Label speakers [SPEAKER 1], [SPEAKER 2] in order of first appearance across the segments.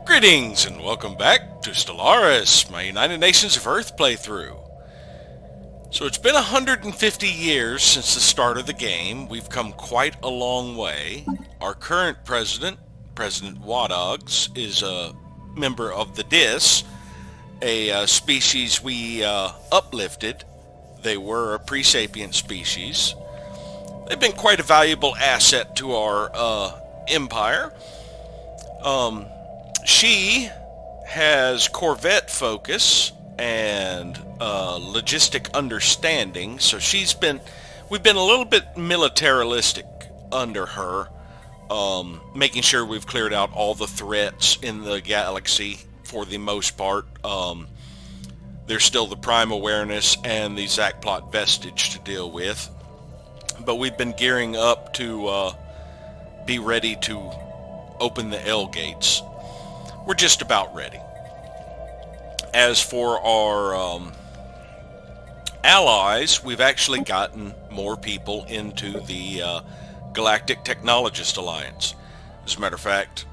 [SPEAKER 1] Greetings and welcome back to Stellaris, my United Nations of Earth playthrough. So it's been 150 years since the start of the game. We've come quite a long way. Our current president, President Wadogs, is a member of the DIS, a species we uplifted. They were a pre-sapient species. They've been quite a valuable asset to our empire. She has Corvette focus and logistic understanding, so we've been a little bit militaristic under her, making sure we've cleared out all the threats in the galaxy for the most part. There's still the Prime Awareness and the Zac Plot Vestige to deal with, but we've been gearing up to be ready to open the L gates. We're just about ready. As for our allies, we've actually gotten more people into the Galactic Technologist Alliance. As a matter of fact,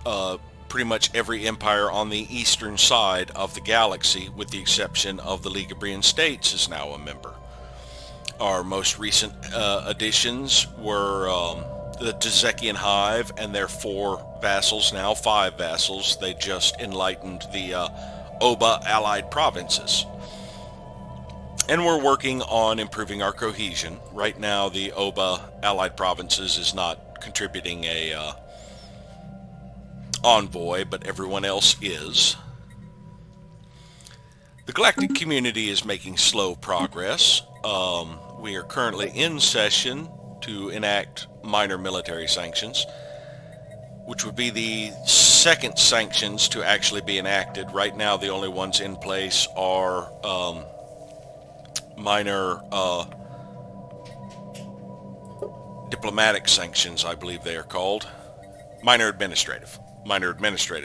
[SPEAKER 1] pretty much every empire on the eastern side of the galaxy, with the exception of the League of Brian States, is now a member. Our most recent additions were the Tezekian Hive and their 4 vassals, now 5 vassals. They just enlightened the Oba allied provinces. And we're working on improving our cohesion. Right now the Oba allied provinces is not contributing a envoy, but everyone else is. The galactic community is making slow progress. We are currently in session to enact minor military sanctions, which would be the second sanctions to actually be enacted. Right now the only ones in place are minor diplomatic sanctions, I believe they are called. Minor administrative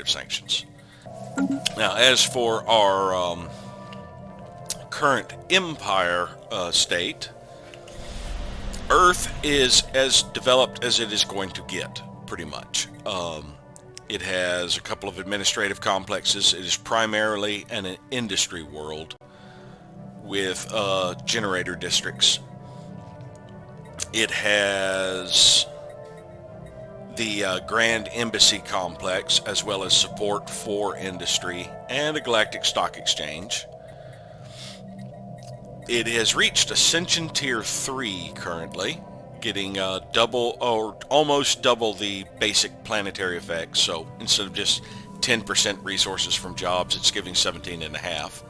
[SPEAKER 1] sanctions. Now, as for our current empire state, Earth is as developed as it is going to get, pretty much. It has a couple of administrative complexes. It is primarily an industry world with generator districts. It has the Grand Embassy complex, as well as support for industry, and a galactic stock exchange. It has reached Ascension Tier 3 currently, getting double or almost double the basic planetary effects. So instead of just 10% resources from jobs, it's giving 17.5.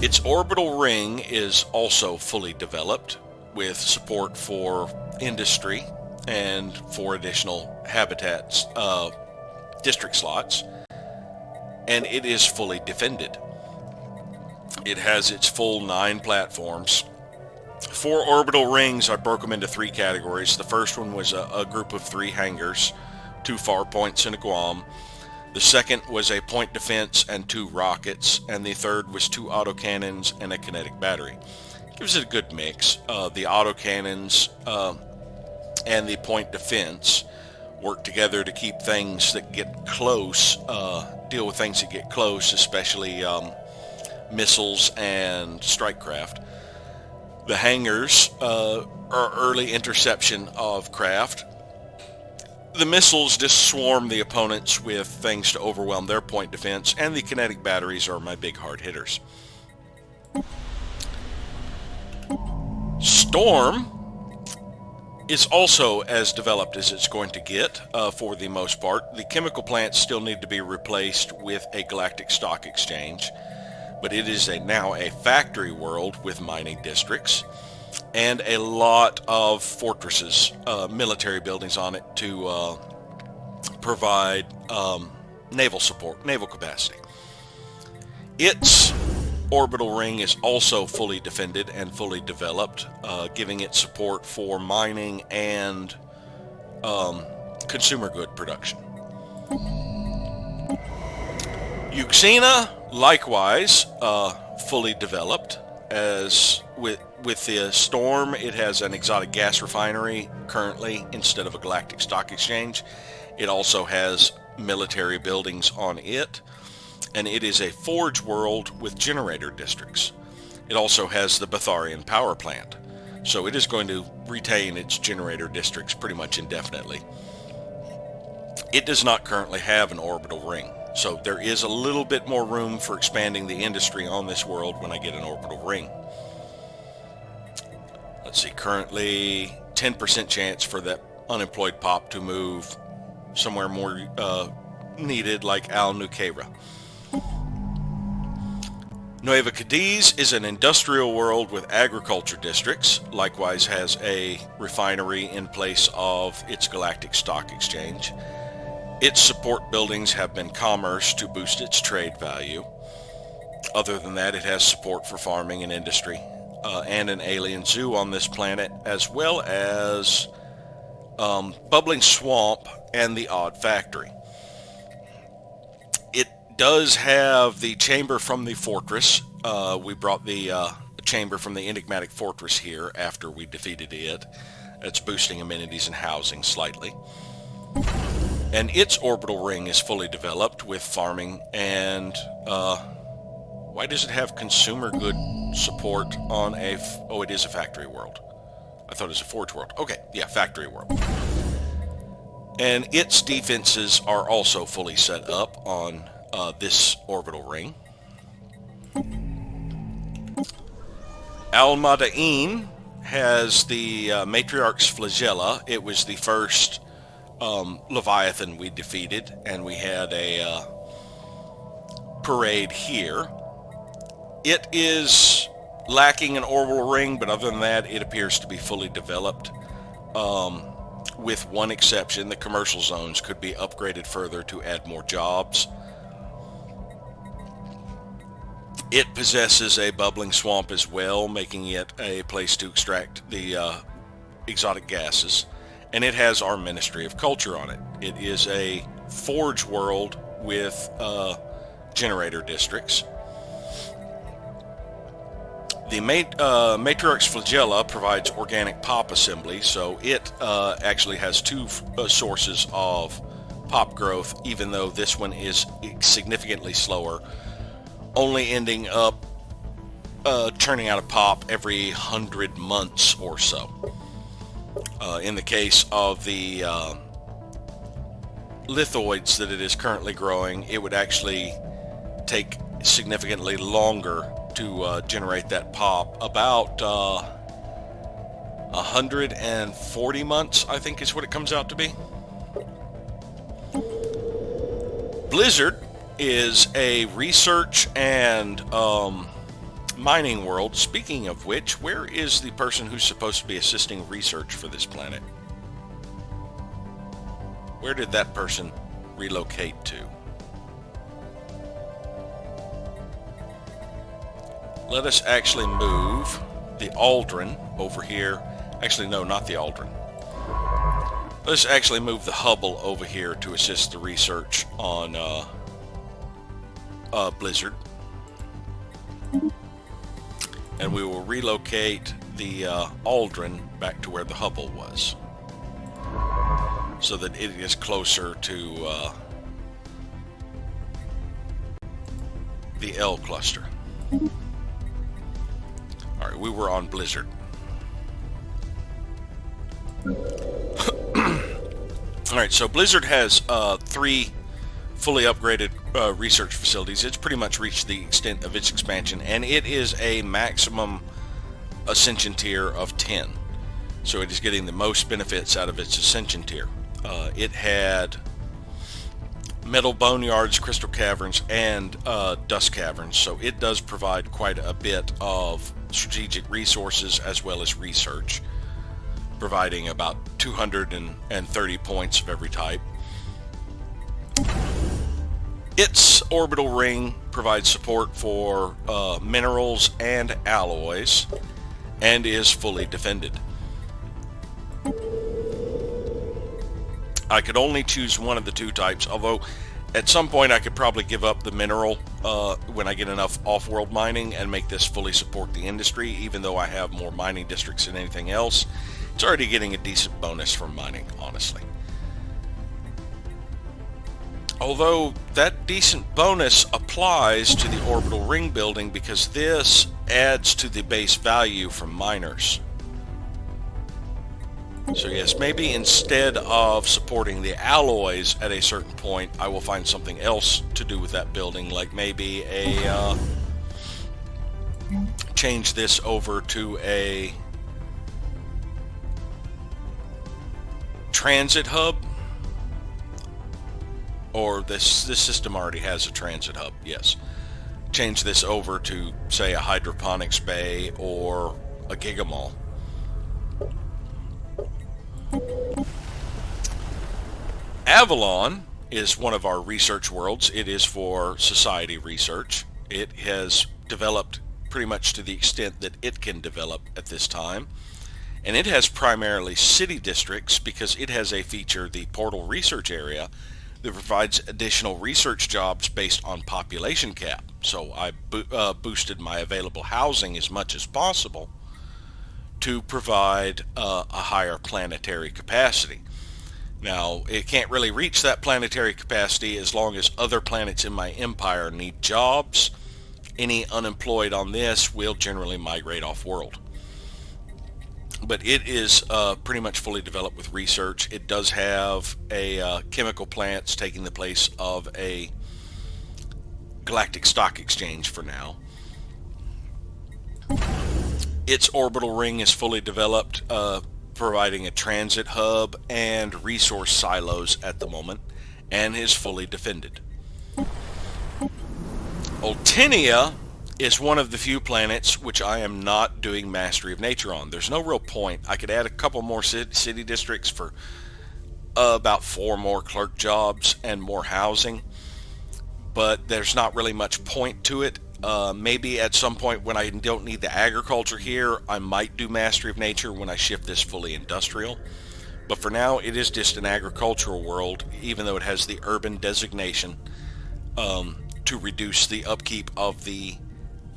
[SPEAKER 1] Its orbital ring is also fully developed with support for industry and for additional habitats, district slots, and it is fully defended. It has its full 9 platforms. 4 orbital rings, I broke them into 3 categories. The first one was a group of 3 hangars, 2 far points and a Guam. The second was a point defense and 2 rockets, and the third was 2 autocannons and a kinetic battery. Gives it a good mix. The autocannons and the point defense work together to keep things that get close, deal with things that get close, especially missiles and strike craft. The hangars are early interception of craft. The missiles just swarm the opponents with things to overwhelm their point defense, and the kinetic batteries are my big hard hitters. Storm is also as developed as it's going to get for the most part. The chemical plants still need to be replaced with a galactic stock exchange, but it is now a factory world with mining districts and a lot of fortresses, military buildings on it to provide naval support, naval capacity. Its orbital ring is also fully defended and fully developed, giving it support for mining and consumer good production. Euxina, likewise, fully developed. As with the Storm, it has an exotic gas refinery currently instead of a galactic stock exchange. It also has military buildings on it, and it is a forge world with generator districts. It also has the Betharian power plant, so it is going to retain its generator districts pretty much indefinitely. It does not currently have an orbital ring, so there is a little bit more room for expanding the industry on this world when I get an orbital ring. Let's see, currently 10% chance for that unemployed pop to move somewhere more needed, like Al Nukeira. Nueva Cadiz is an industrial world with agriculture districts, likewise has a refinery in place of its galactic stock exchange. Its support buildings have been commerce to boost its trade value. Other than that, it has support for farming and industry, and an alien zoo on this planet, as well as Bubbling Swamp and the Odd Factory. It does have the chamber from the fortress. We brought the chamber from the enigmatic fortress here after we defeated it. It's boosting amenities and housing slightly. And its orbital ring is fully developed with farming and why does it have consumer good support on a... oh, it is a factory world. I thought it was a forge world. Okay, yeah, factory world. And its defenses are also fully set up on this orbital ring. Al-Mada'in has the Matriarch's Flagella. It was the first Leviathan we defeated, and we had a parade here. It is lacking an orbital ring, but other than that, it appears to be fully developed. With one exception, the commercial zones could be upgraded further to add more jobs. It possesses a bubbling swamp as well, making it a place to extract the exotic gases. And it has our Ministry of Culture on it. It is a forge world with generator districts. The Matriarch's Flagella provides organic pop assembly, so it actually has two sources of pop growth, even though this one is significantly slower, only ending up churning out a pop every 100 months or so. In the case of the lithoids that it is currently growing, it would actually take significantly longer to generate that pop. About 140 months, I think, is what it comes out to be. Blizzard is a research and mining world. Speaking of which, where is the person who's supposed to be assisting research for this planet? Where did that person relocate to? Let us actually move the Aldrin over here. Actually, no, not the Aldrin. Let's actually move the Hubble over here to assist the research on Blizzard. And we will relocate the Aldrin back to where the Hubble was, so that it is closer to the L cluster. Alright, we were on Blizzard. Alright, so Blizzard has 3 fully upgraded research facilities. It's pretty much reached the extent of its expansion, and it is a maximum ascension tier of 10. So it is getting the most benefits out of its ascension tier. It had metal boneyards, crystal caverns, and dust caverns, so it does provide quite a bit of strategic resources as well as research, providing about 230 points of every type. Its orbital ring provides support for minerals and alloys, and is fully defended. I could only choose one of the 2 types, although at some point I could probably give up the mineral when I get enough off-world mining and make this fully support the industry. Even though I have more mining districts than anything else, it's already getting a decent bonus from mining, honestly. Although that decent bonus applies to the orbital ring building because this adds to the base value from miners. So yes, maybe instead of supporting the alloys at a certain point, I will find something else to do with that building, like maybe a change this over to a transit hub. Or this system already has a transit hub, yes. Change this over to, say, a hydroponics bay or a gigamall. Avalon is one of our research worlds. It is for society research. It has developed pretty much to the extent that it can develop at this time. And it has primarily city districts because it has a feature, the Portal Research Area, that provides additional research jobs based on population cap. So I boosted my available housing as much as possible to provide a higher planetary capacity. Now, it can't really reach that planetary capacity as long as other planets in my empire need jobs. Any unemployed on this will generally migrate off-world. But it is pretty much fully developed with research. It does have a chemical plants taking the place of a galactic stock exchange for now. Its orbital ring is fully developed, providing a transit hub and resource silos at the moment, and is fully defended. Ultinia is one of the few planets which I am not doing Mastery of Nature on. There's no real point. I could add a couple more city districts for about 4 more clerk jobs and more housing, but there's not really much point to it. Maybe at some point when I don't need the agriculture here, I might do Mastery of Nature when I shift this fully industrial. But for now, it is just an agricultural world, even though it has the urban designation to reduce the upkeep of the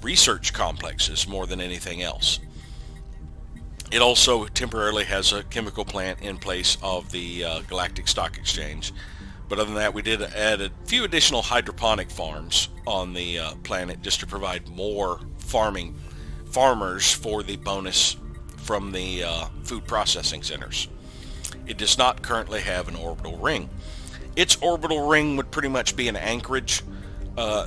[SPEAKER 1] research complexes more than anything else. It also temporarily has a chemical plant in place of the Galactic Stock Exchange. But other than that, we did add a few additional hydroponic farms on the planet just to provide more farmers for the bonus from the food processing centers. It does not currently have an orbital ring. Its orbital ring would pretty much be an anchorage.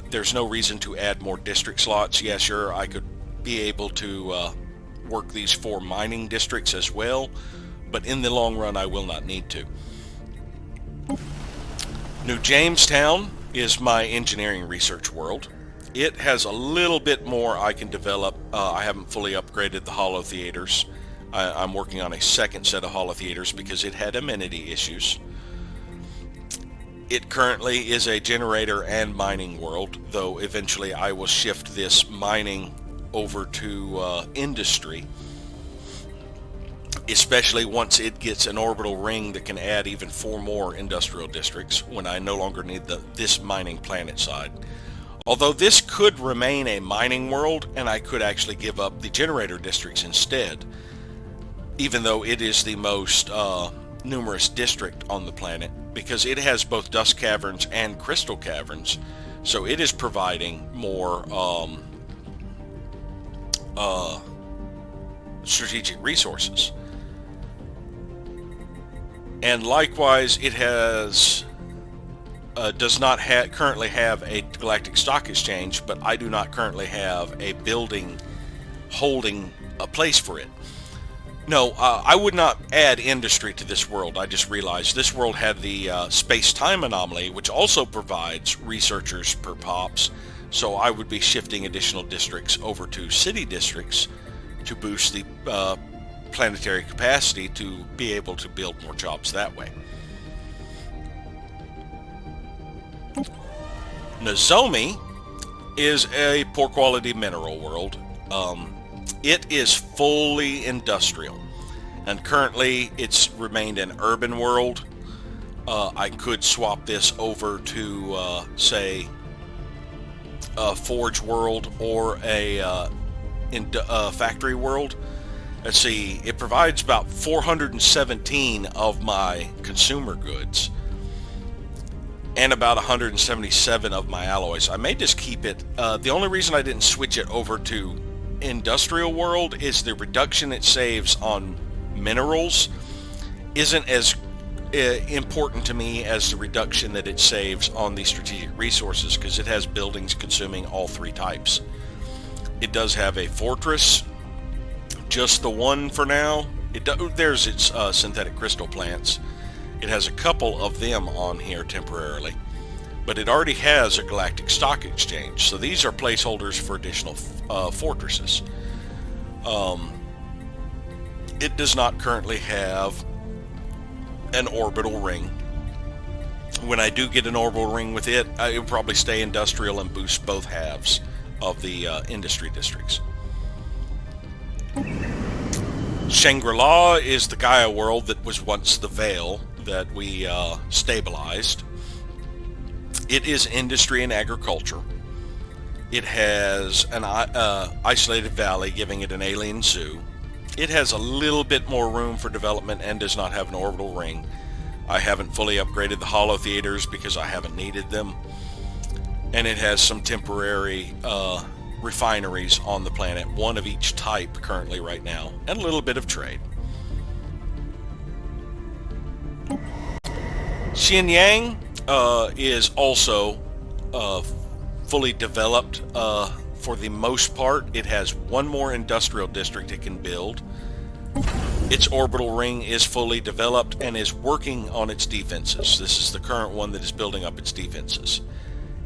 [SPEAKER 1] There's no reason to add more district slots. Yeah, sure, I could be able to work these 4 mining districts as well, but in the long run, I will not need to. New Jamestown is my engineering research world. It has a little bit more I can develop. I haven't fully upgraded the holo theaters. I'm working on a second set of holo theaters because it had amenity issues. It currently is a generator and mining world, though eventually I will shift this mining over to industry, especially once it gets an orbital ring that can add even 4 more industrial districts when I no longer need this mining planet side. Although this could remain a mining world and I could actually give up the generator districts instead, even though it is the most numerous district on the planet, because it has both dust caverns and crystal caverns, so it is providing more strategic resources. And likewise, it has does not currently have a galactic stock exchange, but I do not currently have a building holding a place for it. No, I would not add industry to this world. I just realized this world had the space-time anomaly, which also provides researchers per pops, so I would be shifting additional districts over to city districts to boost the planetary capacity to be able to build more jobs that way. Nozomi is a poor quality mineral world. It is fully industrial, and currently it's remained an urban world. I could swap this over to say a forge world or a factory world. Let's see, it provides about 417 of my consumer goods, and about 177 of my alloys. I may just keep it. The only reason I didn't switch it over to Industrial World is the reduction it saves on minerals isn't as important to me as the reduction that it saves on the strategic resources, because it has buildings consuming all three types. It does have a fortress, just the one for now. There's its synthetic crystal plants. It has a couple of them on here temporarily, but it already has a galactic stock exchange, so these are placeholders for additional fortresses. It does not currently have an orbital ring. When I do get an orbital ring with it, it will probably stay industrial and boost both halves of the industry districts. Shangri-La is the Gaia world that was once the Veil that we stabilized. It is industry and agriculture. It has an isolated valley, giving it an alien zoo. It has a little bit more room for development and does not have an orbital ring. I haven't fully upgraded the holo theaters because I haven't needed them. And it has some temporary refineries on the planet, one of each type currently right now, and a little bit of trade. Xinyang is also fully developed for the most part. It has one more industrial district it can build. Its orbital ring is fully developed and is working on its defenses. This is the current one that is building up its defenses.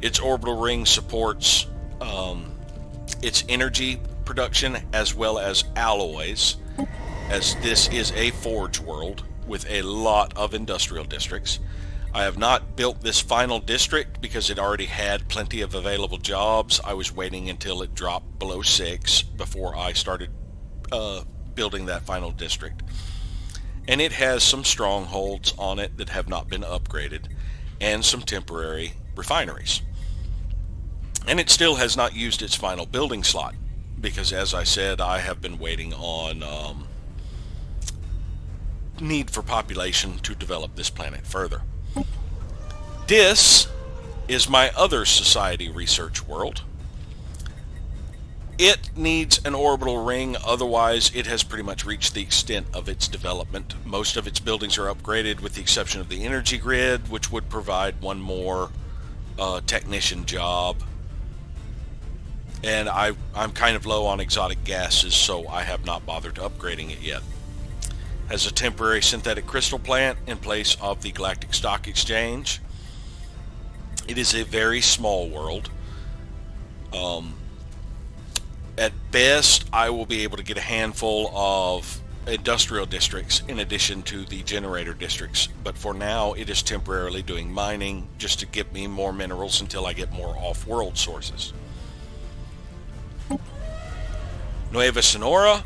[SPEAKER 1] Its orbital ring supports its energy production as well as alloys, as this is a forge world with a lot of industrial districts. I have not built this final district because it already had plenty of available jobs. I was waiting until it dropped below 6 before I started building that final district. And it has some strongholds on it that have not been upgraded and some temporary refineries. And it still has not used its final building slot because, as I said, I have been waiting on need for population to develop this planet further. This is my other society research world. It needs an orbital ring, otherwise it has pretty much reached the extent of its development. Most of its buildings are upgraded with the exception of the energy grid, which would provide one more technician job. And I'm kind of low on exotic gases, so I have not bothered upgrading it yet. Has a temporary synthetic crystal plant in place of the Galactic Stock Exchange. It is a very small world. At best, I will be able to get a handful of industrial districts in addition to the generator districts, but for now it is temporarily doing mining just to get me more minerals until I get more off-world sources. Nueva Sonora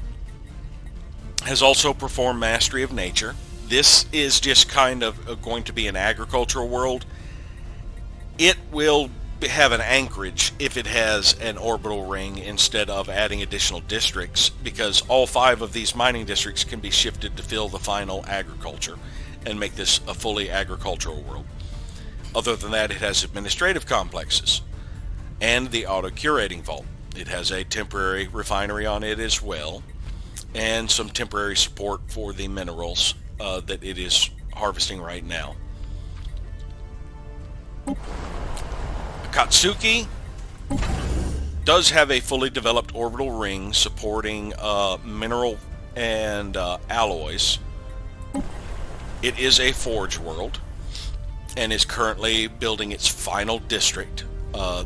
[SPEAKER 1] has also performed Mastery of Nature. This is just kind of going to be an agricultural world. It will have an anchorage if it has an orbital ring instead of adding additional districts, because all 5 of these mining districts can be shifted to fill the final agriculture and make this a fully agricultural world. Other than that, it has administrative complexes and the auto-curating vault. It has a temporary refinery on it as well, and some temporary support for the minerals that it is harvesting right now. Akatsuki does have a fully developed orbital ring supporting mineral and alloys. It is a forge world and is currently building its final district,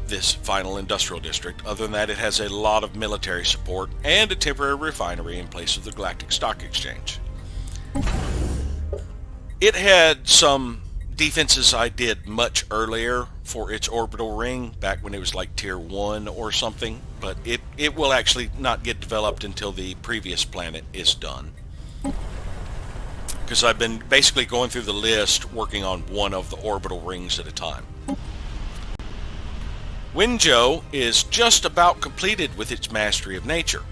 [SPEAKER 1] this final industrial district. Other than that, it has a lot of military support and a temporary refinery in place of the Galactic Stock Exchange. It had some defenses I did much earlier for its orbital ring, back when it was like tier 1 or something, but it will actually not get developed until the previous planet is done. Because I've been basically going through the list working on one of the orbital rings at a time. Winzhou is just about completed with its Mastery of Nature.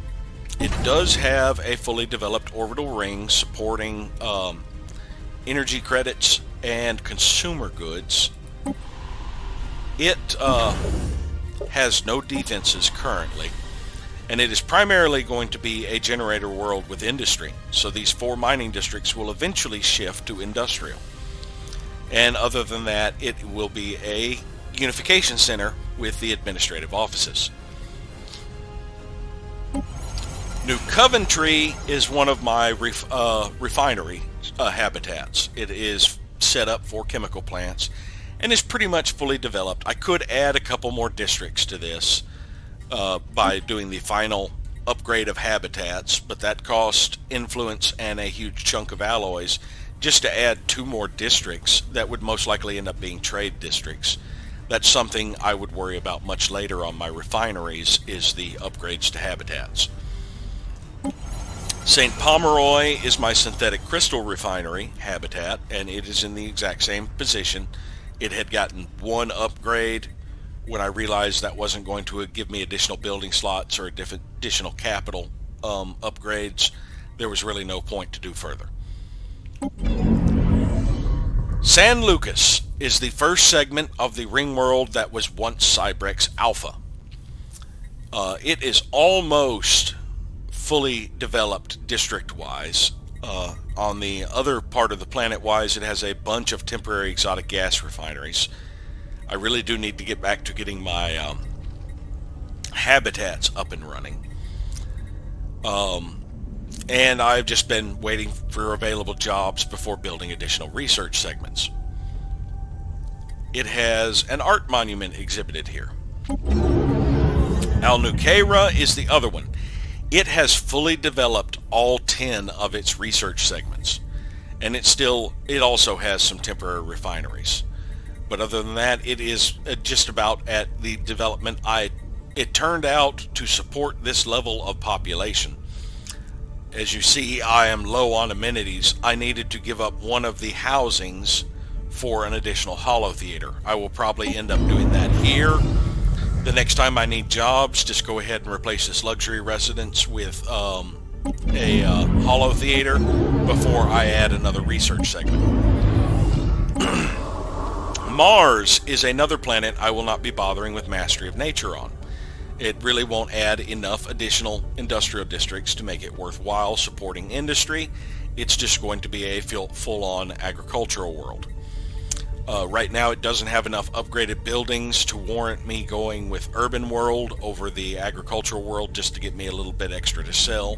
[SPEAKER 1] It does have a fully developed orbital ring supporting energy credits and consumer goods. It has no defenses currently, and it is primarily going to be a generator world with industry. So these 4 mining districts will eventually shift to industrial. And other than that, it will be a unification center with the administrative offices. New Coventry is one of my refinery habitats. It is set up for chemical plants and is pretty much fully developed. I could add a couple more districts to this by doing the final upgrade of habitats, but that cost influence and a huge chunk of alloys just to add 2 more districts that would most likely end up being trade districts. That's something I would worry about much later on my refineries, is the upgrades to habitats. St. Pomeroy is my synthetic crystal refinery habitat, and it is in the exact same position. It had gotten 1 upgrade. When I realized that wasn't going to give me additional building slots or additional capital upgrades, there was really no point to do further. San Lucas is the first segment of the ring world that was once Cybrex Alpha. It is almost fully developed district-wise. On the other part of the planet-wise, it has a bunch of temporary exotic gas refineries. I really do need to get back to getting my habitats up and running. And I've just been waiting for available jobs before building additional research segments. It has an art monument exhibited here. Al Nukeira is the other one. It has fully developed all 10 of its research segments, and it also has some temporary refineries. But other than that, it is just about at the development it turned out to support this level of population. As you see, I am low on amenities. I needed to give up one of the housings for an additional holo theater. I will probably end up doing that here. The next time I need jobs, just go ahead and replace this luxury residence with a holo theater before I add another research segment. Mars is another planet I will not be bothering with Mastery of Nature on. It really won't add enough additional industrial districts to make it worthwhile supporting industry. It's just going to be a full-on agricultural world. Right now it doesn't have enough upgraded buildings to warrant me going with urban world over the agricultural world just to get me a little bit extra to sell.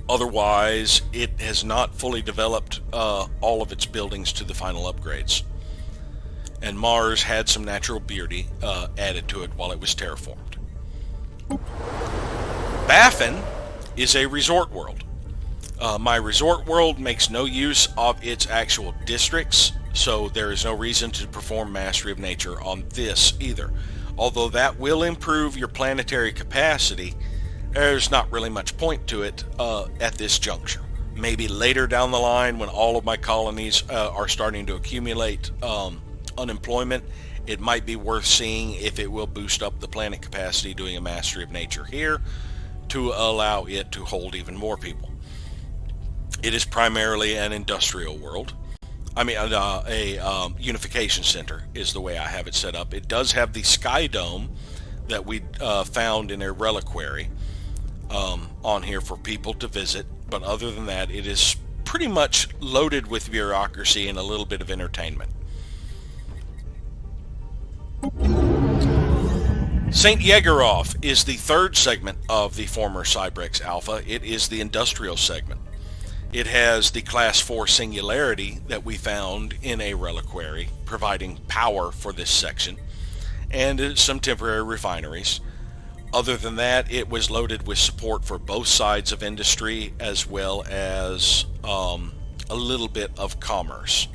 [SPEAKER 1] Otherwise, it has not fully developed all of its buildings to the final upgrades. And Mars had some natural beauty added to it while it was terraformed. Baffin is a resort world. My resort world makes no use of its actual districts, so there is no reason to perform Mastery of Nature on this either. Although that will improve your planetary capacity, there's not really much point to it at this juncture. Maybe later down the line when all of my colonies are starting to accumulate unemployment, it might be worth seeing if it will boost up the planet capacity doing a Mastery of Nature here to allow it to hold even more people. It is primarily an industrial world. I mean, a unification center is the way I have it set up. It does have the Sky Dome that we found in a reliquary on here for people to visit, but other than that, it is pretty much loaded with bureaucracy and a little bit of entertainment. St. Yegorov is the third segment of the former Cybrex Alpha. It is the industrial segment. It has the Class 4 Singularity that we found in a reliquary, providing power for this section, and some temporary refineries. Other than that, it was loaded with support for both sides of industry as well as a little bit of commerce.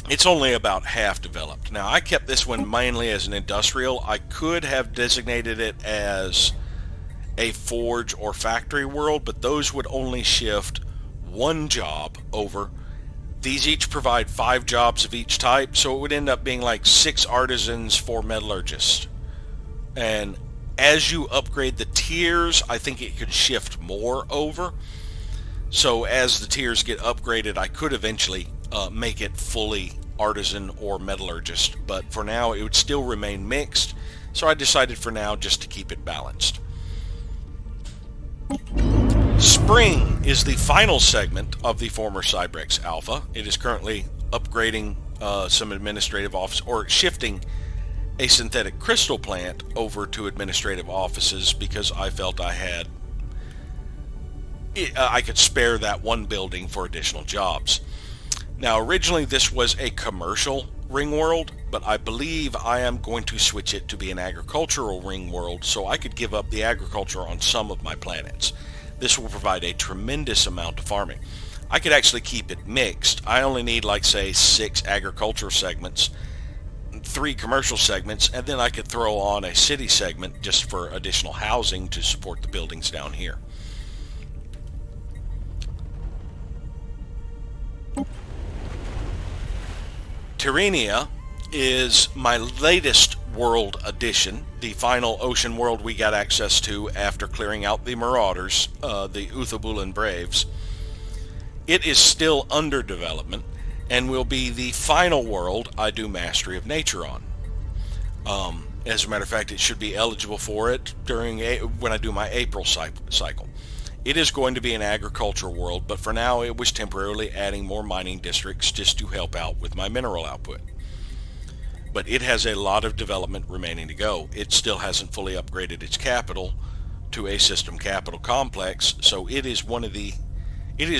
[SPEAKER 1] It's only about half developed. Now, I kept this one mainly as an industrial. I could have designated it as a forge or factory world, but those would only shift one job over. These each provide 5 jobs of each type, so it would end up being like 6 artisans, 4 metallurgists. And as you upgrade the tiers, I think it could shift more over. So as the tiers get upgraded, I could eventually make it fully artisan or metallurgist, but for now it would still remain mixed, so I decided for now just to keep it balanced. Spring is the final segment of the former Cybrex Alpha. It is currently upgrading some administrative office, or shifting a synthetic crystal plant over to administrative offices, because I felt I could spare that one building for additional jobs. Now, originally this was a commercial ring world, but I believe I am going to switch it to be an agricultural ring world, so I could give up the agriculture on some of my planets. This will provide a tremendous amount of farming. I could actually keep it mixed. I only need, like, say, 6 agricultural segments, 3 commercial segments, and then I could throw on a city segment just for additional housing to support the buildings down here. Tyrrhenia is my latest world addition, the final ocean world we got access to after clearing out the Marauders, the Uthabulan Braves. It is still under development and will be the final world I do Mastery of Nature on. As a matter of fact, it should be eligible for it when I do my April cycle. It is going to be an agricultural world, but for now it was temporarily adding more mining districts just to help out with my mineral output. But it has a lot of development remaining to go. It still hasn't fully upgraded its capital to a system capital complex, so it is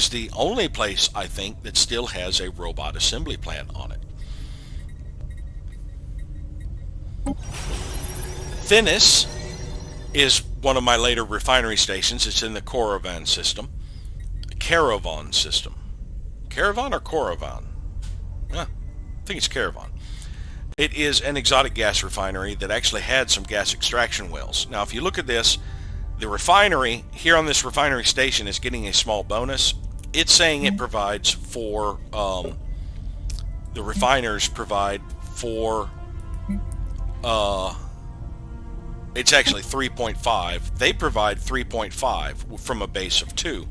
[SPEAKER 1] the only place, I think, that still has a robot assembly plant on it. Thinis is one of my later refinery stations. It's in the Caravan system. Caravan system. Caravan or Coravan? I think it's Caravan. It is an exotic gas refinery that actually had some gas extraction wells. Now, if you look at this, the refinery here on this refinery station is getting a small bonus. It's saying it provides for, the refiners provide for, it's actually 3.5. They provide 3.5 from a base of 2.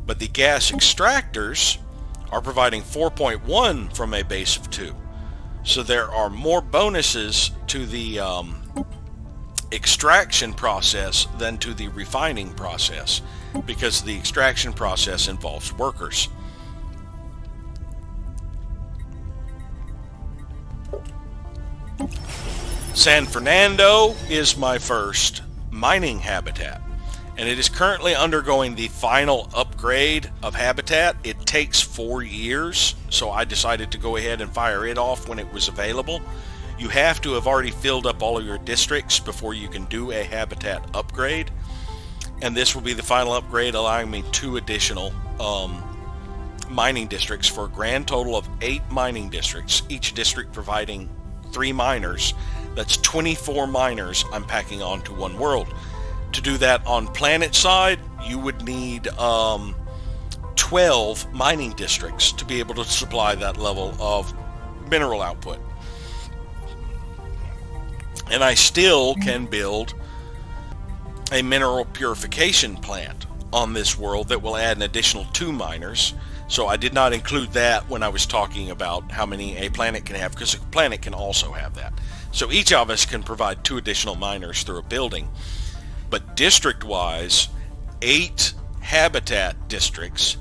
[SPEAKER 1] But the gas extractors are providing 4.1 from a base of 2. So there are more bonuses to the extraction process than to the refining process, because the extraction process involves workers. San Fernando is my first mining habitat, and it is currently undergoing the final upgrade of habitat. It takes 4 years, so I decided to go ahead and fire it off when it was available. You have to have already filled up all of your districts before you can do a habitat upgrade, and this will be the final upgrade, allowing me 2 additional mining districts for a grand total of 8 mining districts, each district providing 3 miners. That's 24 miners I'm packing onto one world. To do that on planet side, you would need 12 mining districts to be able to supply that level of mineral output. And I still can build a mineral purification plant on this world that will add an additional 2 miners. So I did not include that when I was talking about how many a planet can have, because a planet can also have that. So each of us can provide 2 additional miners through a building. But district-wise, 8 habitat districts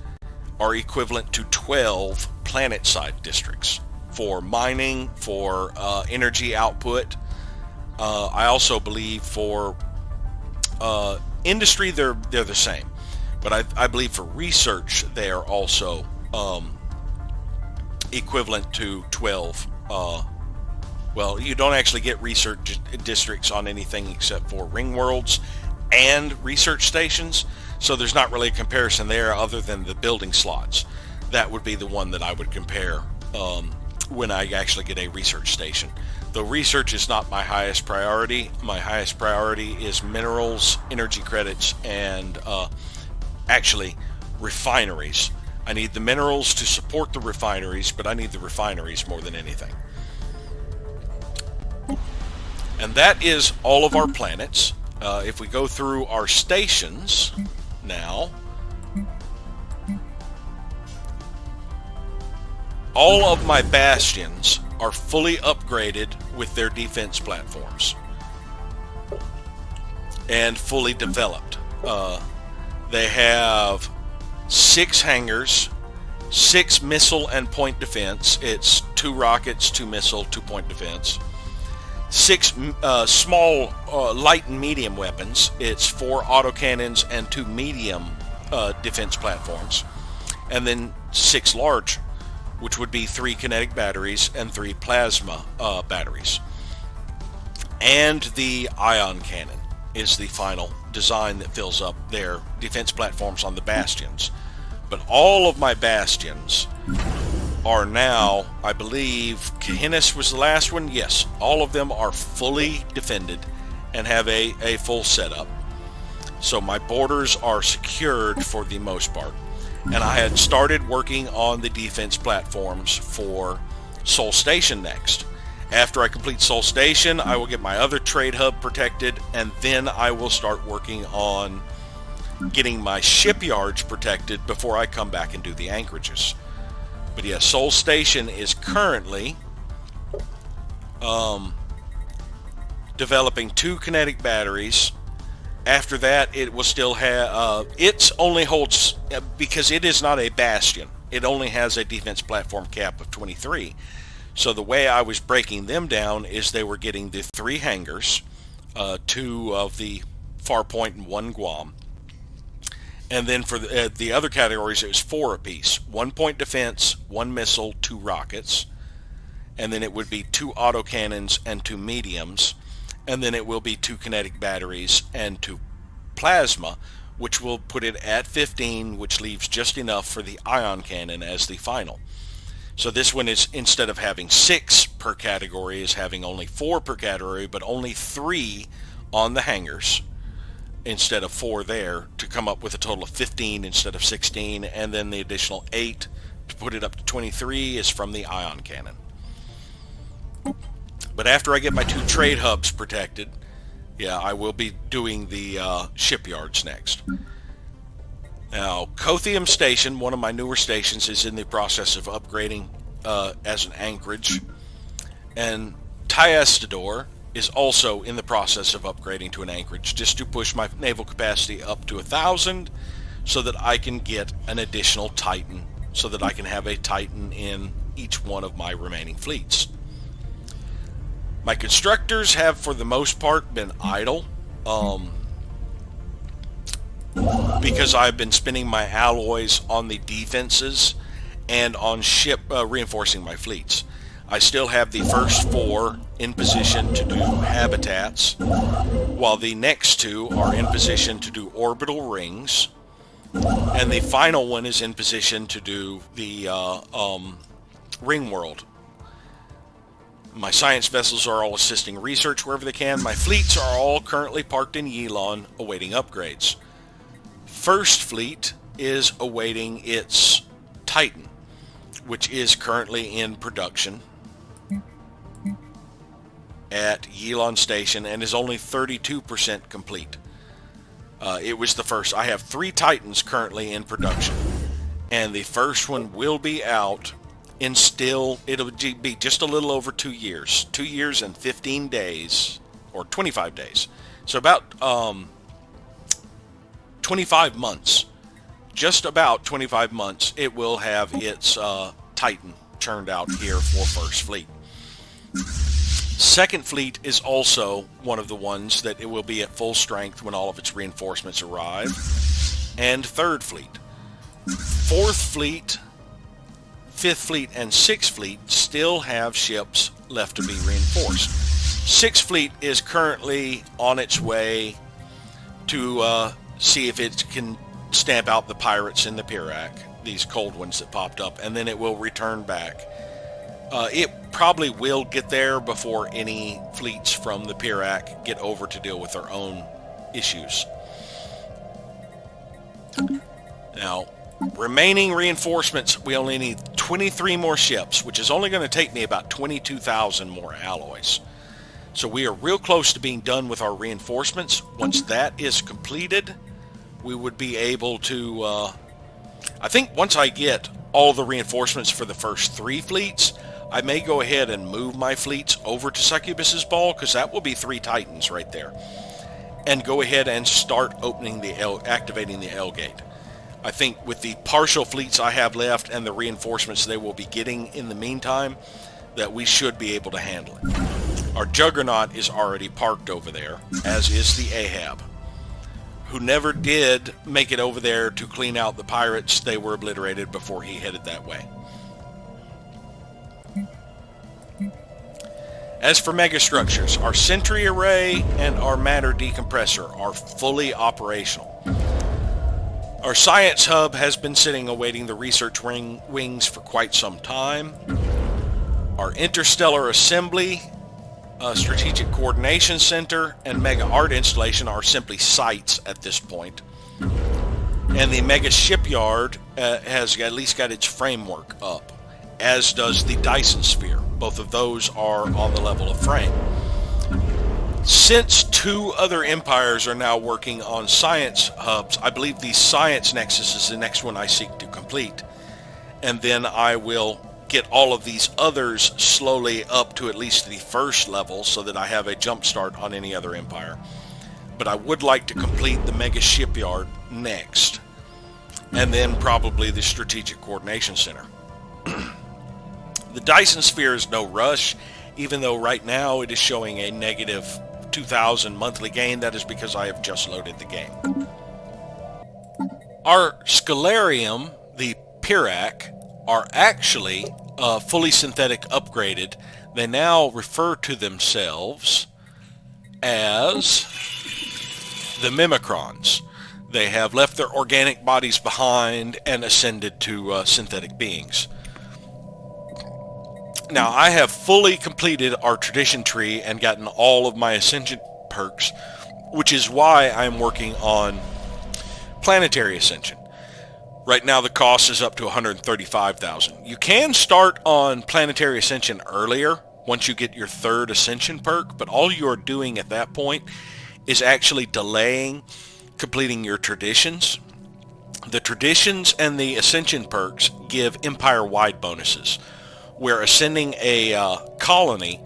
[SPEAKER 1] are equivalent to 12 planet-side districts for mining, for energy output. I also believe for industry, they're the same. But I believe for research, they are also equivalent to 12. Well, you don't actually get research districts on anything except for ring worlds and research stations, so there's not really a comparison there other than the building slots. That would be the one that I would compare when I actually get a research station. Though research is not my highest priority. My highest priority is minerals, energy credits, and actually refineries. I need the minerals to support the refineries, but I need the refineries more than anything. And that is all of our planets. If we go through our stations now, all of my bastions are fully upgraded with their defense platforms and fully developed. They have 6 hangars, 6 missile and point defense. It's 2 rockets, 2 missile, 2 point defense. 6 small light and medium weapons. It's 4 autocannons and 2 medium defense platforms. And then 6 large, which would be 3 kinetic batteries and 3 plasma batteries. And the ion cannon is the final design that fills up their defense platforms on the bastions. But all of my bastions are now, I believe, Kahinnis was the last one. Yes, all of them are fully defended and have a full setup. So my borders are secured for the most part. And I had started working on the defense platforms for Sol Station next. After I complete Sol Station, I will get my other trade hub protected, and then I will start working on getting my shipyards protected before I come back and do the anchorages. But yeah, Sol Station is currently developing 2 kinetic batteries. After that, it will still have, it only holds, because it is not a bastion, it only has a defense platform cap of 23. So the way I was breaking them down is they were getting the 3 hangars, 2 of the Farpoint and 1 Guam. And then for the other categories, it was 4 apiece. 1 point defense, 1 missile, 2 rockets. And then it would be 2 autocannons and 2 mediums. And then it will be 2 kinetic batteries and 2 plasma, which will put it at 15, which leaves just enough for the ion cannon as the final. So this one is, instead of having 6 per category, is having only 4 per category, but only 3 on the hangars instead of 4 there, to come up with a total of 15 instead of 16, and then the additional 8 to put it up to 23 is from the ion cannon. But after I get my 2 trade hubs protected, yeah, I will be doing the shipyards next. Now, Kothium Station, one of my newer stations, is in the process of upgrading as an anchorage. And Tyastador is also in the process of upgrading to an anchorage, just to push my naval capacity up to 1,000 so that I can get an additional Titan, so that I can have a Titan in each one of my remaining fleets. My constructors have, for the most part, been idle. Because I've been spending my alloys on the defenses and on ship reinforcing my fleets. I still have the first 4 in position to do habitats, while the next 2 are in position to do orbital rings, and the final one is in position to do the ring world. My science vessels are all assisting research wherever they can. My fleets are all currently parked in Yilon awaiting upgrades. First Fleet is awaiting its Titan, which is currently in production at Yilon Station and is only 32% complete. It was the first. I have 3 Titans currently in production, and the first one will be out in it'll be just a little over 2 years. 2 years and 15 days, or 25 days. So about 25 months, just about 25 months, it will have its Titan churned out here for First Fleet. Second Fleet is also one of the ones that it will be at full strength when all of its reinforcements arrive. And Third Fleet. Fourth Fleet, Fifth Fleet, and Sixth Fleet still have ships left to be reinforced. Sixth Fleet is currently on its way to see if it can stamp out the pirates in the Pirac, these cold ones that popped up, and then it will return back. It probably will get there before any fleets from the Pirac get over to deal with their own issues. Now, remaining reinforcements, we only need 23 more ships, which is only going to take me about 22,000 more alloys. So we are real close to being done with our reinforcements. Once that is completed, we would be able to, I think once I get all the reinforcements for the first 3 fleets, I may go ahead and move my fleets over to Succubus's ball, because that will be 3 Titans right there, and go ahead and start activating the L gate. I think with the partial fleets I have left and the reinforcements they will be getting in the meantime, that we should be able to handle it. Our Juggernaut is already parked over there, as is the Ahab, who never did make it over there to clean out the pirates. They were obliterated before he headed that way. As for megastructures, our Sentry Array and our Matter Decompressor are fully operational. Our Science Hub has been sitting awaiting the research wings for quite some time. Our Interstellar Assembly, Strategic Coordination Center, and Mega Art Installation are simply sites at this point. And the Mega Shipyard has at least got its framework up, as does the Dyson Sphere. Both of those are on the level of frame. Since 2 other empires are now working on science hubs, I believe the Science Nexus is the next one I seek to complete. And then I will get all of these others slowly up to at least the first level so that I have a jump start on any other empire. But I would like to complete the Mega Shipyard next, and then probably the Strategic Coordination Center. The Dyson Sphere is no rush, even though right now it is showing a negative 2,000 monthly gain. That is because I have just loaded the game. Our Scalarium, the Pirac, are actually fully synthetic upgraded. They now refer to themselves as the Mimicrons. They have left their organic bodies behind and ascended to synthetic beings. Now, I have fully completed our tradition tree and gotten all of my ascension perks, which is why I'm working on planetary ascension. Right now the cost is up to 135,000. You can start on planetary ascension earlier once you get your 3rd ascension perk, but all you are doing at that point is actually delaying completing your traditions. The traditions and the ascension perks give empire-wide bonuses, where ascending a colony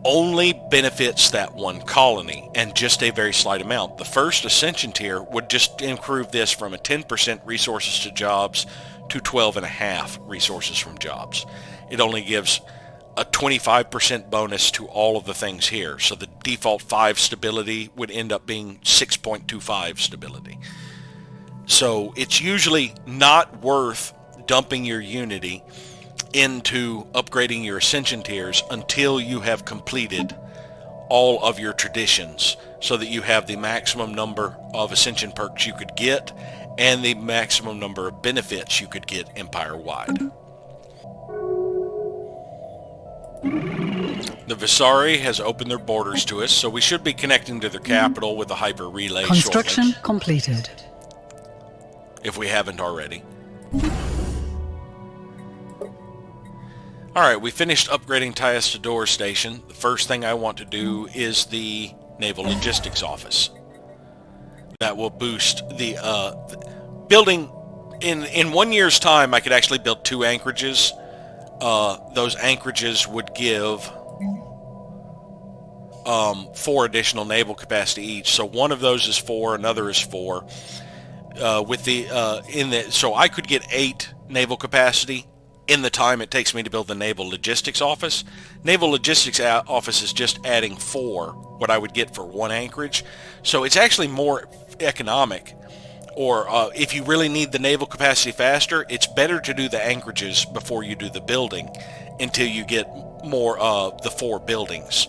[SPEAKER 1] only benefits that one colony, and just a very slight amount. The first ascension tier would just improve this from a 10% resources to jobs to 12.5 resources from jobs. It only gives a 25% bonus to all of the things here, so the default 5 stability would end up being 6.25 stability. So it's usually not worth dumping your Unity into upgrading your ascension tiers until you have completed all of your traditions, so that you have the maximum number of ascension perks you could get and the maximum number of benefits you could get empire-wide. The Visari has opened their borders to us, so we should be connecting to their capital with a hyper relay
[SPEAKER 2] Construction
[SPEAKER 1] shortly,
[SPEAKER 2] completed.
[SPEAKER 1] if we haven't already. Alright, we finished upgrading Tayestador Station. The first thing I want to do is the Naval Logistics Office. That will boost the building. In 1 year's time, I could actually build 2 anchorages. Those anchorages would give 4 additional naval capacity each. So one of those is 4, another is 4. So I could get 8 naval capacity in the time it takes me to build the Naval Logistics Office. Naval Logistics Office is just adding 4, what I would get for 1 anchorage. So it's actually more economic. Or if you really need the naval capacity faster, it's better to do the anchorages before you do the building until you get more of the 4 buildings.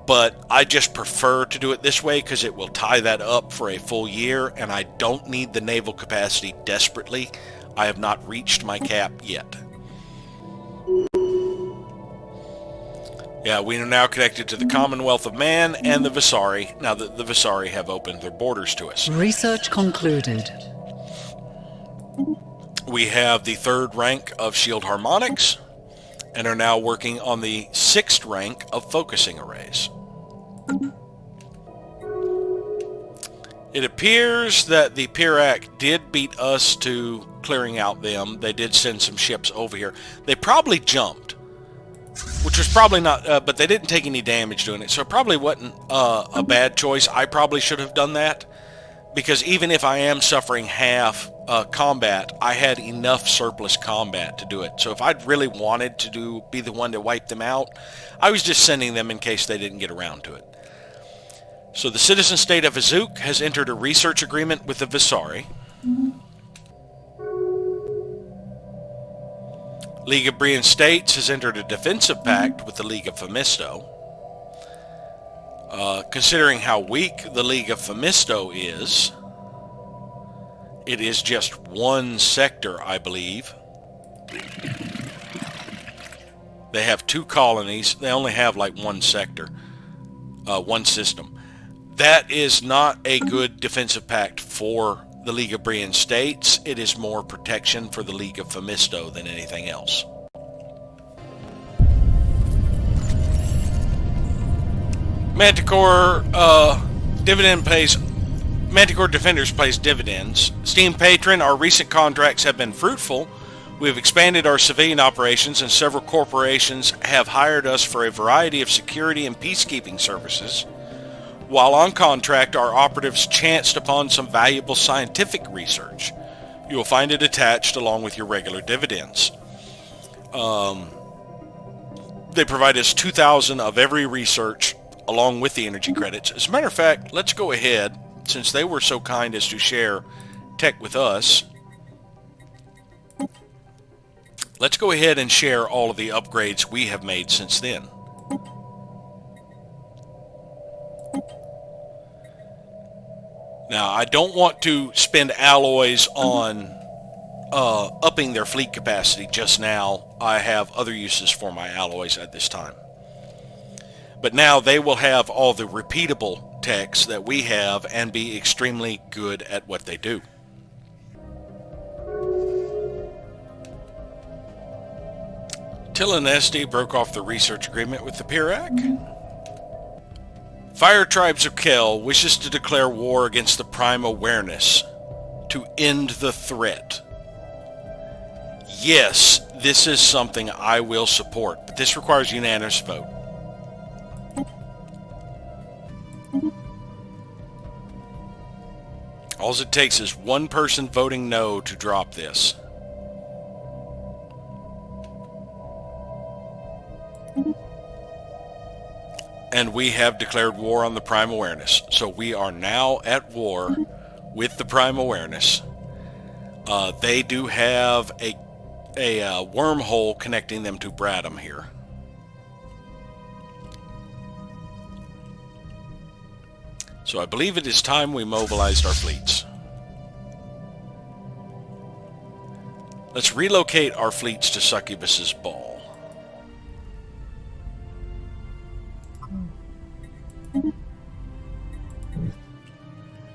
[SPEAKER 1] But I just prefer to do it this way because it will tie that up for a full year, and I don't need the naval capacity desperately. I have not reached my cap yet. Yeah, we are now connected to the Commonwealth of Man and the Visari, now that the Visari have opened their borders to us.
[SPEAKER 2] Research concluded.
[SPEAKER 1] We have the 3rd rank of Shield Harmonics, and are now working on the 6th rank of Focusing Arrays. It appears that the Pirac did beat us to clearing out them. They did send some ships over here. They probably jumped, which was probably not, but they didn't take any damage doing it, so it probably wasn't a bad choice. I probably should have done that, because even if I am suffering half combat, I had enough surplus combat to do it. So if I'd really wanted to be the one to wipe them out, I was just sending them in case they didn't get around to it. So the citizen state of Azuk has entered a research agreement with the Visari. League of Brian States has entered a defensive pact with the League of Phemisto. Considering how weak the League of Phemisto is, it is just one sector, I believe. They have 2 colonies. They only have like one sector, one system. That is not a good defensive pact for the League of Brian States. It is more protection for the League of Phemisto than anything else. Manticore Manticore Defenders pays dividends. Steam Patron, our recent contracts have been fruitful. We have expanded our civilian operations, and several corporations have hired us for a variety of security and peacekeeping services. While on contract, our operatives chanced upon some valuable scientific research. You will find it attached along with your regular dividends. They provide us 2,000 of every research along with the energy credits. As a matter of fact, let's go ahead, since they were so kind as to share tech with us. Let's go ahead and share all of the upgrades we have made since then. Now, I don't want to spend alloys on upping their fleet capacity just now. I have other uses for my alloys at this time. But now they will have all the repeatable techs that we have and be extremely good at what they do. Tilanesti broke off the research agreement with the Pirac. Fire Tribes of Kel wishes to declare war against the Prime Awareness to end the threat. Yes, this is something I will support, but this requires unanimous vote. All it takes is one person voting no to drop this. And we have declared war on the Prime Awareness. So we are now at war with the Prime Awareness. They do have a wormhole connecting them to Bradham here. So I believe it is time we mobilized our fleets. Let's relocate our fleets to Succubus's Ball.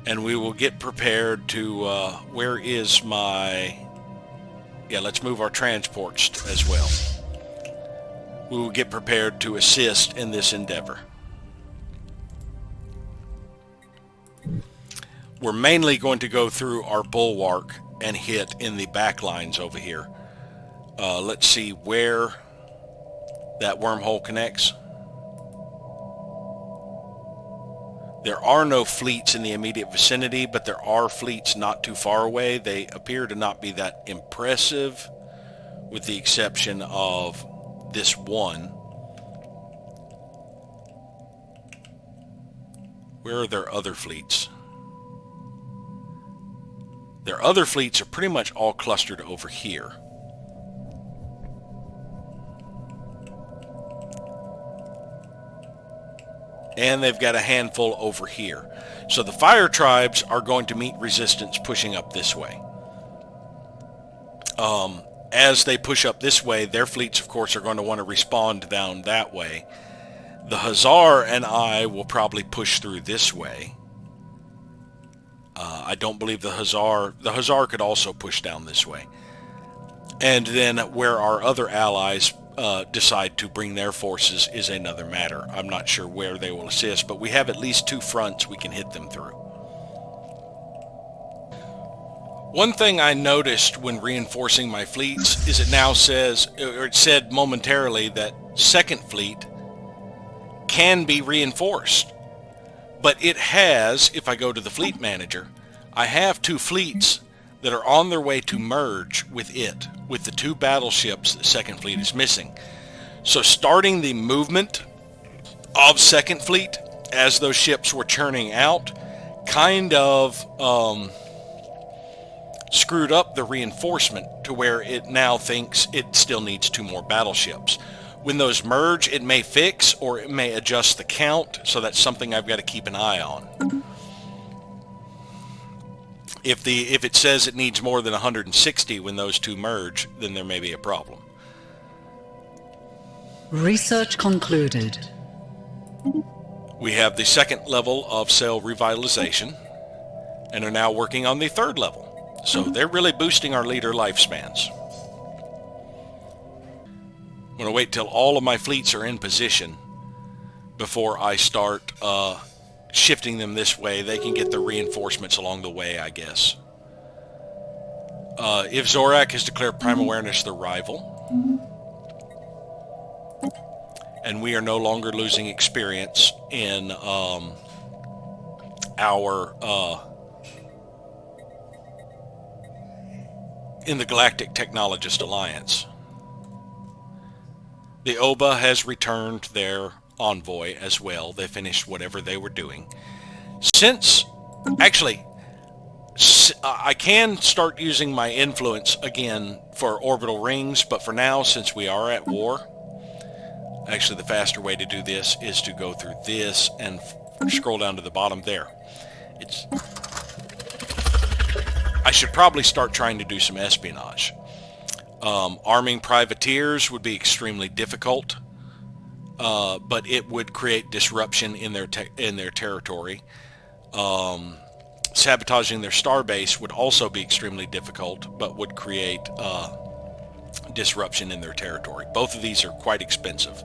[SPEAKER 1] And we will get prepared to, where is my... Yeah, let's move our transports as well. We will get prepared to assist in this endeavor. We're mainly going to go through our bulwark and hit in the back lines over here. Let's see where that wormhole connects. There are no fleets in the immediate vicinity, but there are fleets not too far away. They appear to not be that impressive, with the exception of this one. Where are their other fleets? Their other fleets are pretty much all clustered over here. And they've got a handful over here. So the fire tribes are going to meet resistance pushing up this way. As they push up this way, their fleets, of course, are going to want to respond down that way. The Hussar and I will probably push through this way. I don't believe the Hussar could also push down this way. And then where our other allies decide to bring their forces is another matter. I'm not sure where they will assist, but we have at least two fronts we can hit them through. One thing I noticed when reinforcing my fleets is it now says, or it said momentarily, that second fleet can be reinforced. But it has, if I go to the fleet manager, I have 2 fleets that are on their way to merge with it, with the 2 battleships the second fleet is missing. So starting the movement of second fleet as those ships were churning out kind of screwed up the reinforcement to where it now thinks it still needs 2 more battleships. When those merge, it may fix or it may adjust the count, so that's something I've got to keep an eye on. If it says it needs more than 160 when those 2 merge, then there may be a problem.
[SPEAKER 2] Research concluded.
[SPEAKER 1] We have the 2nd level of cell revitalization and are now working on the 3rd level. So they're really boosting our leader lifespans. I'm going to wait till all of my fleets are in position before I start shifting them this way. They can get the reinforcements along the way, I guess. If Zorak has declared Prime Awareness the rival, and we are no longer losing experience in in the Galactic Technologist Alliance. The Oba has returned their envoy as well. They finished whatever they were doing. I can start using my influence again for orbital rings, but for now, since we are at war, actually the faster way to do this is to go through this and scroll down to the bottom there. I should probably start trying to do some espionage. Arming privateers would be extremely difficult, but it would create disruption in their territory. Sabotaging their starbase would also be extremely difficult, but would create disruption in their territory. Both of these are quite expensive.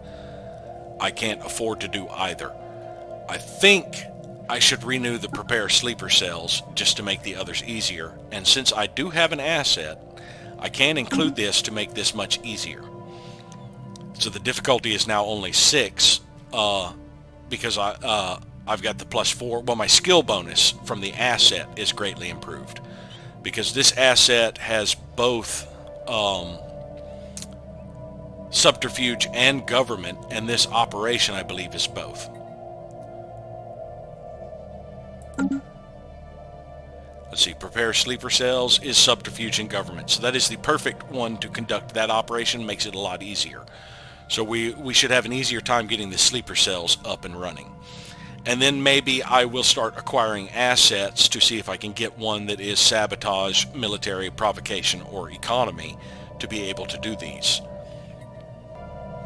[SPEAKER 1] I can't afford to do either. I think I should renew the prepare sleeper cells just to make the others easier, and since I do have an asset, I can include this to make this much easier. So the difficulty is now only 6 because I've got the +4. Well, my skill bonus from the asset is greatly improved because this asset has both subterfuge and government, and this operation, I believe, is both. Let's see, prepare sleeper cells is subterfuge and government. So that is the perfect one to conduct that operation, makes it a lot easier. So we should have an easier time getting the sleeper cells up and running. And then maybe I will start acquiring assets to see if I can get one that is sabotage, military, provocation, or economy to be able to do these.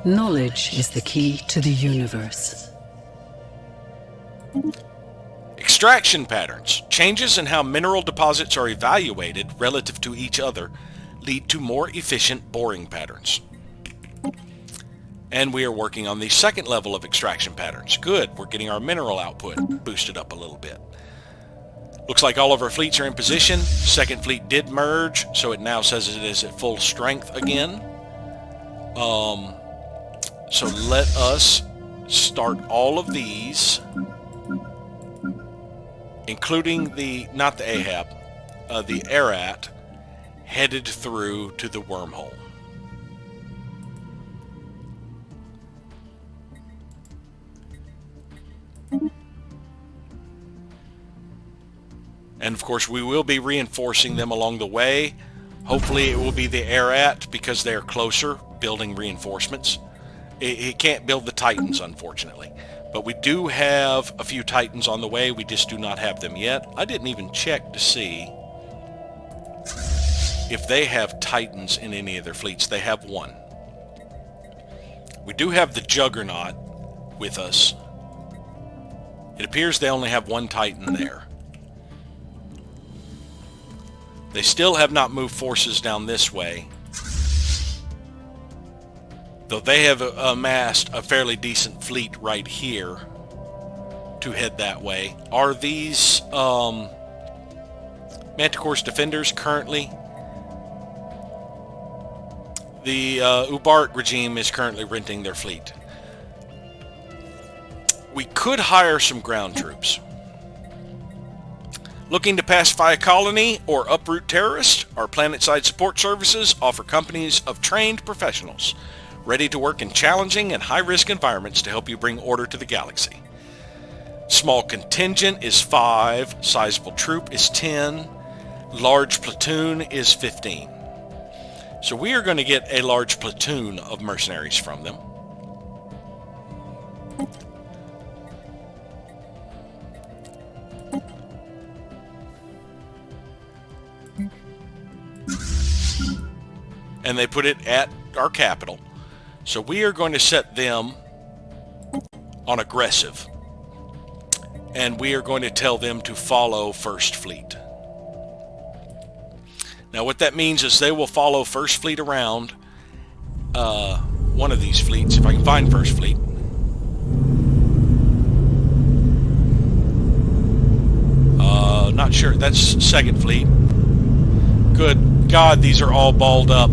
[SPEAKER 2] Knowledge is the key to the universe.
[SPEAKER 1] Extraction patterns. Changes in how mineral deposits are evaluated relative to each other lead to more efficient boring patterns. And we are working on the 2nd level of extraction patterns. Good, we're getting our mineral output boosted up a little bit. Looks like all of our fleets are in position. 2nd fleet did merge, so it now says it is at full strength again. So let us start all of these, including not the Ahab, the Arat, headed through to the wormhole. And of course we will be reinforcing them along the way. Hopefully it will be the Arat because they're closer, building reinforcements. It can't build the Titans, unfortunately. But we do have a few Titans on the way. We just do not have them yet. I didn't even check to see if they have Titans in any of their fleets. They have one. We do have the Juggernaut with us. It appears they only have one Titan there. They still have not moved forces down this way, though they have amassed a fairly decent fleet right here to head that way. Are these Manticore's defenders currently. The Ubark regime is currently renting their fleet. We could hire some ground troops. Looking to pacify a colony or uproot terrorists? Our planet-side support services offer companies of trained professionals ready to work in challenging and high-risk environments to help you bring order to the galaxy. Small contingent is 5, sizable troop is 10, large platoon is 15. So we are going to get a large platoon of mercenaries from them. And they put it at our capital. So we are going to set them on aggressive. And we are going to tell them to follow First Fleet. Now what that means is they will follow First Fleet around one of these fleets, if I can find First Fleet. Not sure. That's Second Fleet. Good God, these are all balled up.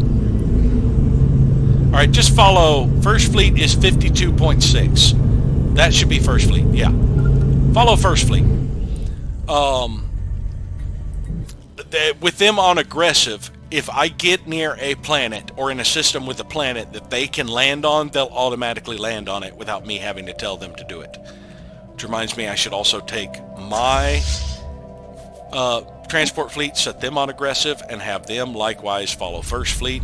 [SPEAKER 1] Alright, just follow. First Fleet is 52.6. That should be First Fleet, yeah. Follow First Fleet. With them on aggressive, if I get near a planet or in a system with a planet that they can land on, they'll automatically land on it without me having to tell them to do it. Which reminds me, I should also take my transport fleet, set them on aggressive, and have them likewise follow First Fleet.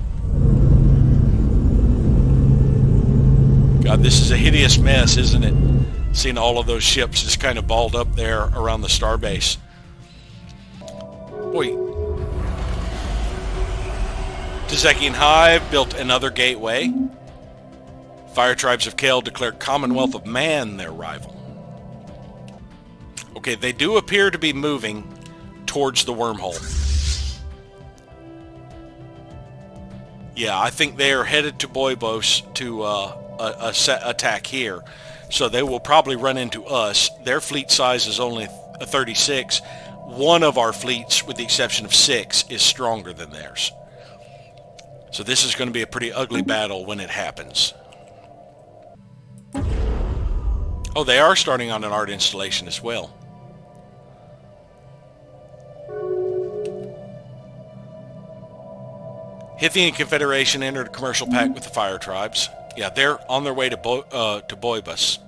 [SPEAKER 1] God, this is a hideous mess, isn't it? Seeing all of those ships just kind of balled up there around the starbase. Boy. Tezekian Hive built another gateway. Fire Tribes of Kel declared Commonwealth of Man their rival. Okay, they do appear to be moving towards the wormhole. Yeah, I think they are headed to Boibos to attack here. So they will probably run into us. Their fleet size is only a 36. One of our fleets, with the exception of 6, is stronger than theirs. So this is going to be a pretty ugly battle when it happens. Oh, they are starting on an art installation as well. Hithian Confederation entered a commercial pact with the Fire Tribes. Yeah, they're on their way to Boibus.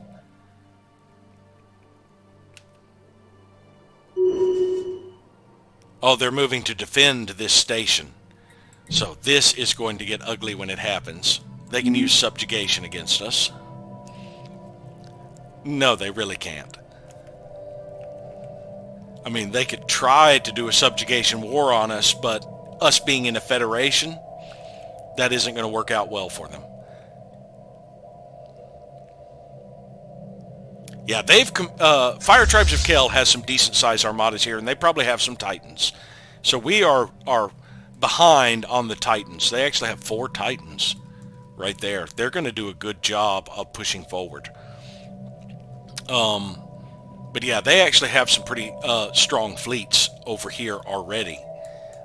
[SPEAKER 1] Oh, they're moving to defend this station. So this is going to get ugly when it happens. They can use subjugation against us. No, they really can't. I mean, they could try to do a subjugation war on us, but us being in a federation, that isn't going to work out well for them. Yeah, they've Fire Tribes of Kel has some decent sized armadas here, and they probably have some Titans. So we are behind on the Titans. They actually have 4 Titans right there. They're going to do a good job of pushing forward. But yeah, they actually have some pretty strong fleets over here already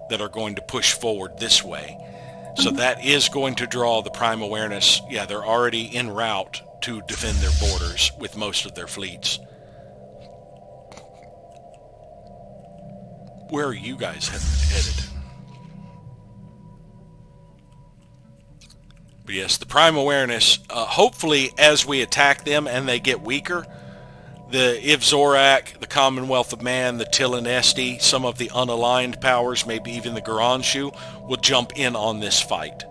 [SPEAKER 1] that are going to push forward this way. So that is going to draw the prime awareness. Yeah, they're already en route to defend their borders with most of their fleets. Where are you guys headed? But yes, the prime awareness, hopefully as we attack them and they get weaker, the Ivzorak, the Commonwealth of Man, the Tilinesti, some of the unaligned powers, maybe even the Garanshu, will jump in on this fight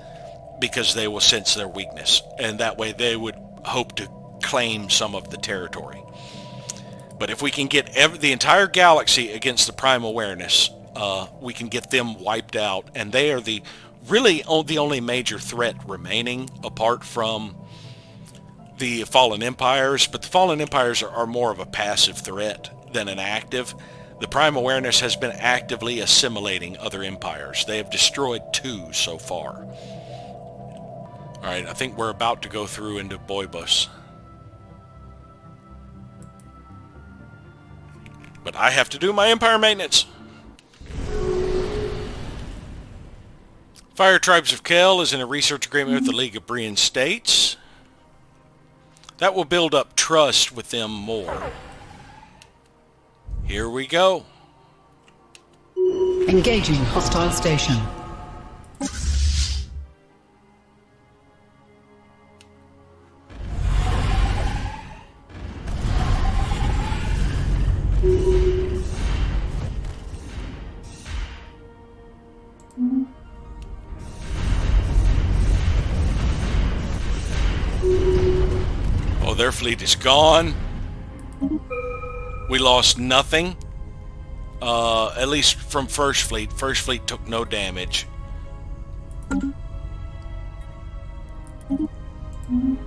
[SPEAKER 1] because they will sense their weakness. And that way they would hope to claim some of the territory. But if we can get the entire galaxy against the prime awareness, we can get them wiped out. And they are the only major threat remaining apart from the Fallen Empires. But the Fallen Empires are more of a passive threat than an active. The prime awareness has been actively assimilating other empires. They have destroyed 2 so far. Alright, I think we're about to go through into Boibus. But I have to do my empire maintenance. Fire Tribes of Kel is in a research agreement with the League of Brian States. That will build up trust with them more. Here we go.
[SPEAKER 2] Engaging hostile station.
[SPEAKER 1] Oh, their fleet is gone. We lost nothing. At least from First Fleet. First Fleet took no damage.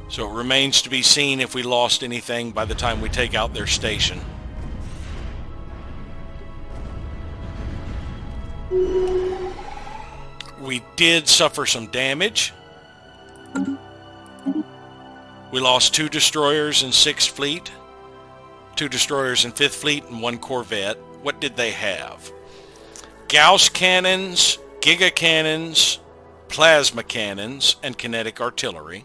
[SPEAKER 1] So it remains to be seen if we lost anything by the time we take out their station. We did suffer some damage. We lost 2 destroyers in 6th Fleet, 2 destroyers in 5th Fleet, and 1 corvette. What did they have? Gauss cannons, giga cannons, plasma cannons, and kinetic artillery.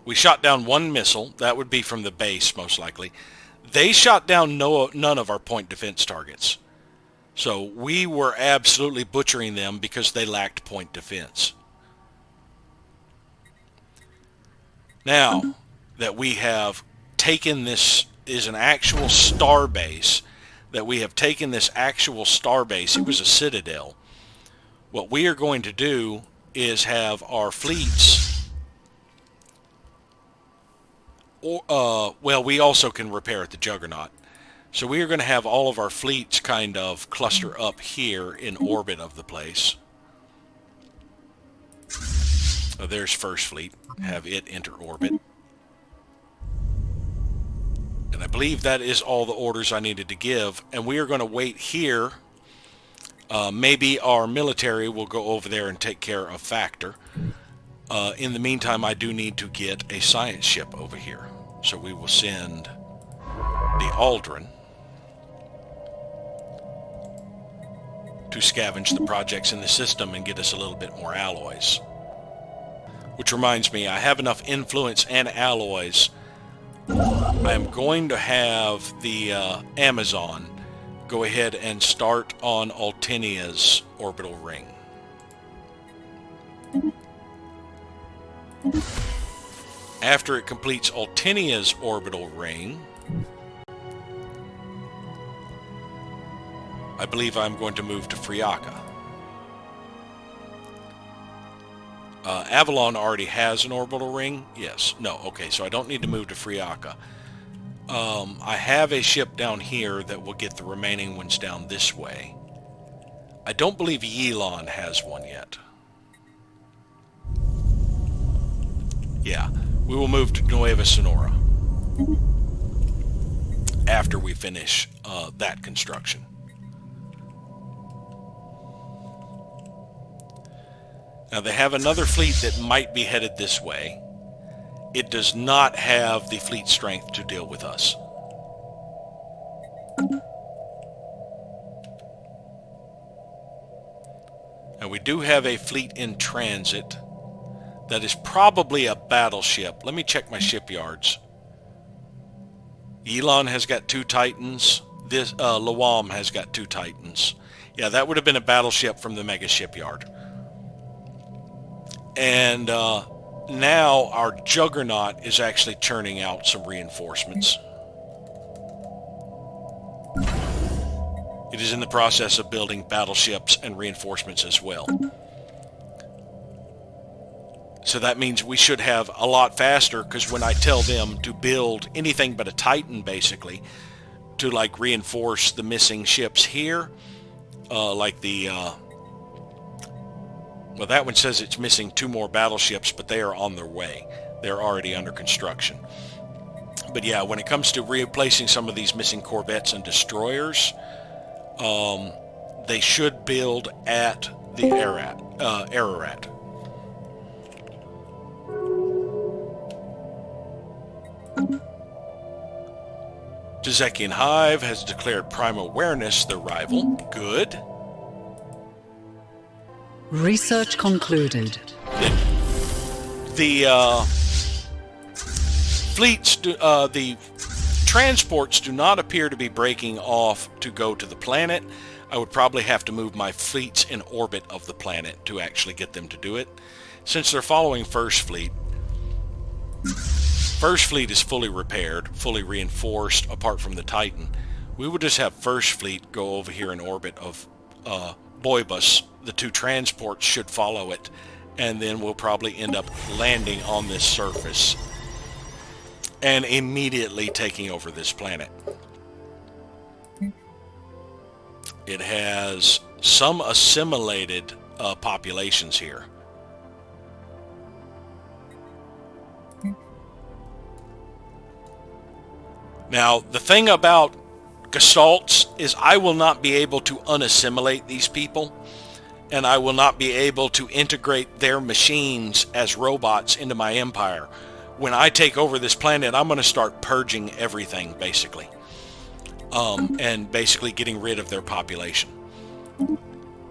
[SPEAKER 1] We shot down 1 missile. That would be from the base, most likely. They shot down none of our point defense targets. So we were absolutely butchering them because they lacked point defense. Now that we have taken this is an actual star base, that we have taken this actual star base, it was a citadel. What we are going to do is have our fleets, well, we also can repair at the Juggernaut. So we are going to have all of our fleets kind of cluster up here in orbit of the place. Oh, there's First Fleet. Have it enter orbit. And I believe that is all the orders I needed to give. And we are going to wait here. Maybe our military will go over there and take care of Factor. In the meantime, I do need to get a science ship over here. So we will send the Aldrin to scavenge the projects in the system and get us a little bit more alloys. Which reminds me, I have enough influence and alloys. I am going to have the Amazon go ahead and start on Altinia's orbital ring. After it completes Altinia's orbital ring, I believe I'm going to move to Friaka. Avalon already has an orbital ring. Yes. No. Okay. So I don't need to move to Friaka. I have a ship down here that will get the remaining ones down this way. I don't believe Yilon has one yet. Yeah. We will move to Nueva Sonora after we finish that construction. Now they have another fleet that might be headed this way. It does not have the fleet strength to deal with us. Now we do have a fleet in transit that is probably a battleship. Let me check my shipyards. Elon has got 2 Titans. This Lawam has got 2 Titans. Yeah, that would have been a battleship from the mega shipyard. And now our Juggernaut is actually churning out some reinforcements. It is in the process of building battleships and reinforcements as well. So that means we should have a lot faster, because when I tell them to build anything but a Titan, basically, to like reinforce the missing ships here, like the... well, that one says it's missing 2 more battleships, but they are on their way. They're already under construction. But yeah, when it comes to replacing some of these missing corvettes and destroyers, they should build at the Ararat. Tezekian Hive has declared Prime Awareness their rival. Good.
[SPEAKER 2] Research concluded.
[SPEAKER 1] The the transports do not appear to be breaking off to go to the planet. I would probably have to move my fleets in orbit of the planet to actually get them to do it. Since they're following First Fleet is fully repaired, fully reinforced, apart from the Titan. We will just have First Fleet go over here in orbit of Boibus. The two transports should follow it, and then we'll probably end up landing on this surface and immediately taking over this planet. It has some assimilated populations here. Now, the thing about Gestalts is I will not be able to unassimilate these people, and I will not be able to integrate their machines as robots into my empire. When I take over this planet, I'm going to start purging everything, basically. And basically getting rid of their population.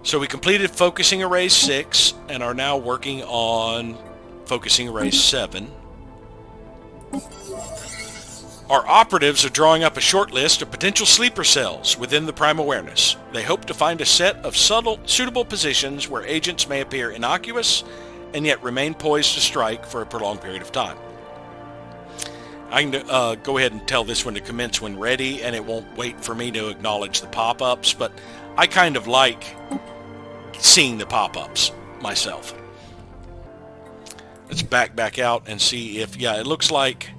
[SPEAKER 1] So we completed Focusing Array 6, and are now working on Focusing Array 7. Our operatives are drawing up a short list of potential sleeper cells within the Prime Awareness. They hope to find a set of suitable positions where agents may appear innocuous and yet remain poised to strike for a prolonged period of time. I can go ahead and tell this one to commence when ready, and it won't wait for me to acknowledge the pop-ups, but I kind of like seeing the pop-ups myself. Let's back out and see if, yeah, it looks like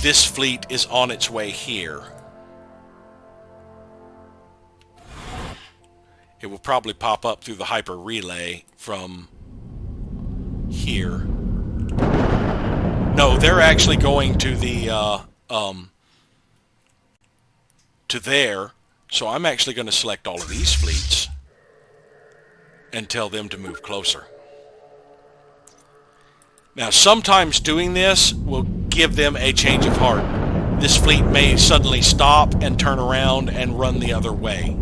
[SPEAKER 1] this fleet is on its way here. It will probably pop up through the hyper relay from here. No, they're actually going to the to there. So I'm actually going to select all of these fleets and tell them to move closer. Now, sometimes doing this will give them a change of heart. This fleet may suddenly stop and turn around and run the other way.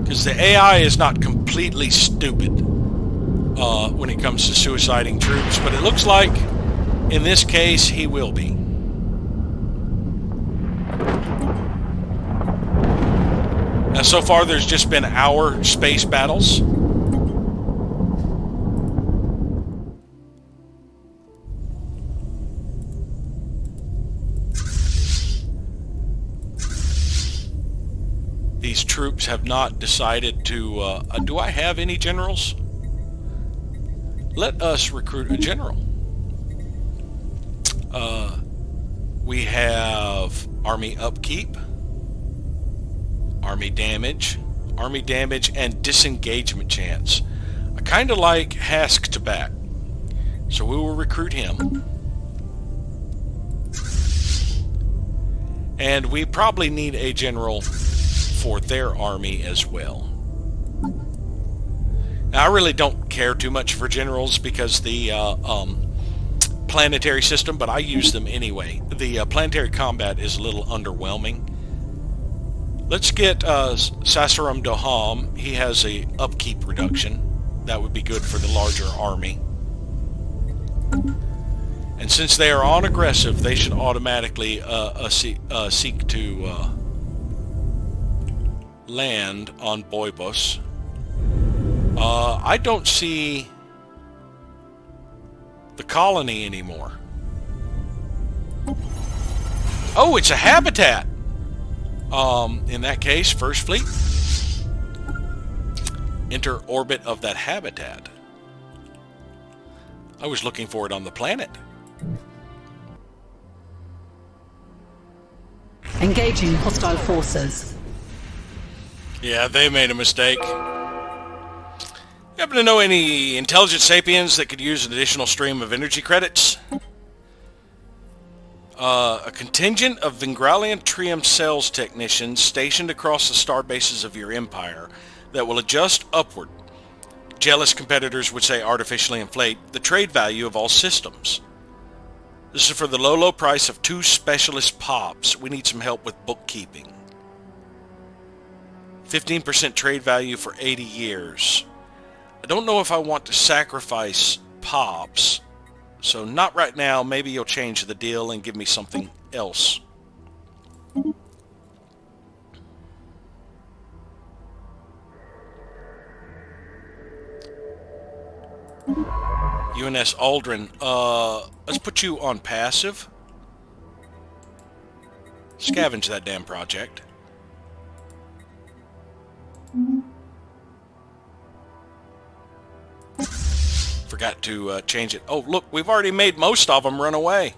[SPEAKER 1] Because the AI is not completely stupid when it comes to suiciding troops, but it looks like in this case he will be. Now, so far there's just been our space battles. These troops have not decided to... do I have any generals? Let us recruit a general. We have Army Upkeep, Army Damage, and Disengagement Chance. I kind of like Hask to back, so we will recruit him. And we probably need a general for their army as well. Now, I really don't care too much for generals because the planetary system, but I use them anyway. The planetary combat is a little underwhelming. Let's get Sasaram Doham. He has a upkeep reduction. That would be good for the larger army. And since they are on aggressive, they should automatically seek to land on Boibus. I don't see the colony anymore. Oh, it's a habitat. In that case, First Fleet, enter orbit of that habitat. I was looking for it on the planet.
[SPEAKER 2] Engaging hostile forces.
[SPEAKER 1] Yeah, they made a mistake. You happen to know any intelligent sapiens that could use an additional stream of energy credits? A contingent of Vingralian Trium Cells technicians stationed across the star bases of your empire that will adjust upward. Jealous competitors would say artificially inflate the trade value of all systems. This is for the low price of 2 specialist pops. We need some help with bookkeeping. 15% trade value for 80 years. I don't know if I want to sacrifice pops, so not right now. Maybe you'll change the deal and give me something else. UNS Aldrin, let's put you on passive. Scavenge that damn project. Forgot to change it. Oh, look, we've already made most of them run away.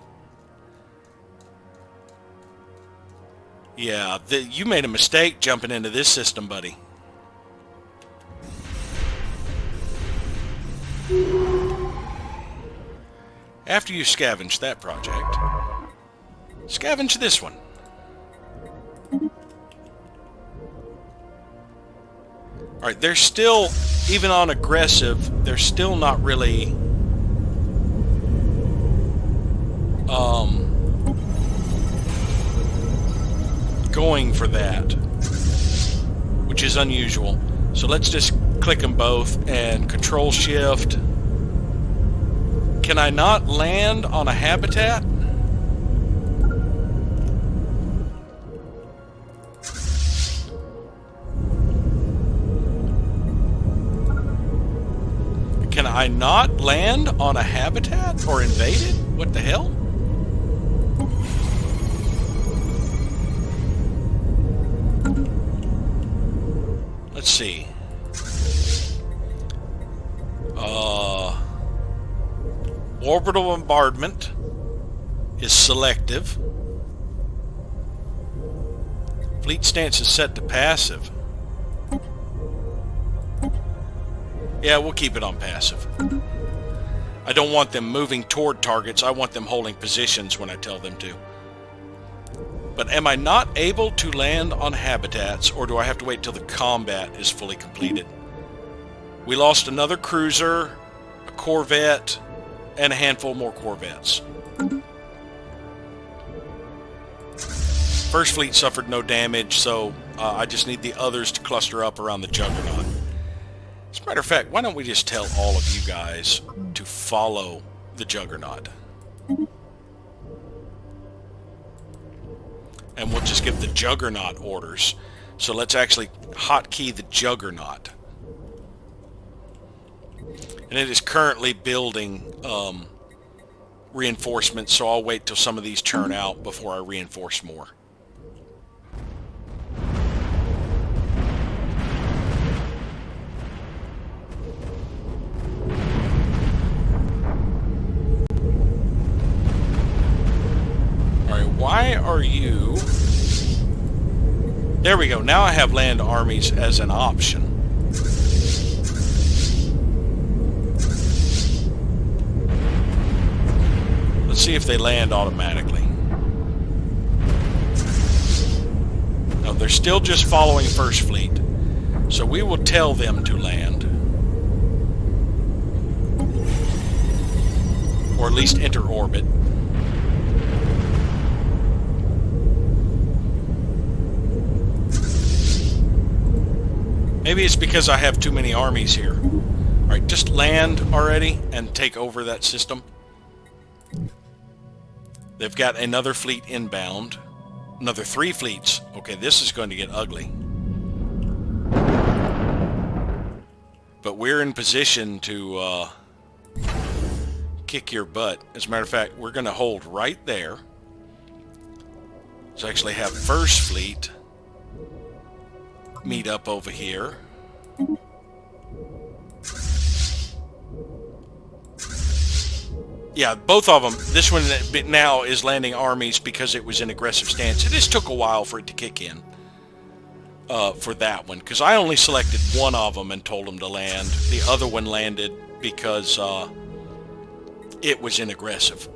[SPEAKER 1] Yeah, you made a mistake jumping into this system, buddy. After you scavenge that project, scavenge this one. Alright, they're still, even on aggressive, they're still not really going for that, which is unusual. So let's just click them both and Control Shift. Can I not land on a habitat? Can I not land on a habitat or invade it? What the hell? Let's see. Orbital bombardment is selective. Fleet stance is set to passive. Yeah, we'll keep it on passive. I don't want them moving toward targets. I want them holding positions when I tell them to. But am I not able to land on habitats, or do I have to wait till the combat is fully completed? We lost another cruiser, a corvette, and a handful more corvettes. First fleet suffered no damage, so I just need the others to cluster up around the Juggernaut. As a matter of fact, why don't we just tell all of you guys to follow the Juggernaut? And we'll just give the Juggernaut orders. So let's actually hotkey the Juggernaut. And it is currently building reinforcements, so I'll wait till some of these churn out before I reinforce more. Alright, why are you... There we go. Now I have land armies as an option. Let's see if they land automatically. No, they're still just following First Fleet. So we will tell them to land. Or at least enter orbit. Maybe it's because I have too many armies here. Alright, just land already and take over that system. They've got another fleet inbound. Another 3 fleets. Okay, this is going to get ugly. But we're in position to kick your butt. As a matter of fact, we're going to hold right there. So actually have First Fleet meet up over here. Yeah, both of them. This one now is landing armies because it was in aggressive stance. It just took a while for it to kick in for that one, because I only selected one of them and told them to land. The other one landed because it was in aggressive.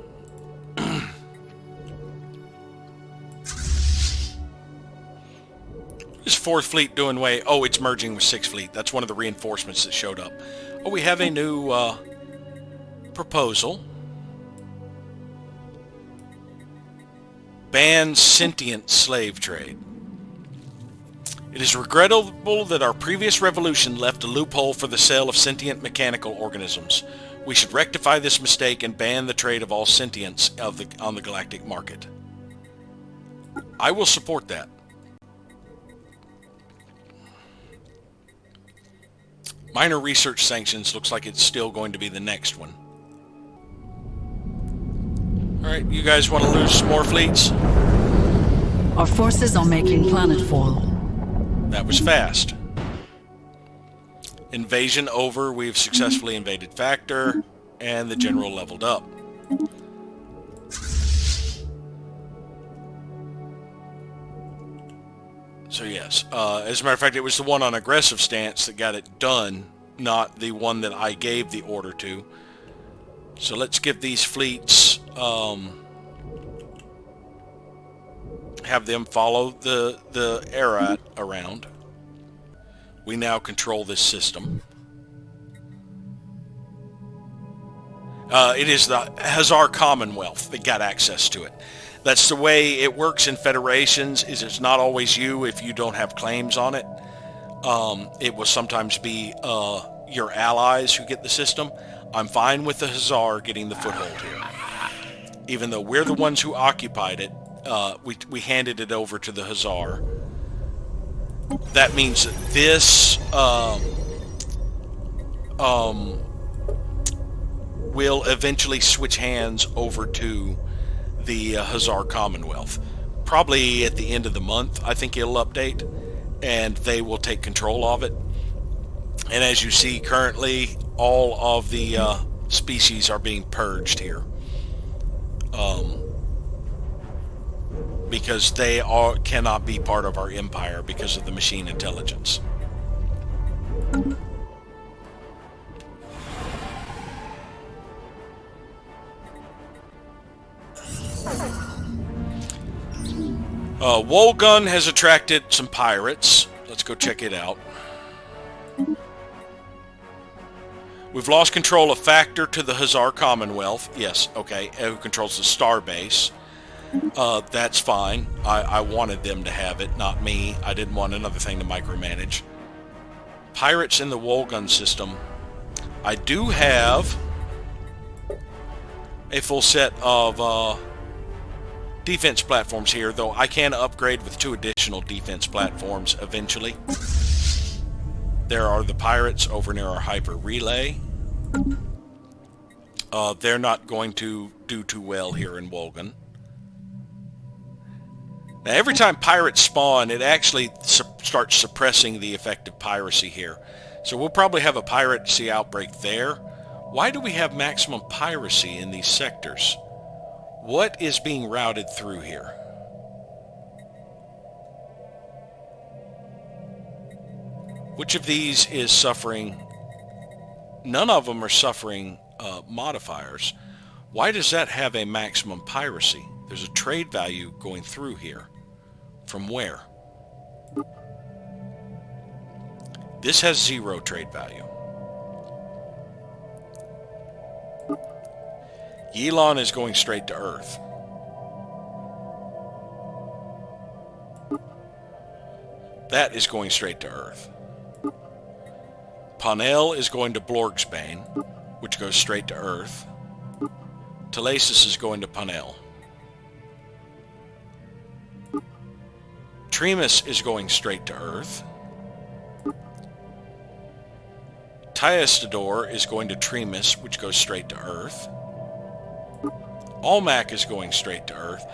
[SPEAKER 1] Is 4th Fleet doing way? Oh, it's merging with 6th Fleet. That's one of the reinforcements that showed up. Oh, we have a new proposal. Ban sentient slave trade. It is regrettable that our previous revolution left a loophole for the sale of sentient mechanical organisms. We should rectify this mistake and ban the trade of all sentients on the galactic market. I will support that. Minor research sanctions looks like it's still going to be the next one. Alright, you guys want to lose some more fleets?
[SPEAKER 2] Our forces are making planetfall.
[SPEAKER 1] That was fast. Invasion over. We've successfully invaded Factor, and the general leveled up. So yes, as a matter of fact, it was the one on aggressive stance that got it done, not the one that I gave the order to. So let's give these fleets, have them follow the Arat around. We now control this system. It is the Hazar Commonwealth that got access to it. That's the way it works in federations, is it's not always you if you don't have claims on it. It will sometimes be your allies who get the system. I'm fine with the Hazar getting the foothold here. Even though we're the ones who occupied it, we handed it over to the Hazar. That means that this will eventually switch hands over to the Hazar Commonwealth. Probably at the end of the month, I think it'll update, and they will take control of it. And as you see currently, all of the species are being purged here. Because they cannot be part of our empire because of the machine intelligence. Wolgun has attracted some pirates. Let's go check it out. We've lost control of Factor to the Hazar Commonwealth. Yes, okay. Who controls the star base. That's fine. I wanted them to have it, not me. I didn't want another thing to micromanage. Pirates in the Wolgun system. I do have a full set of defense platforms here, though I can upgrade with 2 additional defense platforms eventually. There are the pirates over near our hyper relay. They're not going to do too well here in Wolgun. Now, every time pirates spawn, it actually starts suppressing the effect of piracy here. So we'll probably have a piracy outbreak there. Why do we have maximum piracy in these sectors? What is being routed through here? Which of these is suffering? None of them are suffering modifiers. Why does that have a maximum piracy? There's a trade value going through here. From where? This has 0 trade value. Yelon is going straight to Earth. That is going straight to Earth. Panel is going to Blorgsbane, which goes straight to Earth. Telesis is going to Panel. Tremus is going straight to Earth. Tiastador is going to Tremus, which goes straight to Earth. Almac is going straight to Earth.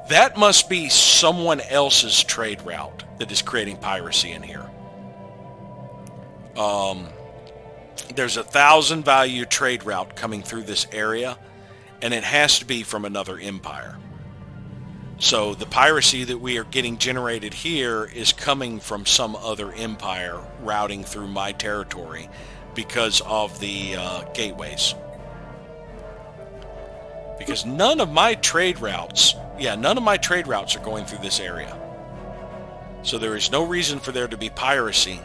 [SPEAKER 1] That must be someone else's trade route that is creating piracy in here. There's 1,000 value trade route coming through this area, and it has to be from another empire. So the piracy that we are getting generated here is coming from some other empire routing through my territory because of the gateways. Because none of my trade routes are going through this area. So there is no reason for there to be piracy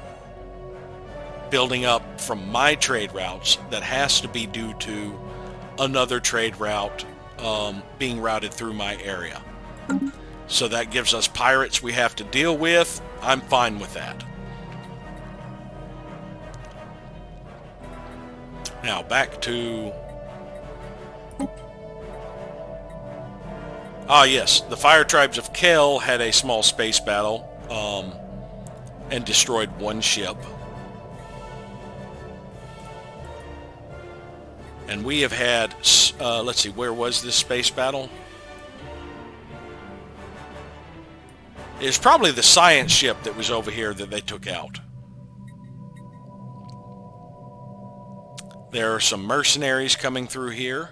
[SPEAKER 1] building up from my trade routes. That has to be due to another trade route being routed through my area. So that gives us pirates we have to deal with. I'm fine with that. Now back to... Ah, yes. The Fire Tribes of Kel had a small space battle and destroyed one ship. And we have had... let's see, where was this space battle? It's probably the science ship that was over here that they took out. There are some mercenaries coming through here.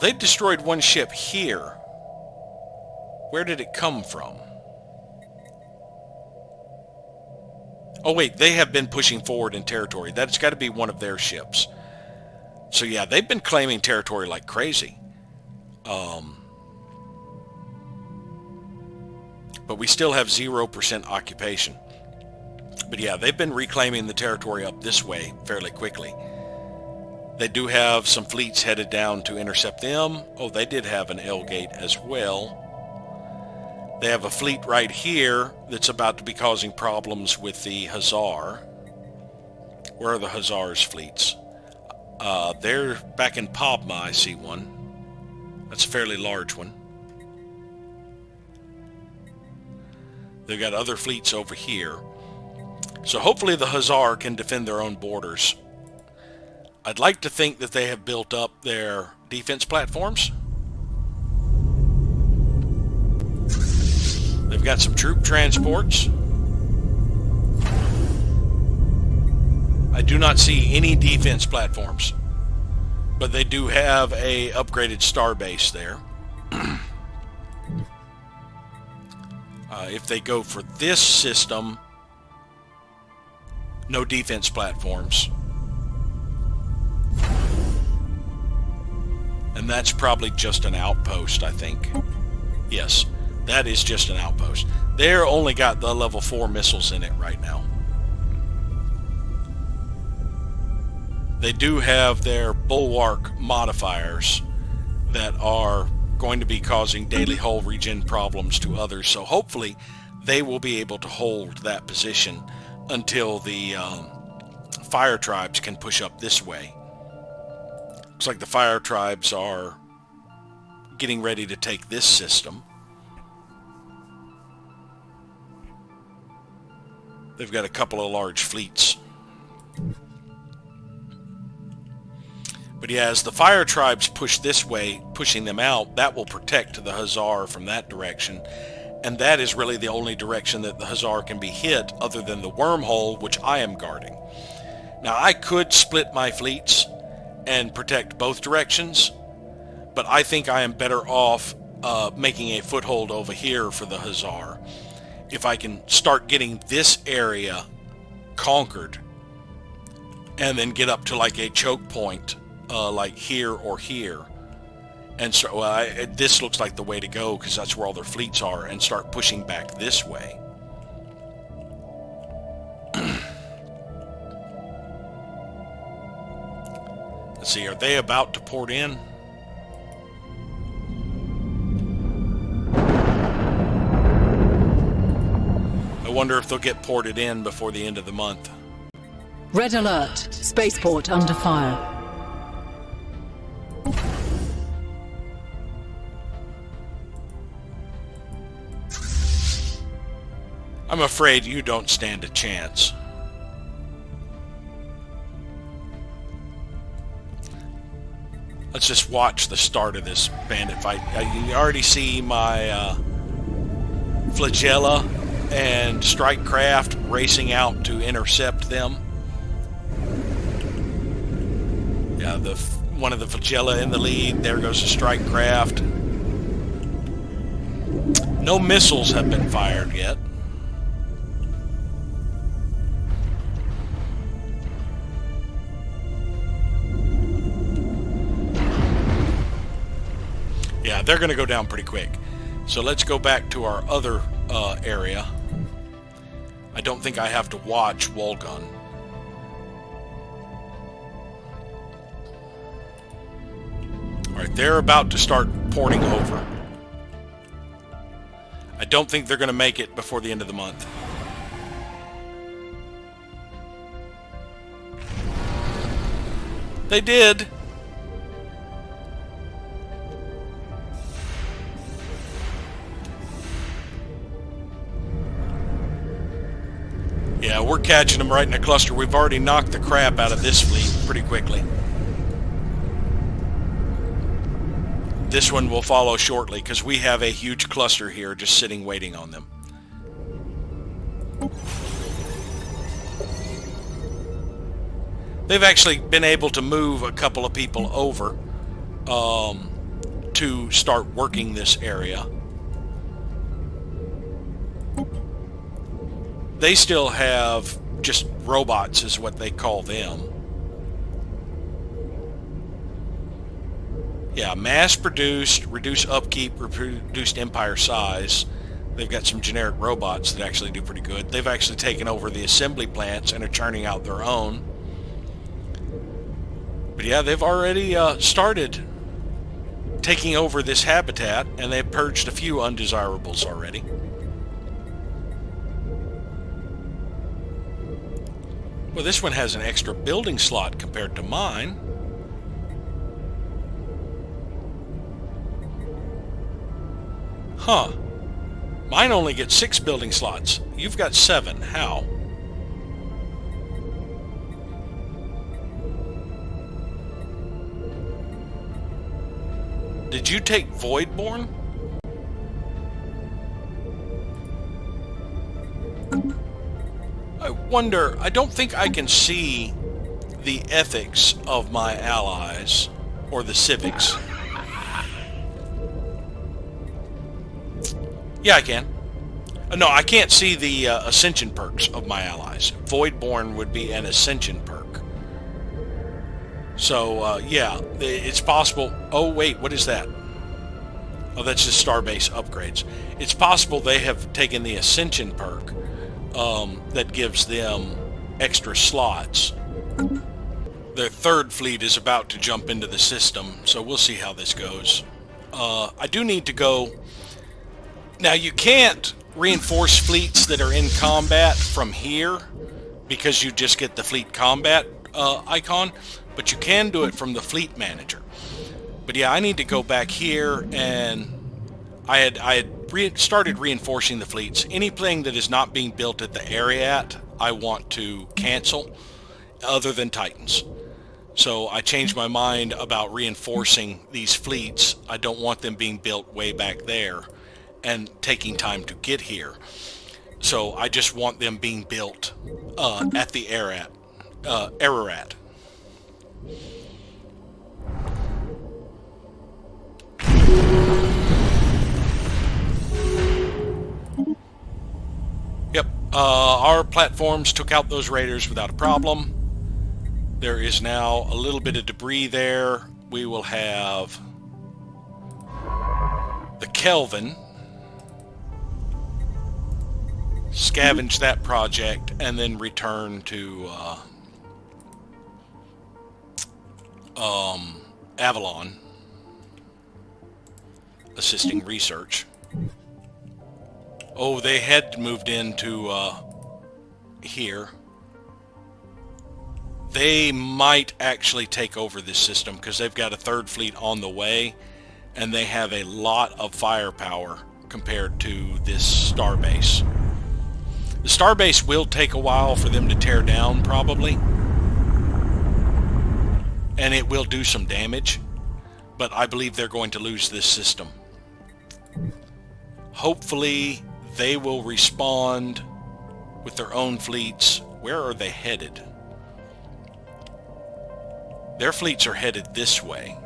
[SPEAKER 1] They destroyed one ship here. Where did it come from? Oh wait, they have been pushing forward in territory. That's got to be one of their ships. So yeah, they've been claiming territory like crazy. But we still have 0% occupation. But yeah, they've been reclaiming the territory up this way fairly quickly. They do have some fleets headed down to intercept them. Oh, they did have an L gate as well. They have a fleet right here that's about to be causing problems with the Hussar. Where are the Hussar's fleets? They're back in Padma, I see one. That's a fairly large one. They've got other fleets over here. So hopefully the Hussar can defend their own borders. I'd like to think that they have built up their defense platforms. They've got some troop transports. I do not see any defense platforms, but they do have a upgraded starbase there. If they go for this system, no defense platforms. And that's probably just an outpost, I think. Yes, that is just an outpost. They're only got the level 4 missiles in it right now. They do have their bulwark modifiers that are going to be causing daily hull regen problems to others, so hopefully they will be able to hold that position until the fire tribes can push up this way. Looks like the fire tribes are getting ready to take this system. They've got a couple of large fleets. But yeah, as the fire tribes push this way, pushing them out, that will protect the Hussar from that direction. And that is really the only direction that the Hussar can be hit other than the wormhole, which I am guarding. Now, I could split my fleets and protect both directions, but I think I am better off making a foothold over here for the Hussar. If I can start getting this area conquered and then get up to like a choke point, like here or here. And so this looks like the way to go because that's where all their fleets are, and start pushing back this way. Let's see, are they about to port in? I wonder if they'll get ported in before the end of the month.
[SPEAKER 2] Red alert. Spaceport under fire.
[SPEAKER 1] I'm afraid you don't stand a chance. Let's just watch the start of this bandit fight. You already see my flagella and strike craft racing out to intercept them. Yeah, one of the flagella in the lead. There goes the strike craft. No missiles have been fired yet. Yeah, they're going to go down pretty quick. So let's go back to our other area. I don't think I have to watch Wolgun. Alright, they're about to start porting over. I don't think they're going to make it before the end of the month. They did! Yeah, we're catching them right in a cluster. We've already knocked the crap out of this fleet pretty quickly. This one will follow shortly because we have a huge cluster here just sitting waiting on them. They've actually been able to move a couple of people over to start working this area. They still have just robots is what they call them. Yeah, mass-produced, reduced upkeep, reduced empire size. They've got some generic robots that actually do pretty good. They've actually taken over the assembly plants and are churning out their own. But yeah, they've already started taking over this habitat, and they've purged a few undesirables already. Well, this one has an extra building slot compared to mine. Huh. Mine only gets 6 building slots. You've got 7. How? Did you take Voidborn? I wonder, I don't think I can see the ethics of my allies or the civics. Yeah, I can. No, I can't see the ascension perks of my allies. Voidborn would be an ascension perk. So, yeah, it's possible... Oh, wait, what is that? Oh, that's just Starbase upgrades. It's possible they have taken the ascension perk that gives them extra slots. Their third fleet is about to jump into the system, so we'll see how this goes. I do need to go... Now, you can't reinforce fleets that are in combat from here because you just get the fleet combat icon, but you can do it from the fleet manager. But yeah, I need to go back here, and I had started reinforcing the fleets. Anything that is not being built at the Ariat, I want to cancel, other than Titans. So I changed my mind about reinforcing these fleets. I don't want them being built way back there and taking time to get here. So I just want them being built at the Ararat. Yep, our platforms took out those raiders without a problem. There is now a little bit of debris there. We will have the Kelvin scavenge that project and then return to Avalon, assisting research. Oh, they had moved into here. They might actually take over this system because they've got a third fleet on the way, and they have a lot of firepower compared to this starbase. The starbase will take a while for them to tear down, probably. And it will do some damage. But I believe they're going to lose this system. Hopefully, they will respond with their own fleets. Where are they headed? Their fleets are headed this way.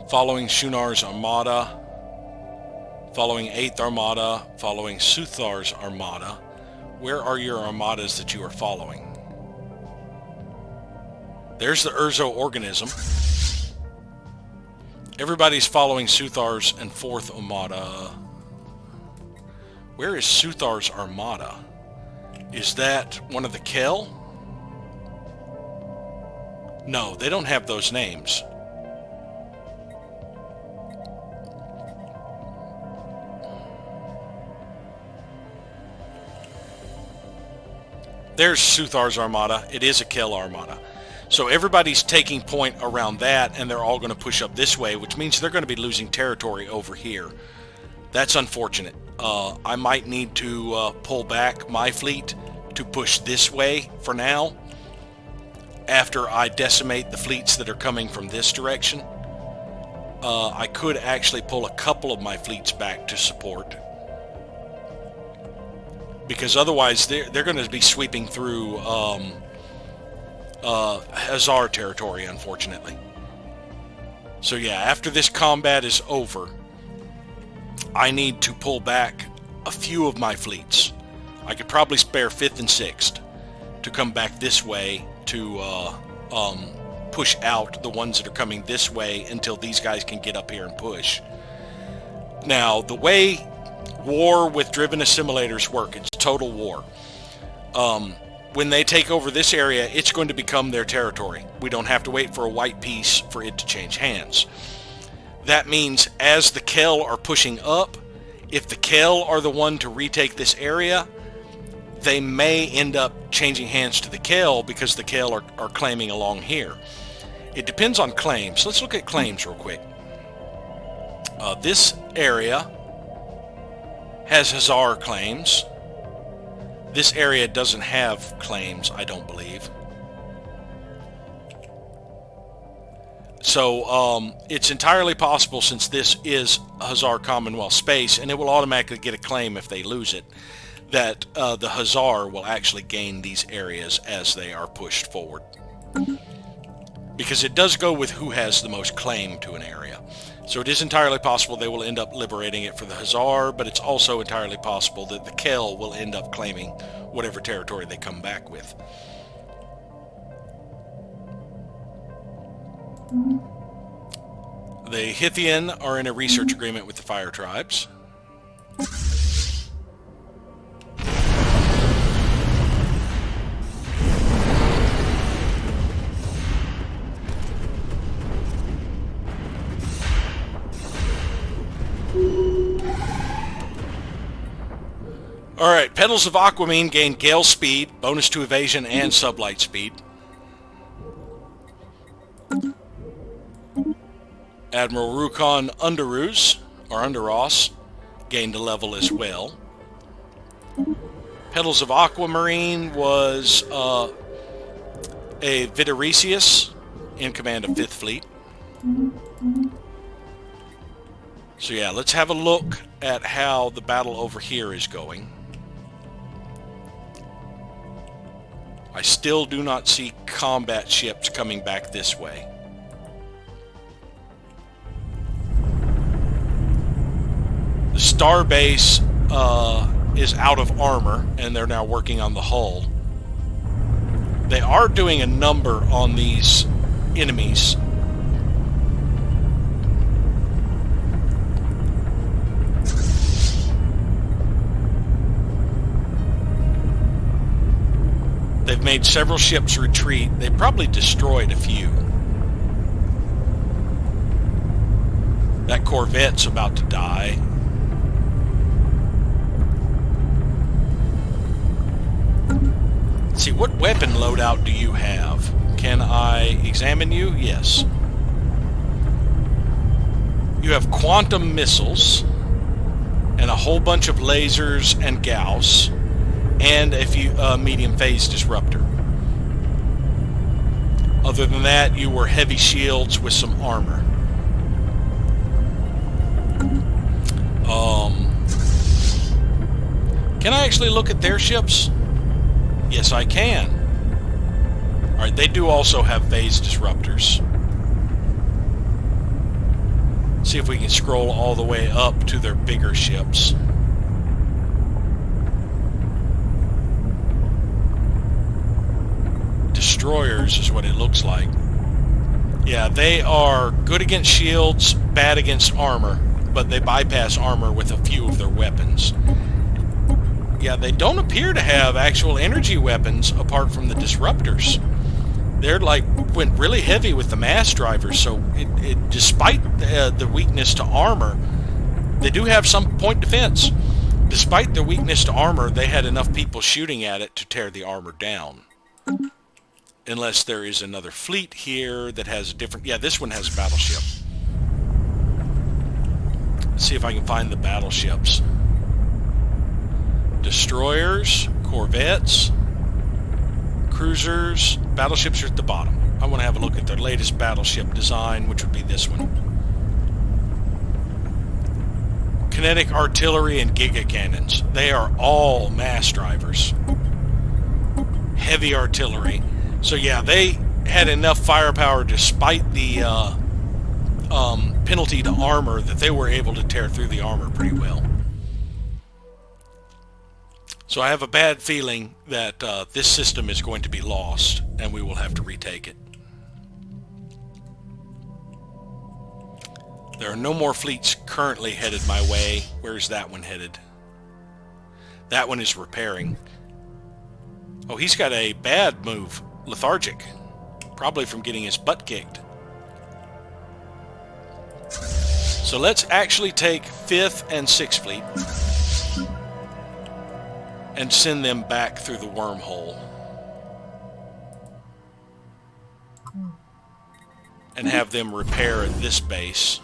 [SPEAKER 1] Following Shunar's Armada. Following 8th Armada, following Suthar's Armada. Where are your armadas that you are following? There's the Urzo organism. Everybody's following Suthar's and 4th Armada. Where is Suthar's Armada? Is that one of the Kel? No, they don't have those names. There's Suthar's Armada. It is a Kel Armada. So everybody's taking point around that, and they're all going to push up this way, which means they're going to be losing territory over here. That's unfortunate. I might need to pull back my fleet to push this way for now, after I decimate the fleets that are coming from this direction. I could actually pull a couple of my fleets back to support, because otherwise they're going to be sweeping through Hazar territory, unfortunately. So yeah, after this combat is over, I need to pull back a few of my fleets. I could probably spare 5th and 6th to come back this way to push out the ones that are coming this way until these guys can get up here and push. Now, the way war with driven assimilators work, it's total war. When they take over this area, it's going to become their territory. We don't have to wait for a white piece for it to change hands. That means as the Kel are pushing up, if the Kel are the one to retake this area, they may end up changing hands to the Kel because the Kel are claiming along here. It depends on claims. Let's look at claims real quick. This area has Hazar claims. This area doesn't have claims, I don't believe. So it's entirely possible, since this is Hazar Commonwealth space, and it will automatically get a claim if they lose it, that the Hazar will actually gain these areas as they are pushed forward. Because it does go with who has the most claim to an area. So it is entirely possible they will end up liberating it for the Hazar, but it's also entirely possible that the Kel will end up claiming whatever territory they come back with. The Hithian are in a research agreement with the Fire Tribes. Alright, Petals of Aquamine gain gale speed, bonus to evasion, and sublight speed. Admiral Rukon Underoos, or Underos, gained a level as well. Petals of Aquamarine was a Vitorisius in command of 5th Fleet. So yeah, let's have a look at how the battle over here is going. I still do not see combat ships coming back this way. The starbase is out of armor, and they're now working on the hull. They are doing a number on these enemies. They've made several ships retreat. They probably destroyed a few. That Corvette's about to die. Let's see, what weapon loadout do you have? Can I examine you? Yes. You have quantum missiles and a whole bunch of lasers and Gauss, and a medium phase disruptor. Other than that, you were heavy shields with some armor. Can I actually look at their ships? Yes, I can. Alright, they do also have phase disruptors. See if we can scroll all the way up to their bigger ships. Destroyers is what it looks like. Yeah, they are good against shields, bad against armor, but they bypass armor with a few of their weapons. Yeah, they don't appear to have actual energy weapons apart from the disruptors. they're like went really heavy with the mass drivers. So despite the weakness to armor, they do have some point defense. Despite their weakness to armor, they had enough people shooting at it to tear the armor down. Unless there is another fleet here that has a different... Yeah, this one has a battleship. Let's see if I can find the battleships. Destroyers, corvettes, cruisers, battleships are at the bottom. I want to have a look at their latest battleship design, which would be this one. Kinetic artillery and giga cannons. They are all mass drivers. Heavy artillery. So yeah, they had enough firepower despite the penalty to armor that they were able to tear through the armor pretty well. So I have a bad feeling that this system is going to be lost and we will have to retake it. There are no more fleets currently headed my way. Where's that one headed? That one is repairing. Oh, he's got a bad move. Lethargic. Probably from getting his butt kicked. So let's actually take 5th and 6th Fleet and send them back through the wormhole. And have them repair at this base.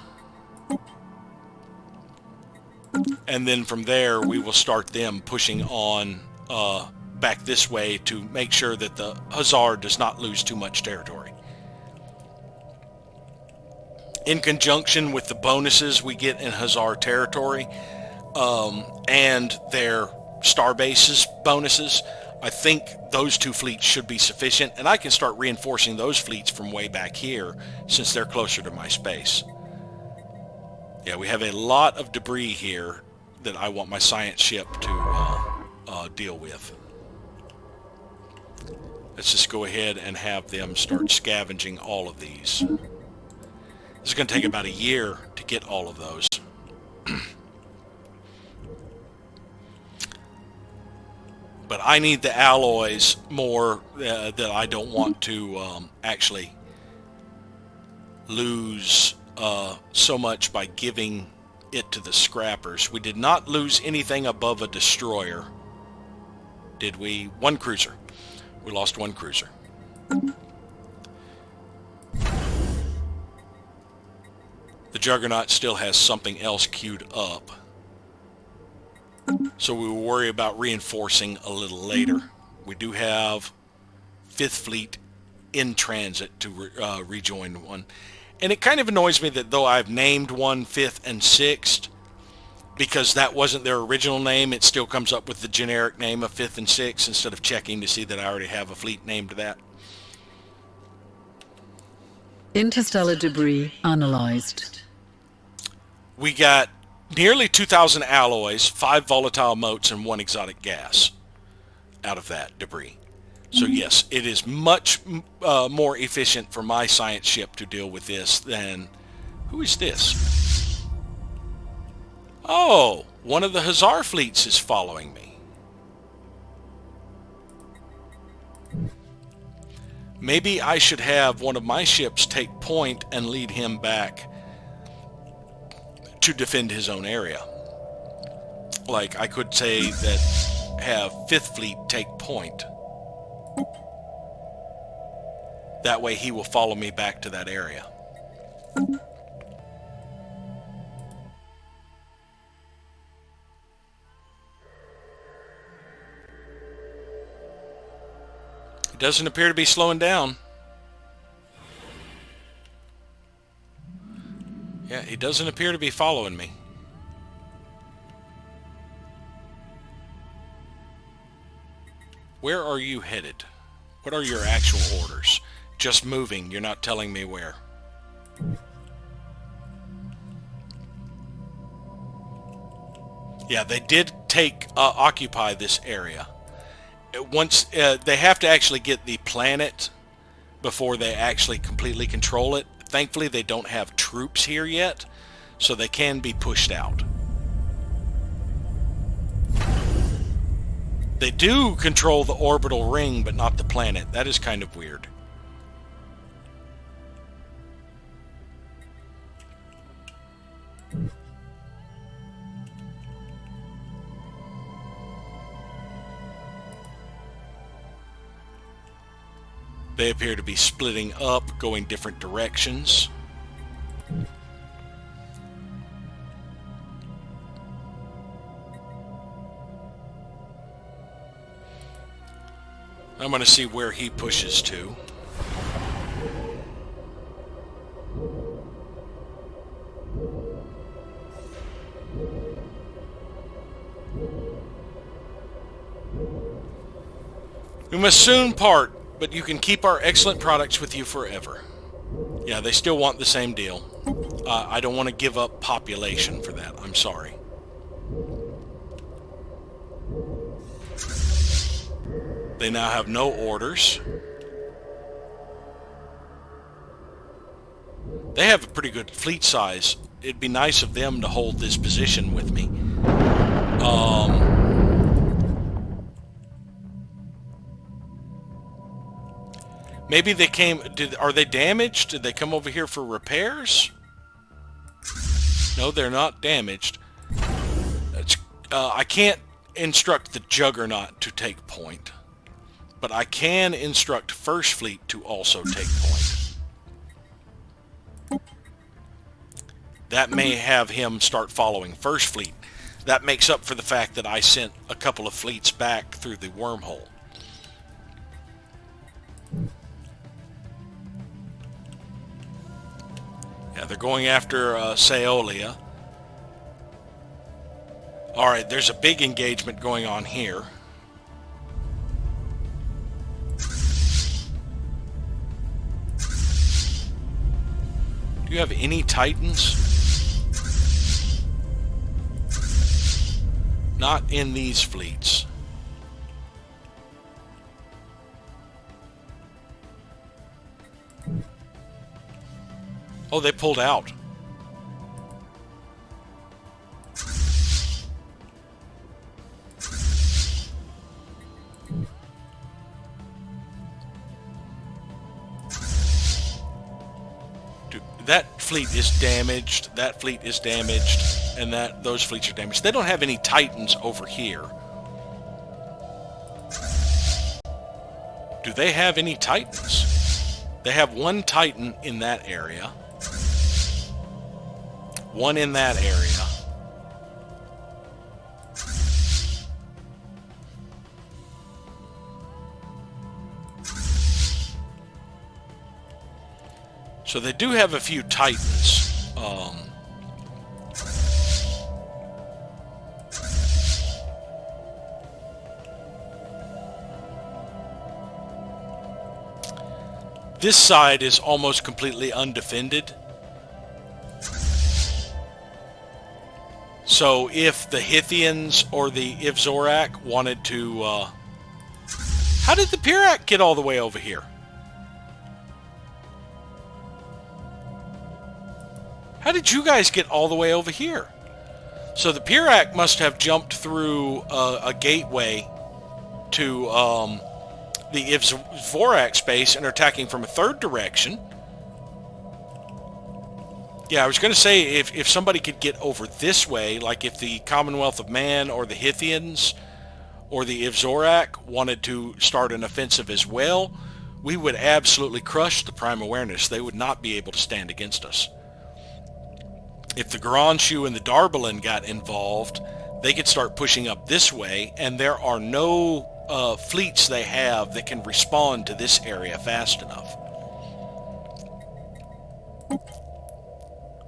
[SPEAKER 1] And then from there, we will start them pushing on back this way to make sure that the Hussar does not lose too much territory. In conjunction with the bonuses we get in Hussar territory and their star bases bonuses, I think those 2 fleets should be sufficient, and I can start reinforcing those fleets from way back here since they're closer to my space. Yeah, we have a lot of debris here that I want my science ship to deal with. Let's just go ahead and have them start scavenging all of these. This is going to take about a year to get all of those. But I need the alloys more that I don't want to actually lose so much by giving it to the scrappers. We did not lose anything above a destroyer, did we? 1 cruiser. We lost 1 cruiser. The Juggernaut still has something else queued up, so we will worry about reinforcing a little later. We do have 5th Fleet in transit to rejoin one. And it kind of annoys me that though I've named one 5th and 6th, because that wasn't their original name, it still comes up with the generic name of 5th and 6th instead of checking to see that I already have a fleet named that.
[SPEAKER 2] Interstellar debris analyzed.
[SPEAKER 1] We got nearly 2,000 alloys, 5 volatile motes, and 1 exotic gas out of that debris. So yes, it is much more efficient for my science ship to deal with this than... Who is this? Oh, one of the Hussar fleets is following me. Maybe I should have one of my ships take point and lead him back to defend his own area. Like, I could say that have 5th Fleet take point. That way he will follow me back to that area. It doesn't appear to be slowing down. Yeah, he doesn't appear to be following me. Where are you headed? What are your actual orders? Just moving, you're not telling me where. Yeah, they did occupy this area. Once they have to actually get the planet before they actually completely control it. Thankfully, they don't have troops here yet, so they can be pushed out. They do control the orbital ring, but not the planet. That is kind of weird. They appear to be splitting up, going different directions. I'm going to see where he pushes to. We must soon part, but you can keep our excellent products with you forever. Yeah, they still want the same deal. I don't want to give up population for that. I'm sorry. They now have no orders. They have a pretty good fleet size. It'd be nice of them to hold this position with me. Maybe they came... Are they damaged? Did they come over here for repairs? No, they're not damaged. I can't instruct the Juggernaut to take point. But I can instruct First Fleet to also take point. That may have him start following First Fleet. That makes up for the fact that I sent a couple of fleets back through the wormhole. Yeah, they're going after Saolia. Alright, there's a big engagement going on here. Do you have any Titans? Not in these fleets. Oh, they pulled out. Dude, that fleet is damaged. That fleet is damaged. And those fleets are damaged. They don't have any Titans over here. Do they have any Titans? They have one Titan in that area. One in that area. So they do have a few Titans. This side is almost completely undefended. So if the Hithians or the Ivzorak wanted to... How did the Pyrrhac get all the way over here? How did you guys get all the way over here? So the Pyrrhac must have jumped through a gateway to the Ivzorak space and are attacking from a third direction. Yeah, I was going to say, if somebody could get over this way, like if the Commonwealth of Man or the Hithians or the Ivzorak wanted to start an offensive as well, we would absolutely crush the Prime Awareness. They would not be able to stand against us. If the Garanshu and the Darbalin got involved, they could start pushing up this way, and there are no fleets they have that can respond to this area fast enough.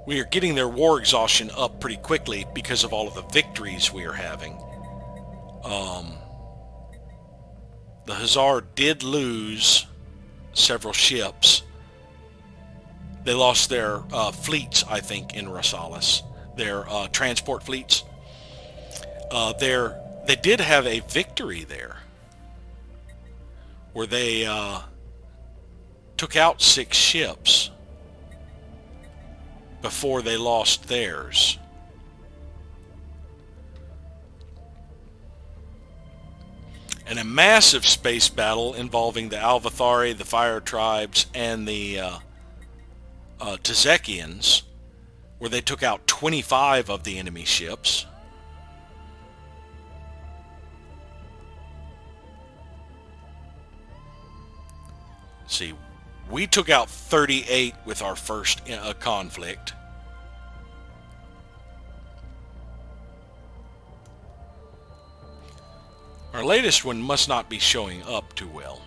[SPEAKER 1] We are getting their war exhaustion up pretty quickly because of all of the victories we are having. The Hazar did lose several ships. They lost their fleets, I think, in Rosales. Their transport fleets. They did have a victory there, where they took out 6 ships before they lost theirs. And a massive space battle involving the Alvathari, the Fire Tribes, and the Tezekians, where they took out 25 of the enemy ships. See, we took out 38 with our first conflict. Our latest one must not be showing up too well.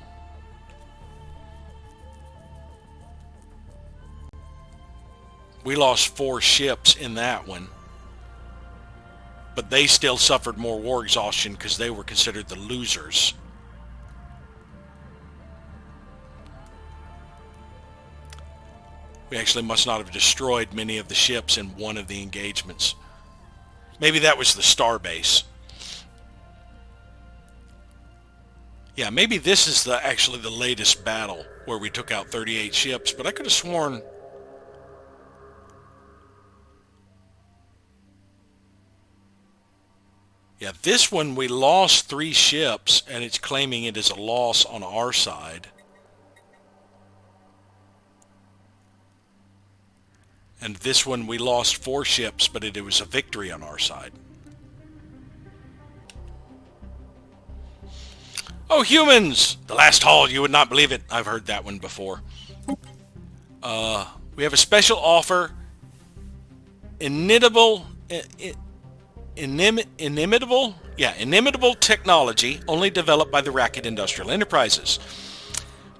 [SPEAKER 1] We lost 4 ships in that one. But they still suffered more war exhaustion because they were considered the losers. We actually must not have destroyed many of the ships in one of the engagements. Maybe that was the starbase. Yeah, maybe this is actually the latest battle where we took out 38 ships, but I could have sworn... Yeah, this one we lost 3 ships, and it's claiming it is a loss on our side. And this one we lost 4 ships, but it was a victory on our side. Oh, humans! The last haul, you would not believe it. I've heard that one before. We have a special offer. Inimitable technology only developed by the Racket Industrial Enterprises.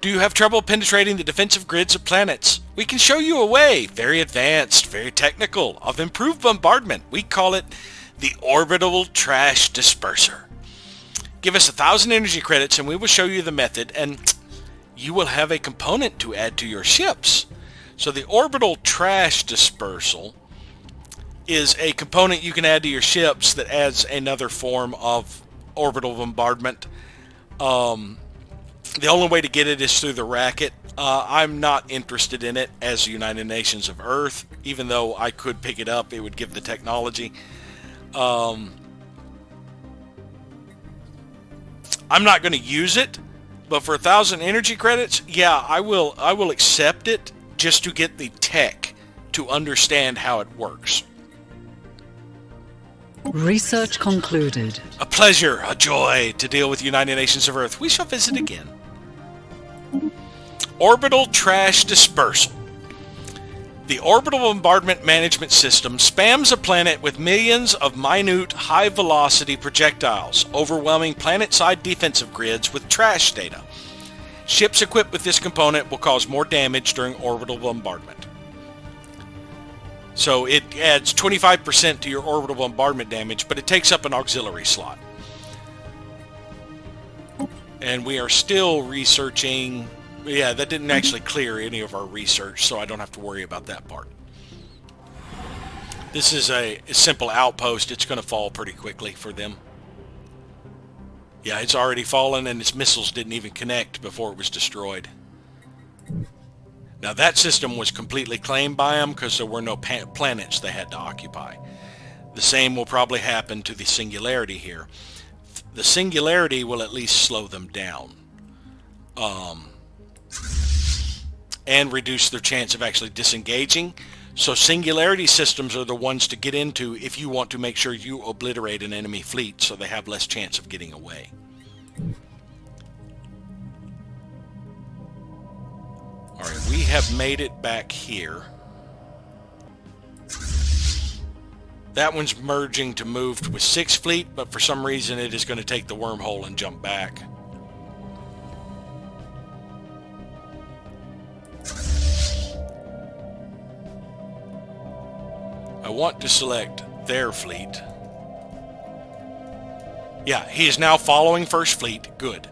[SPEAKER 1] Do you have trouble penetrating the defensive grids of planets? We can show you a way, very advanced, very technical, of improved bombardment. We call it the Orbital Trash Disperser. Give us 1,000 energy credits and we will show you the method, and you will have a component to add to your ships. So the Orbital Trash Dispersal is a component you can add to your ships that adds another form of orbital bombardment. The only way to get it is through the Racket. I'm not interested in it as the United Nations of Earth. Even though I could pick it up, it would give the technology. I'm not going to use it, but for 1,000 energy credits, yeah, I will accept it just to get the tech to understand how it works.
[SPEAKER 2] Research concluded.
[SPEAKER 1] A pleasure, a joy to deal with the United Nations of Earth. We shall visit again. Orbital Trash Dispersal. The Orbital Bombardment Management System spams a planet with millions of minute, high-velocity projectiles, overwhelming planet-side defensive grids with trash data. Ships equipped with this component will cause more damage during orbital bombardment. So it adds 25% to your orbital bombardment damage, but it takes up an auxiliary slot. And we are still researching... Yeah, that didn't actually clear any of our research, so I don't have to worry about that part. This is a simple outpost. It's going to fall pretty quickly for them. Yeah, it's already fallen, and its missiles didn't even connect before it was destroyed. Now, that system was completely claimed by them because there were no planets they had to occupy. The same will probably happen to the Singularity here. The Singularity will at least slow them down. And reduce their chance of actually disengaging. So Singularity systems are the ones to get into if you want to make sure you obliterate an enemy fleet so they have less chance of getting away. Alright, we have made it back here. That one's merging to move with 6th Fleet, but for some reason it is going to take the wormhole and jump back. I want to select their fleet. Yeah, he is now following 1st Fleet. Good.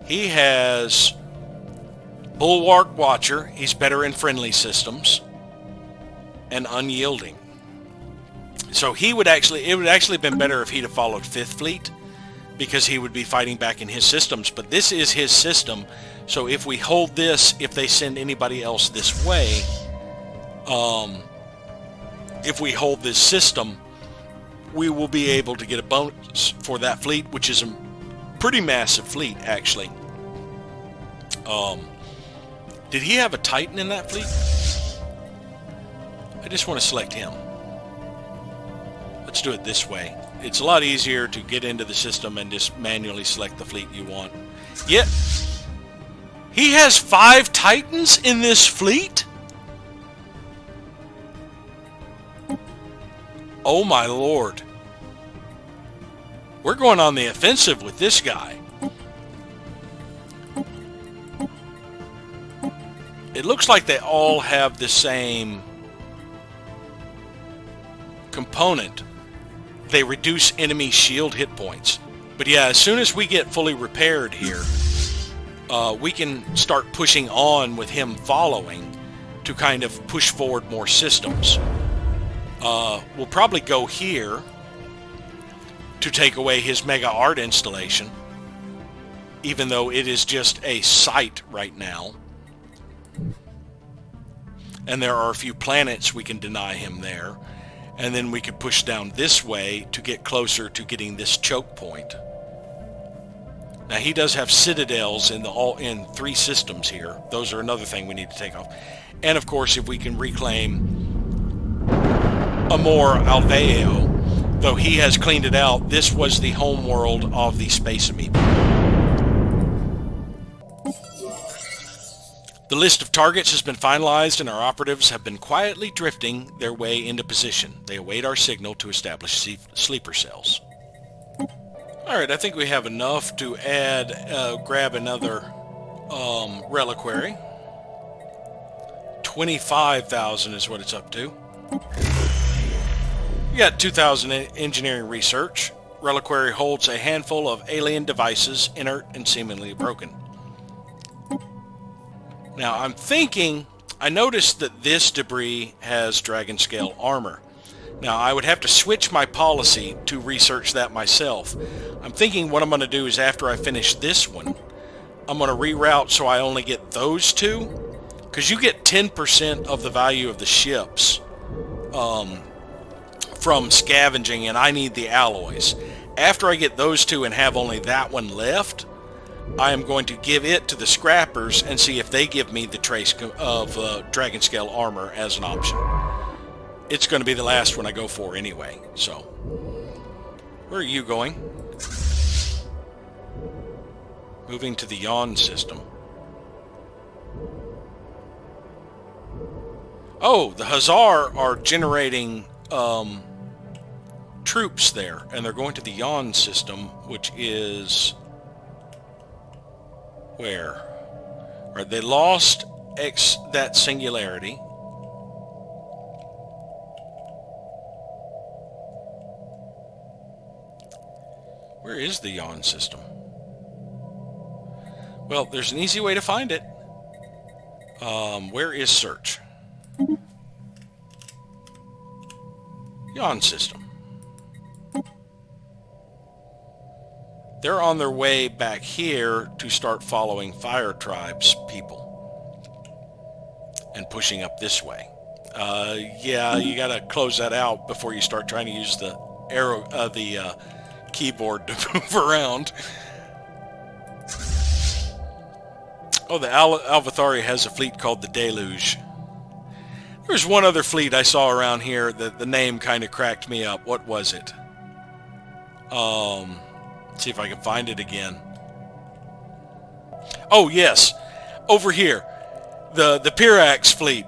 [SPEAKER 1] He has Bulwark Watcher. He's better in friendly systems. And Unyielding. So he would actually... It would actually have been better if he'd have followed 5th Fleet, because he would be fighting back in his systems. But this is his system. So if we hold this, if they send anybody else this way... if we hold this system, we will be able to get a bonus for that fleet, which is a pretty massive fleet, actually. Did he have a Titan in that fleet? I just want to select him. Let's do it this way. It's a lot easier to get into the system and just manually select the fleet you want. Yep. He has 5 Titans in this fleet? Oh my lord. We're going on the offensive with this guy. It looks like they all have the same component. They reduce enemy shield hit points. But yeah, as soon as we get fully repaired here, we can start pushing on with him following to kind of push forward more systems. We'll probably go here to take away his mega art installation, even though it is just a site right now. And there are a few planets we can deny him there. And then we could push down this way to get closer to getting this choke point. Now he does have citadels in 3 systems here. Those are another thing we need to take off. And of course, if we can reclaim Amor Alveo, though he has cleaned it out, this was the home world of the space amoeba. The list of targets has been finalized and our operatives have been quietly drifting their way into position. They await our signal to establish sleeper cells. Alright, I think we have enough to grab another reliquary. 25,000 is what it's up to. We got 2,000 engineering research. Reliquary holds a handful of alien devices, inert and seemingly broken. Now I'm thinking, I noticed that this debris has dragon scale armor. Now I would have to switch my policy to research that myself. I'm thinking what I'm going to do is after I finish this one, I'm going to reroute so I only get those 2. Because you get 10% of the value of the ships from scavenging, and I need the alloys. After I get those 2 and have only that one left, I am going to give it to the scrappers and see if they give me the trace of dragon scale armor as an option. It's going to be the last one I go for anyway, so. Where are you going? Moving to the Yawn system. Oh, the Hazar are generating troops there, and they're going to the Yawn system, which is... where? Right, they lost that singularity. Where is the Yawn system? Well, there's an easy way to find it. Where is search? Yawn system. They're on their way back here to start following Fire Tribe's people and pushing up this way. Yeah, you gotta close that out before you start trying to use the arrow, keyboard to move around. Oh, the Alvathari has a fleet called the Deluge. There's one other fleet I saw around here that the name kind of cracked me up. What was it? Let's see if I can find it again. Oh, yes. Over here. The Pirax fleet.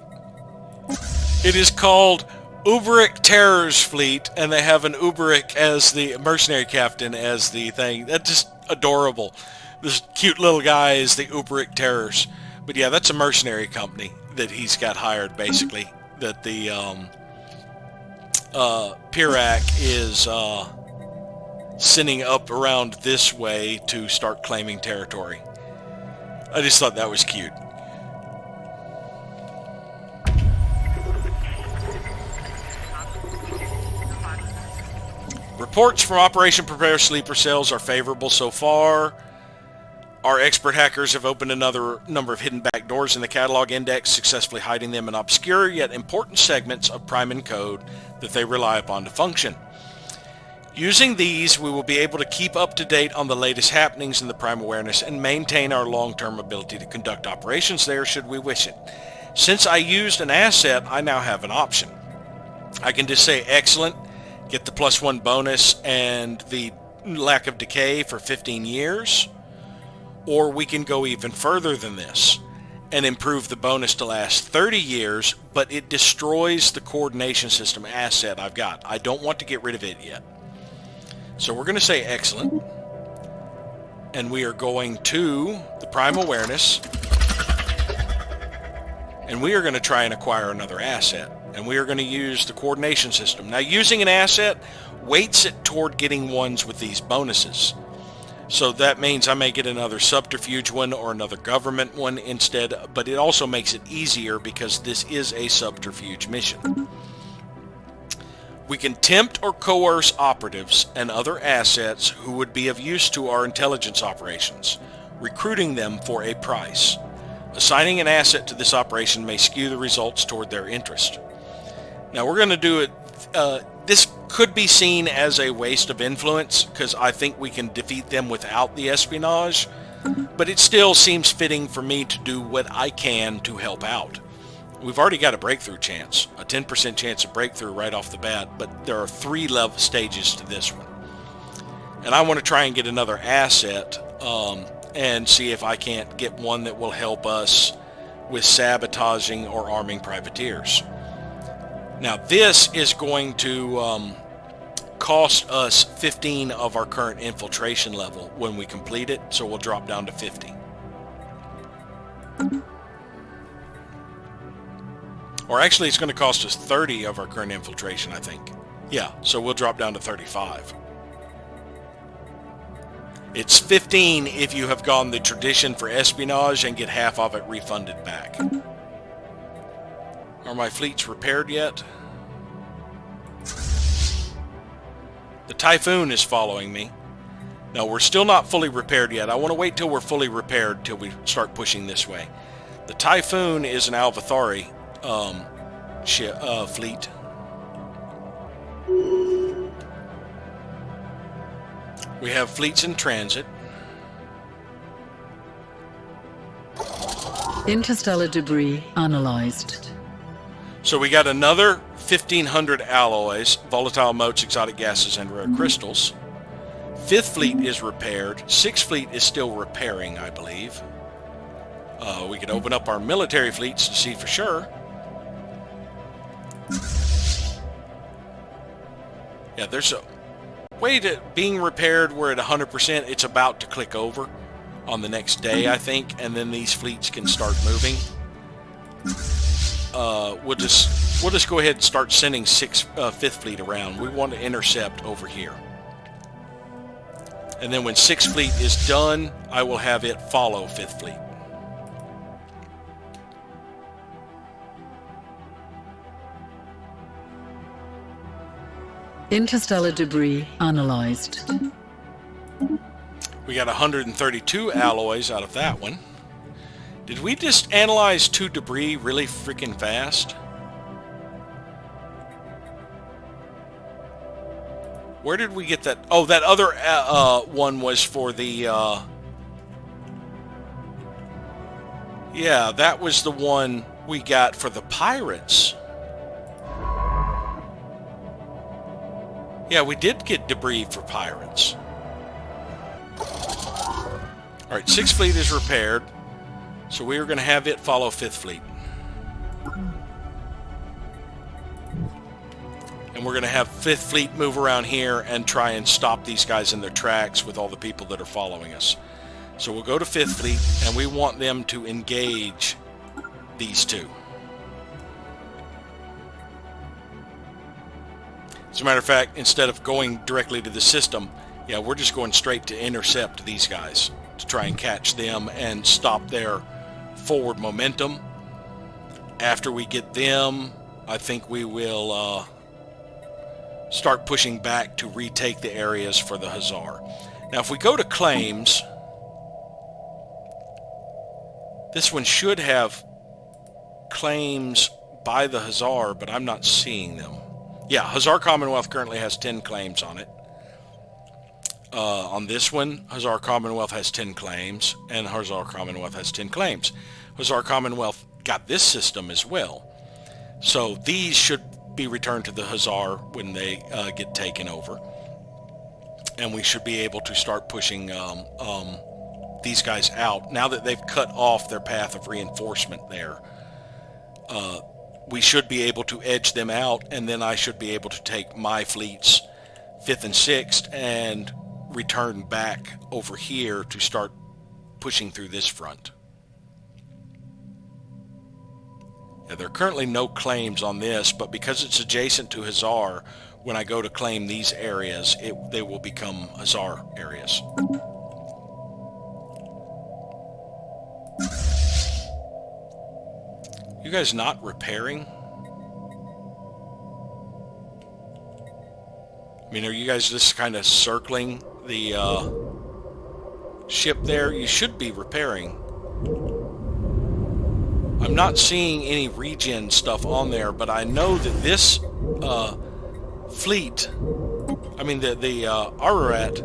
[SPEAKER 1] It is called Uberic Terror's fleet, and they have an Uberic as the mercenary captain as the thing. That's just adorable. This cute little guy is the Uberic Terrors. But yeah, that's a mercenary company that he's got hired, basically. That the Pirac is sending up around this way to start claiming territory. I just thought that was cute. Reports from Operation Prepare Sleeper Cells are favorable so far. Our expert hackers have opened another number of hidden back doors in the catalog index, successfully hiding them in obscure yet important segments of Priman code that they rely upon to function. Using these, we will be able to keep up to date on the latest happenings in the Prime Awareness and maintain our long-term ability to conduct operations there should we wish it. Since I used an asset, I now have an option. I can just say excellent, get the +1 bonus and the lack of decay for 15 years. Or we can go even further than this and improve the bonus to last 30 years, but it destroys the coordination system asset I've got. I don't want to get rid of it yet. So we're going to say excellent. And we are going to the Prime Awareness. And we are going to try and acquire another asset. And we are going to use the coordination system. Now, using an asset weights it toward getting ones with these bonuses. So that means I may get another subterfuge one or another government one instead, but it also makes it easier because this is a subterfuge mission. We can tempt or coerce operatives and other assets who would be of use to our intelligence operations, recruiting them for a price. Assigning an asset to this operation may skew the results toward their interest. Now we're going to do it, this could be seen as a waste of influence because I think we can defeat them without the espionage, but it still seems fitting for me to do what I can to help out. We've already got a breakthrough chance, a 10% chance of breakthrough right off the bat, but there are 3 level stages to this one. And I want to try and get another asset and see if I can't get one that will help us with sabotaging or arming privateers. Now this is going to cost us 15 of our current infiltration level when we complete it, so we'll drop down to 50. Or actually it's going to cost us 30 of our current infiltration, I think. Yeah, so we'll drop down to 35. It's 15 if you have gone the tradition for espionage and get half of it refunded back. Are my fleets repaired yet? The Typhoon is following me. No, we're still not fully repaired yet. I want to wait till we're fully repaired till we start pushing this way. The Typhoon is an Alvathari fleet. We have fleets in transit.
[SPEAKER 2] Interstellar debris analyzed.
[SPEAKER 1] So we got another 1,500 alloys, volatile motes, exotic gases, and rare crystals. 5th Fleet is repaired. 6th Fleet is still repairing, I believe. We could open up our military fleets to see for sure. Yeah, there's a way to being repaired. We're at 100%. It's about to click over on the next day, I think, and then these fleets can start moving. We'll just go ahead and start sending 5th Fleet around. We want to intercept over here. And then when 6th Fleet is done, I will have it follow 5th Fleet.
[SPEAKER 2] Interstellar debris analyzed.
[SPEAKER 1] We got 132 alloys out of that one. Did we just analyze 2 debris really freaking fast? Where did we get that? Oh, that other one was for the... yeah, that was the one we got for the pirates. Yeah, we did get debris for pirates. Alright, 6th Fleet is repaired. So we are going to have it follow 5th Fleet. And we're going to have 5th Fleet move around here and try and stop these guys in their tracks with all the people that are following us. So we'll go to 5th Fleet, and we want them to engage these 2. As a matter of fact, instead of going directly to the system, yeah, we're just going straight to intercept these guys to try and catch them and stop their forward momentum. After we get them, I think we will start pushing back to retake the areas for the Hussar. Now, if we go to claims, this one should have claims by the Hussar, but I'm not seeing them. Yeah, Hussar Commonwealth currently has 10 claims on it. On this one, Hussar Commonwealth has 10 claims, and Hussar Commonwealth has 10 claims. Hussar Commonwealth got this system as well. So these should be returned to the Hussar when they get taken over. And we should be able to start pushing these guys out. Now that they've cut off their path of reinforcement there, we should be able to edge them out, and then I should be able to take my fleets 5th and 6th and return back over here to start pushing through this front. Yeah, there are currently no claims on this, but because it's adjacent to Hazar, when I go to claim these areas, they will become Hazar areas. You guys not repairing? I mean, are you guys just kind of circling the ship there? You should be repairing. I'm not seeing any regen stuff on there, but I know that this fleet, I mean the Ararat,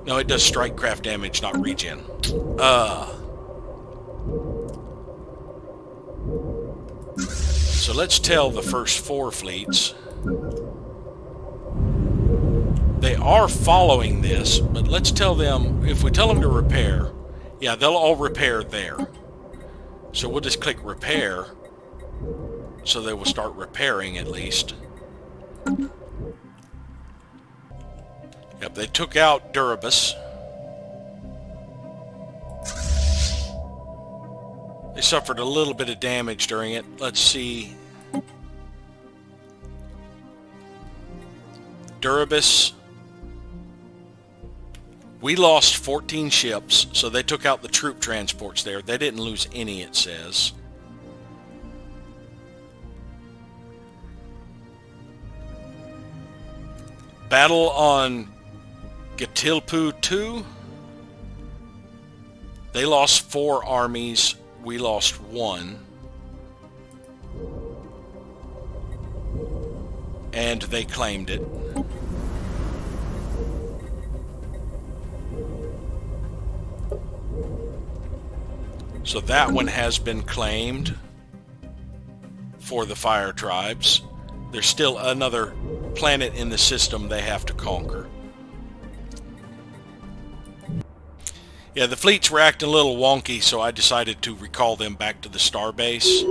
[SPEAKER 1] no, it does strike craft damage, not regen. So let's tell the first 4 fleets. They are following this, but let's tell them, if we tell them to repair, yeah, they'll all repair there. So we'll just click repair, so they will start repairing at least. Yep, they took out Duribus. They suffered a little bit of damage during it. Let's see. Duribus. We lost 14 ships, so they took out the troop transports there. They didn't lose any, it says. Battle on Gatilpu 2. They lost 4 armies. We lost 1. And they claimed it. So that one has been claimed for the fire tribes. There's still another planet in the system they have to conquer. Yeah, the fleets were acting a little wonky, so I decided to recall them back to the starbase.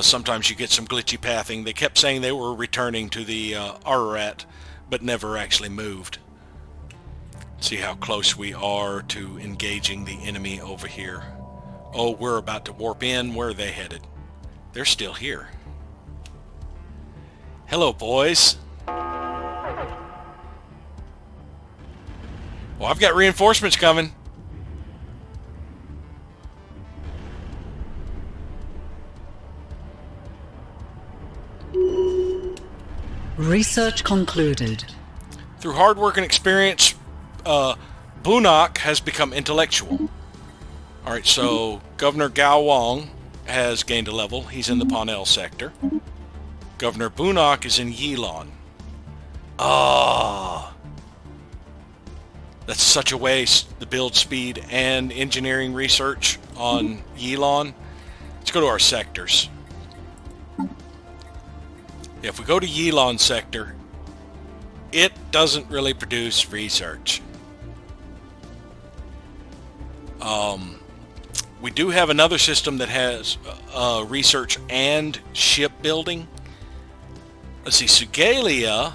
[SPEAKER 1] Sometimes you get some glitchy pathing. They kept saying they were returning to the Ararat, but never actually moved. See how close we are to engaging the enemy over here. Oh, we're about to warp in. Where are they headed? They're still here. Hello, boys. Well, I've got reinforcements coming.
[SPEAKER 2] Research concluded.
[SPEAKER 1] Through hard work and experience, Bunak has become intellectual. Alright, so Governor Gao Wang has gained a level. He's in the Ponel sector. Governor Bunak is in Yilon. Ah, that's such a waste, the build speed and engineering research on Yilon. Let's go to our sectors. If we go to Yilon sector, it doesn't really produce research. We do have another system that has research and shipbuilding. Let's see, Sugalia.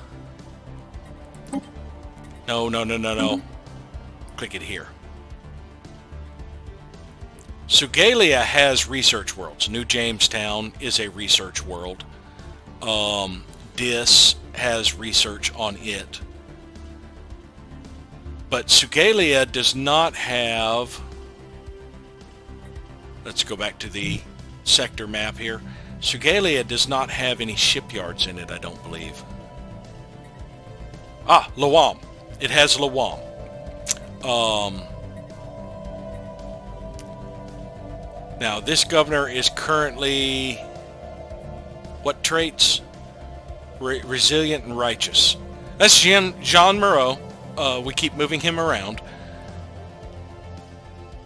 [SPEAKER 1] No. Click it here. Sugalia has research worlds. New Jamestown is a research world. Dis has research on it. But Sugalia does not have... Let's go back to the sector map here. Sugalia does not have any shipyards in it, I don't believe. Ah, Lawam. It has Lawam. Now, this governor is currently... What traits? Resilient and righteous. That's Jean Moreau. We keep moving him around.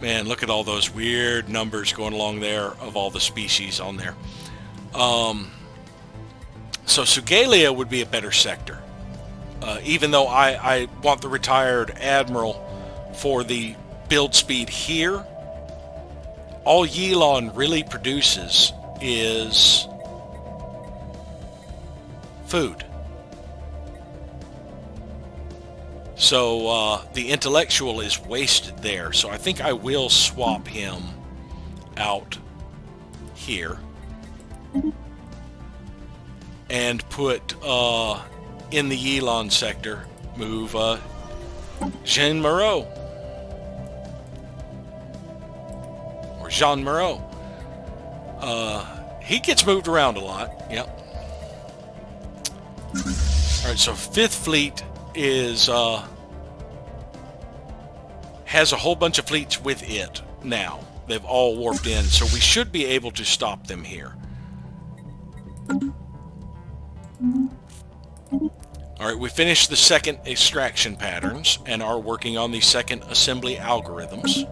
[SPEAKER 1] Man, look at all those weird numbers going along there of all the species on there. So Sugalia would be a better sector. Even though I want the retired admiral for the build speed here. All Yilon really produces is food. So the intellectual is wasted there. So I think I will swap him out here and put in the Yilon sector, move Jean Moreau. Or Jean Moreau. He gets moved around a lot. Yep. Alright, so 5th Fleet is has a whole bunch of fleets with it now. They've all warped in, so we should be able to stop them here. Alright, we finished the second extraction patterns and are working on the second assembly algorithms.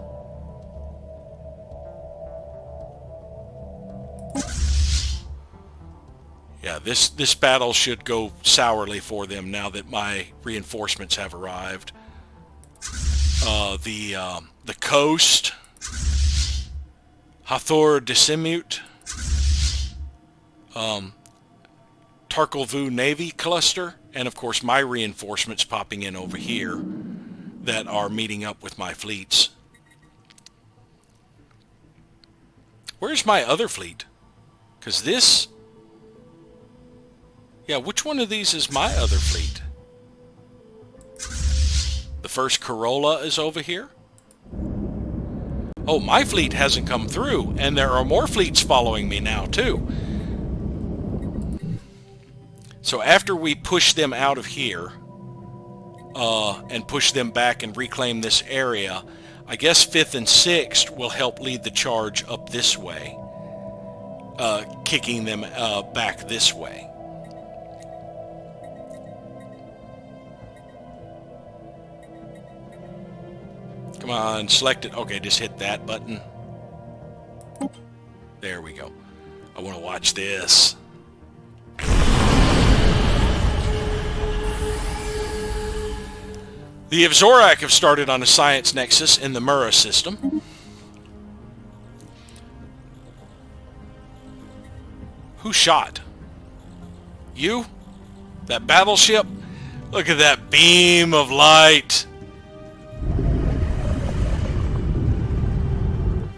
[SPEAKER 1] Yeah, this battle should go sourly for them now that my reinforcements have arrived. The coast, Hathor Decimute, Tarklevu Navy Cluster, and of course my reinforcements popping in over here that are meeting up with my fleets. Where's my other fleet? Because this... Yeah, which one of these is my other fleet? The first Corolla is over here. Oh, my fleet hasn't come through, and there are more fleets following me now, too. So after we push them out of here, and push them back and reclaim this area, I guess 5th and 6th will help lead the charge up this way, kicking them back this way. Come on, select it. Okay, just hit that button. There we go. I want to watch this. The Evzorak have started on a science nexus in the Mura system. Who shot? You? That battleship? Look at that beam of light.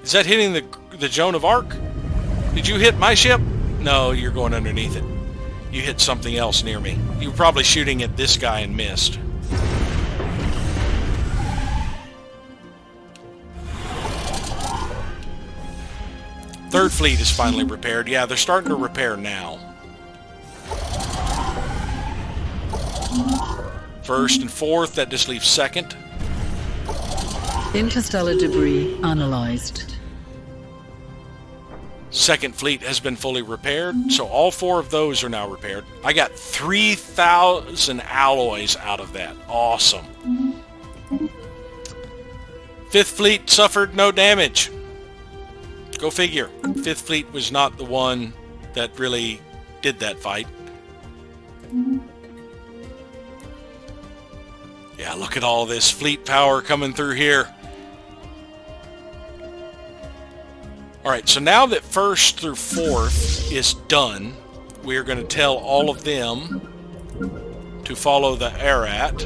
[SPEAKER 1] Is that hitting the Joan of Arc? Did you hit my ship? No, you're going underneath it. You hit something else near me. You were probably shooting at this guy and missed. Third Fleet is finally repaired. Yeah, they're starting to repair now. First and 4th, that just leaves 2nd.
[SPEAKER 2] Interstellar debris analyzed.
[SPEAKER 1] 2nd Fleet has been fully repaired, so all 4 of those are now repaired. I got 3,000 alloys out of that. Awesome. 5th Fleet suffered no damage. Go figure. 5th Fleet was not the one that really did that fight. Yeah, look at all this fleet power coming through here. Alright, so now that 1st through 4th is done, we are going to tell all of them to follow the Ararat.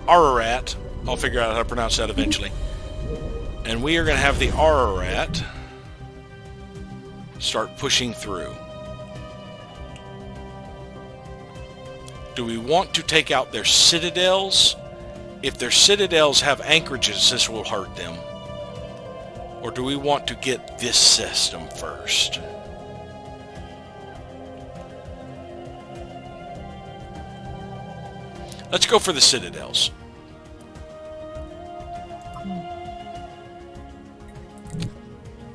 [SPEAKER 1] I'll figure out how to pronounce that eventually. And we are going to have the Ararat start pushing through. Do we want to take out their citadels? If their citadels have anchorages, this will hurt them. Or do we want to get this system first? Let's go for the citadels.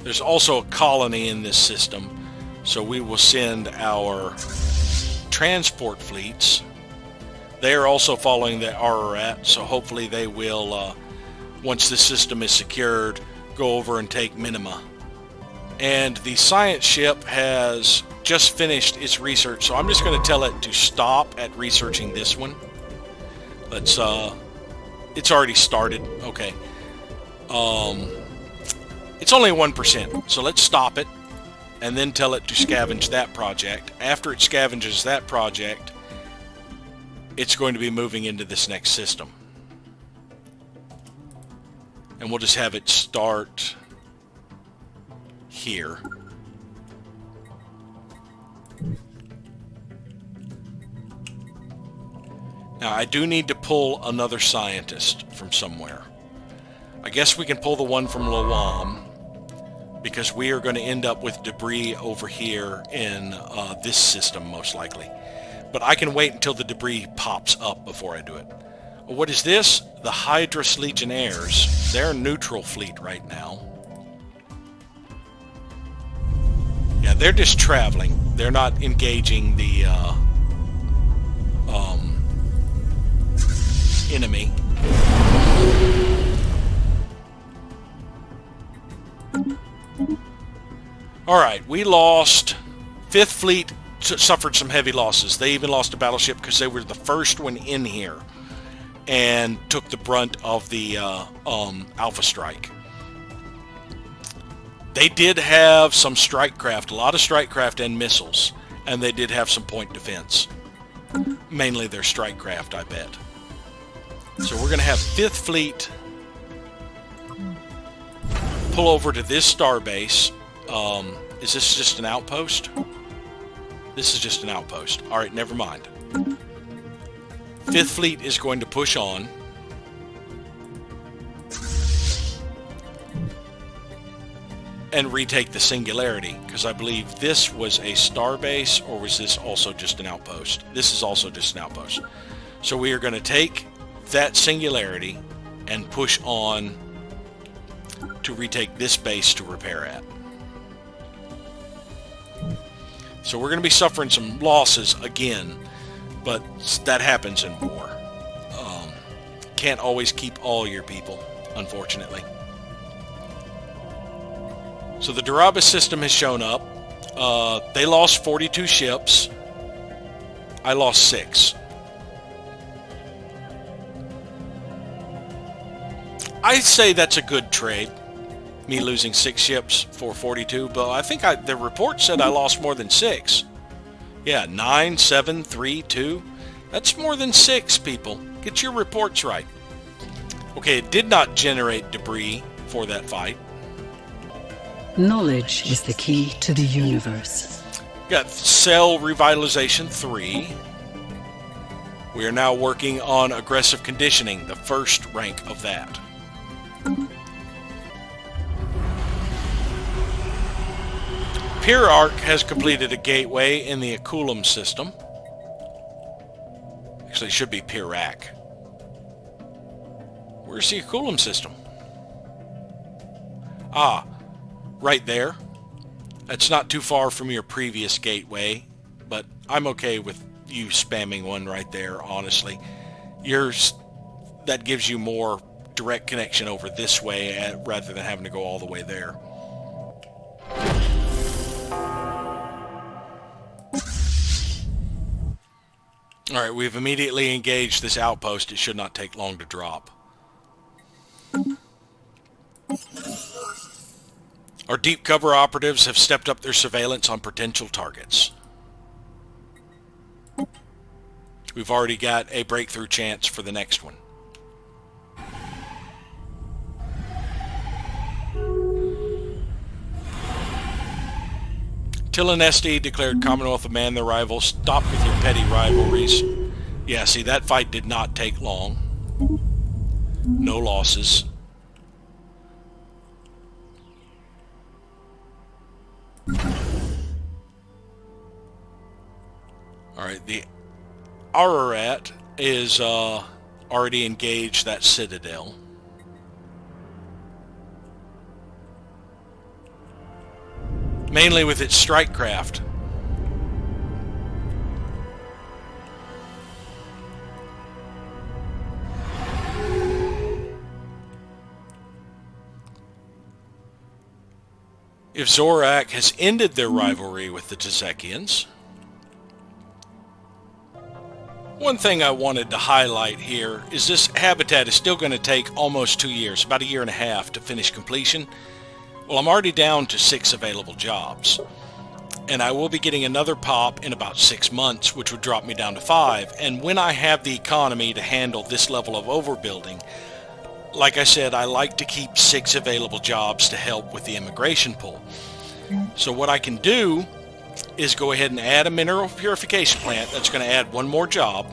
[SPEAKER 1] There's also a colony in this system, so we will send our transport fleets. They are also following the Ararat, so hopefully they will, once the system is secured, go over and take Minima. And the science ship has just finished its research, so I'm just going to tell it to stop at researching this one. Let's, it's already started. Okay. It's only 1%, so let's stop it and then tell it to scavenge that project. After it scavenges that project, it's going to be moving into this next system. And we'll just have it start here. Now, I do need to pull another scientist from somewhere. I guess we can pull the one from Lawam, because we are going to end up with debris over here in this system, most likely. But I can wait until the debris pops up before I do it. What is this? The Hydrus Legionnaires. They're a neutral fleet right now. Yeah, they're just traveling. They're not engaging the enemy. Alright, we lost. 5th Fleet suffered some heavy losses. They even lost a battleship because they were the first one in here and took the brunt of the Alpha Strike. They did have some strike craft, a lot of strike craft and missiles, and they did have some point defense. Mainly their strike craft, I bet. So we're going to have 5th Fleet pull over to this starbase. Is this just an outpost? This is just an outpost. Alright, never mind. 5th Fleet is going to push on. And retake the Singularity, because I believe this was a starbase, or was this also just an outpost? This is also just an outpost. So we are going to take that Singularity and push on to retake this base to repair at. So we're going to be suffering some losses again, but that happens in war. Can't always keep all your people, unfortunately. So the Durabus system has shown up. They lost 42 ships. I lost 6. I say that's a good trade. Me losing 6 ships for 42, but I think the report said I lost more than 6. Yeah, 9, 7, 3, 2. That's more than 6, people. Get your reports right. Okay, it did not generate debris for that fight.
[SPEAKER 2] Knowledge is the key to the universe.
[SPEAKER 1] Got cell revitalization 3. We are now working on aggressive conditioning, the first rank of that. Pirarch has completed a gateway in the Akulum system. Actually, it should be Pirac. Where's the Akulum system? Ah, right there. That's not too far from your previous gateway, but I'm okay with you spamming one right there, honestly. That gives you more direct connection over this way rather than having to go all the way there. Alright, we've immediately engaged this outpost. It should not take long to drop. Our deep cover operatives have stepped up their surveillance on potential targets. We've already got a breakthrough chance for the next one. Tillinesti declared Commonwealth of Man their rival. Stop with your petty rivalries. Yeah, see, that fight did not take long. No losses. Alright, the Ararat is already engaged that citadel. Mainly with its strike craft. If Zorak has ended their rivalry with the Tazekians, One thing I wanted to highlight here is this habitat is still going to take almost 2 years, about a year and a half to finish completion. Well, I'm already down to 6 available jobs, and I will be getting another pop in about 6 months, which would drop me down to 5. And when I have the economy to handle this level of overbuilding, like I said, I like to keep 6 available jobs to help with the immigration pool. So what I can do is go ahead and add a mineral purification plant that's going to add 1 more job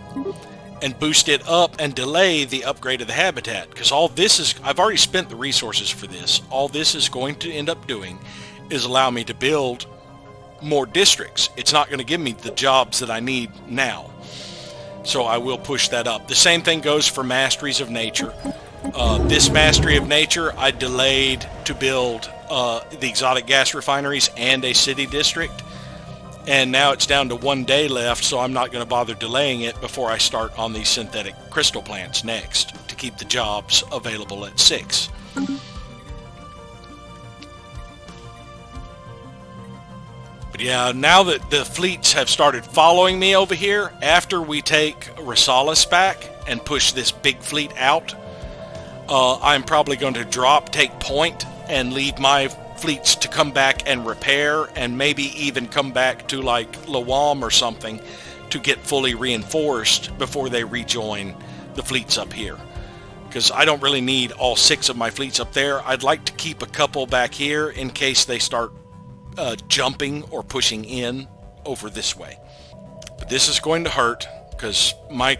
[SPEAKER 1] and boost it up and delay the upgrade of the habitat, because all this is, I've already spent the resources for this. All this is going to end up doing is allow me to build more districts. It's not going to give me the jobs that I need now. So I will push that up. The same thing goes for Masteries of Nature. This Mastery of Nature I delayed to build the exotic gas refineries and a city district. And now it's down to 1 day left, so I'm not going to bother delaying it before I start on these synthetic crystal plants next to keep the jobs available at 6. But yeah, now that the fleets have started following me over here, after we take Rosalis back and push this big fleet out, I'm probably going to take point and leave my fleets to come back and repair, and maybe even come back to like Lawam or something to get fully reinforced before they rejoin the fleets up here. Because I don't really need all 6 of my fleets up there. I'd like to keep a couple back here in case they start jumping or pushing in over this way. But this is going to hurt because my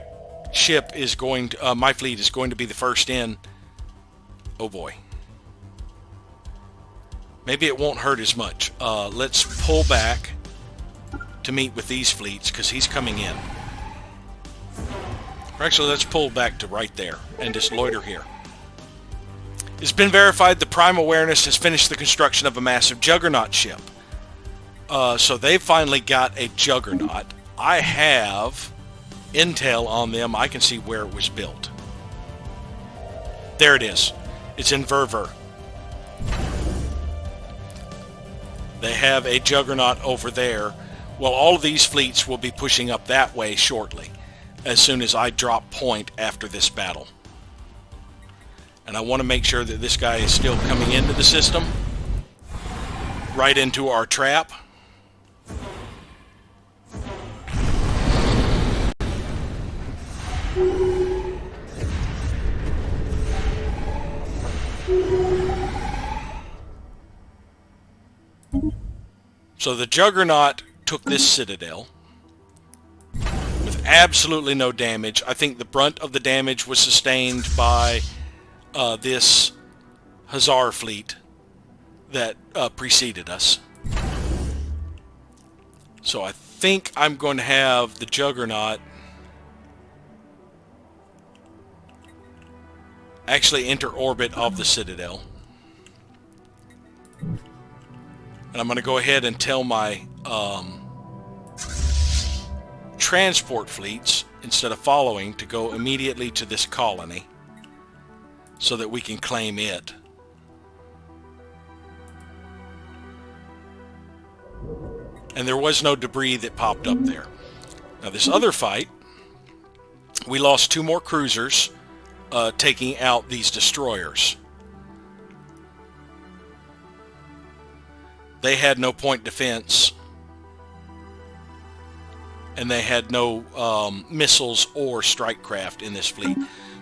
[SPEAKER 1] ship is going to, my fleet is going to be the first in. Oh boy. Maybe it won't hurt as much. Let's pull back to meet with these fleets because he's coming in. Or actually, let's pull back to right there and just loiter here. It's been verified the Prime Awareness has finished the construction of a massive Juggernaut ship. So they've finally got a Juggernaut. I have intel on them. I can see where it was built. There it is. It's in Verver. They have a Juggernaut over there. Well, all of these fleets will be pushing up that way shortly, as soon as I drop point after this battle. And I want to make sure that this guy is still coming into the system, right into our trap. So the Juggernaut took this citadel with absolutely no damage. I think the brunt of the damage was sustained by this Hazar fleet that preceded us. So I think I'm going to have the Juggernaut actually enter orbit of the citadel. And I'm going to go ahead and tell my transport fleets, instead of following, to go immediately to this colony so that we can claim it. And there was no debris that popped up there. Now this other fight, we lost 2 more cruisers taking out these destroyers. They had no point defense, and they had no missiles or strike craft in this fleet.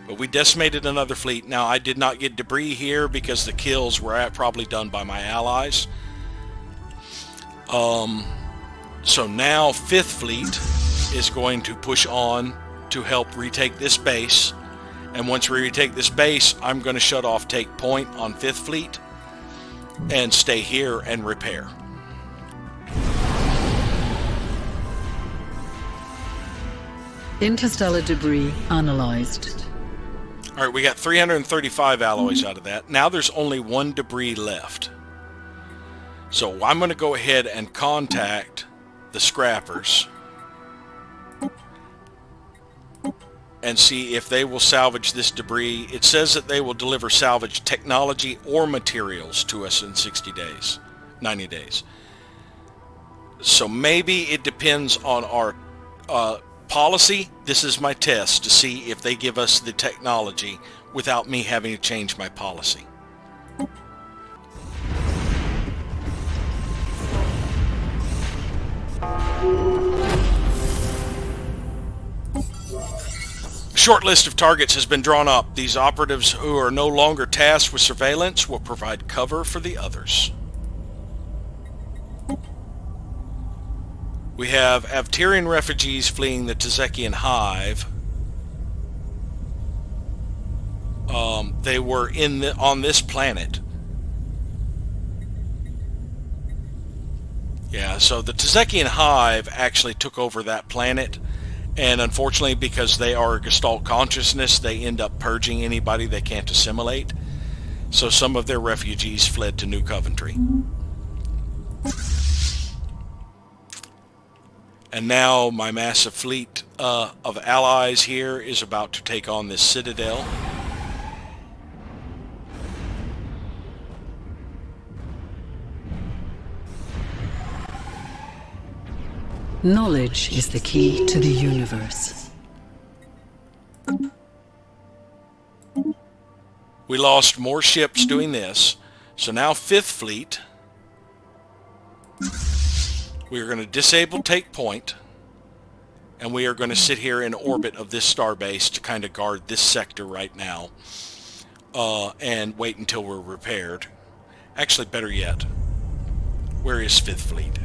[SPEAKER 1] But we decimated another fleet. Now, I did not get debris here because the kills were probably done by my allies. So now 5th Fleet is going to push on to help retake this base. And once we retake this base, I'm going to shut off take point on 5th Fleet and stay here and repair.
[SPEAKER 2] Interstellar debris analyzed.
[SPEAKER 1] All right, we got 335 alloys out of that. Now there's only 1 debris left. So I'm going to go ahead and contact the scrappers and see if they will salvage this debris. It says that they will deliver salvage technology or materials to us in 60 days, 90 days. So maybe it depends on our policy, this is my test to see if they give us the technology without me having to change my policy. A short list of targets has been drawn up. These operatives who are no longer tasked with surveillance will provide cover for the others. We have Avterian refugees fleeing the Tezekian hive. They were on this planet. Yeah, so the Tezekian hive actually took over that planet, and unfortunately, because they are a Gestalt consciousness, they end up purging anybody they can't assimilate. So some of their refugees fled to New Coventry. And now my massive fleet of allies here is about to take on this citadel.
[SPEAKER 2] Knowledge is the key to the universe.
[SPEAKER 1] We lost more ships doing this. So now 5th Fleet. We are going to disable Take Point. And we are going to sit here in orbit of this starbase to kind of guard this sector right now. And wait until we're repaired. Actually, better yet, where is 5th Fleet?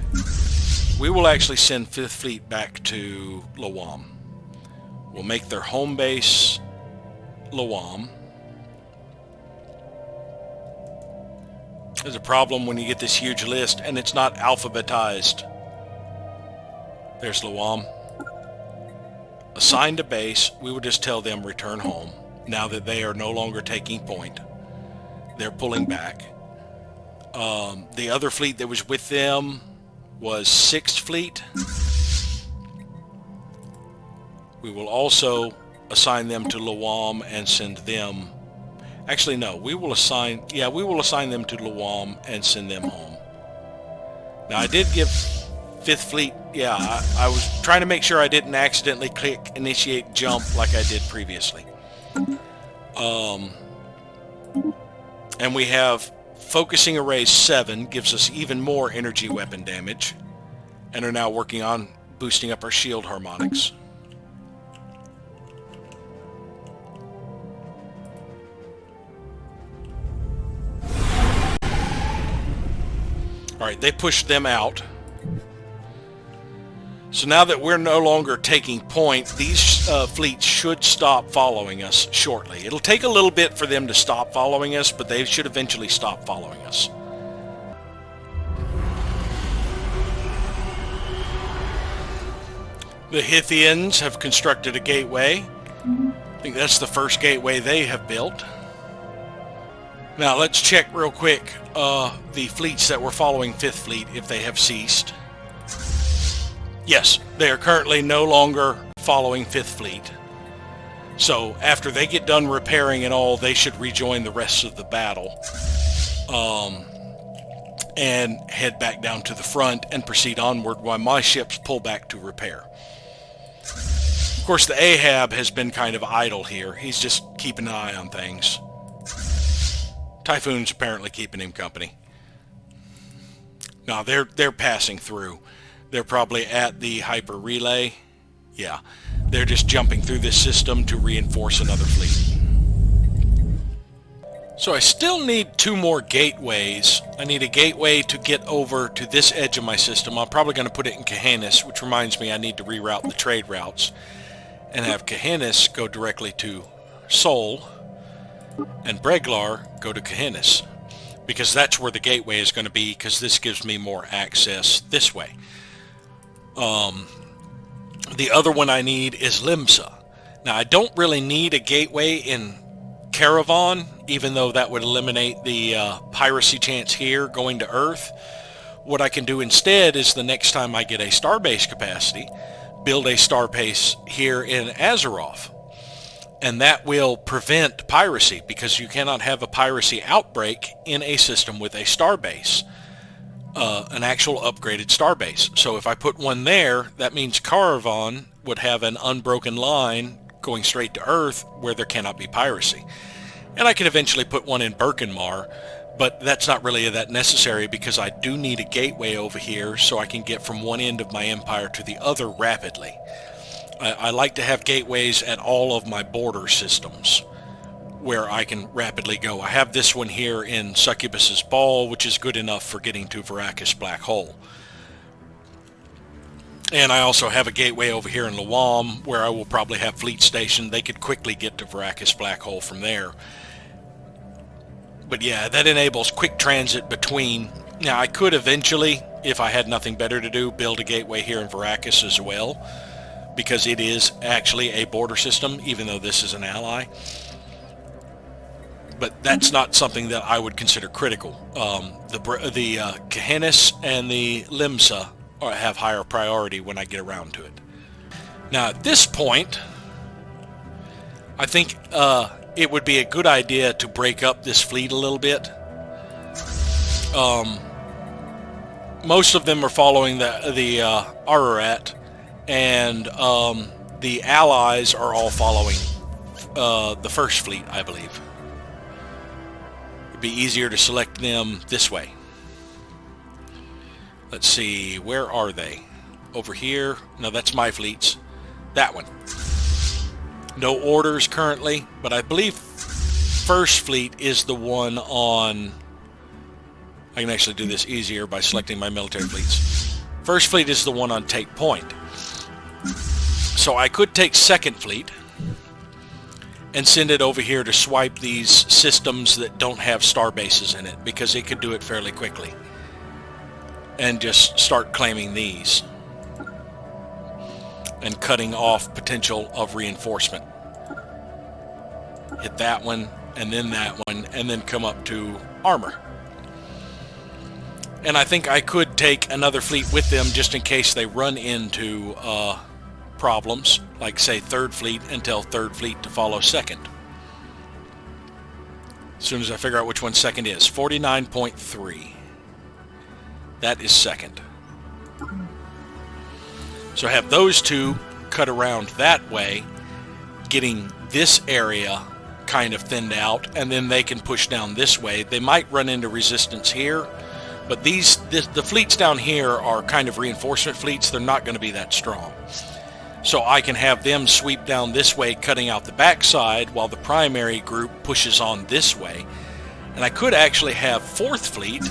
[SPEAKER 1] We will actually send 5th Fleet back to Lawam. We'll make their home base Lawam. There's a problem when you get this huge list and it's not alphabetized. There's Lawam. Assigned a base, we will just tell them return home. Now that they are no longer taking point, they're pulling back. The other fleet that was with them was 6th Fleet. We will also assign them to Lawam and send them... Actually, no. We will assign them to Lawam and send them home. Now, I did give 5th Fleet... Yeah, I was trying to make sure I didn't accidentally click Initiate Jump like I did previously. And we have... Focusing Arrays 7 gives us even more energy weapon damage, and are now working on boosting up our shield harmonics. Alright, they pushed them out. So now that we're no longer taking point, these fleets should stop following us shortly. It'll take a little bit for them to stop following us, but they should eventually stop following us. The Hithians have constructed a gateway. I think that's the first gateway they have built. Now let's check real quick the fleets that were following 5th Fleet if they have ceased. Yes, they are currently no longer following 5th Fleet. So after they get done repairing and all, they should rejoin the rest of the battle. And head back down to the front and proceed onward while my ships pull back to repair. Of course, the Ahab has been kind of idle here. He's just keeping an eye on things. Typhoon's apparently keeping him company. No, they're passing through. They're probably at the hyper relay. Yeah, they're just jumping through this system to reinforce another fleet. So I still need 2 more gateways. I need a gateway to get over to this edge of my system. I'm probably going to put it in Kahanis, which reminds me I need to reroute the trade routes and have Kahanis go directly to Sol and Breglar go to Kahanis, because that's where the gateway is going to be, because this gives me more access this way. The other one I need is Limsa. Now, I don't really need a gateway in Caravan, even though that would eliminate the piracy chance here going to Earth. What I can do instead is the next time I get a starbase capacity, build a starbase here in Azeroth. And that will prevent piracy, because you cannot have a piracy outbreak in a system with a starbase. an actual upgraded starbase. So if I put one there, that means Caravan would have an unbroken line going straight to Earth where there cannot be piracy. And I could eventually put one in Birkenmar, but that's not really that necessary because I do need a gateway over here so I can get from one end of my empire to the other rapidly. I like to have gateways at all of my border systems where I can rapidly go. I have this one here in Succubus's Ball, which is good enough for getting to Verakus Black Hole. And I also have a gateway over here in Luam where I will probably have fleet stationed. They could quickly get to Verakus Black Hole from there. But yeah, that enables quick transit between. Now I could eventually, if I had nothing better to do, build a gateway here in Verakus as well, because it is actually a border system, even though this is an ally. But that's not something that I would consider critical. The Kahenis and the Limsa have higher priority when I get around to it. Now at this point, I think it would be a good idea to break up this fleet a little bit. Most of them are following the Ararat, and the allies are all following the first fleet, I believe. It'd be easier to select them this way. Let's see, where are they? Over here? No, that's my fleets. That one. No orders currently, but I believe first fleet is the one on... I can actually do this easier by selecting my military fleets. First fleet is the one on Take Point. So I could take second fleet and send it over here to swipe these systems that don't have star bases in it, because it could do it fairly quickly. And just start claiming these and cutting off potential of reinforcement. Hit that one, and then come up to armor. And I think I could take another fleet with them just in case they run into problems, like say third fleet, and tell third fleet to follow second. As soon as I figure out which one second is. 49.3. That is second. So I have those two cut around that way, getting this area kind of thinned out, and then they can push down this way. They might run into resistance here, but the fleets down here are kind of reinforcement fleets. They're not going to be that strong. So I can have them sweep down this way, cutting out the backside, while the primary group pushes on this way. And I could actually have fourth fleet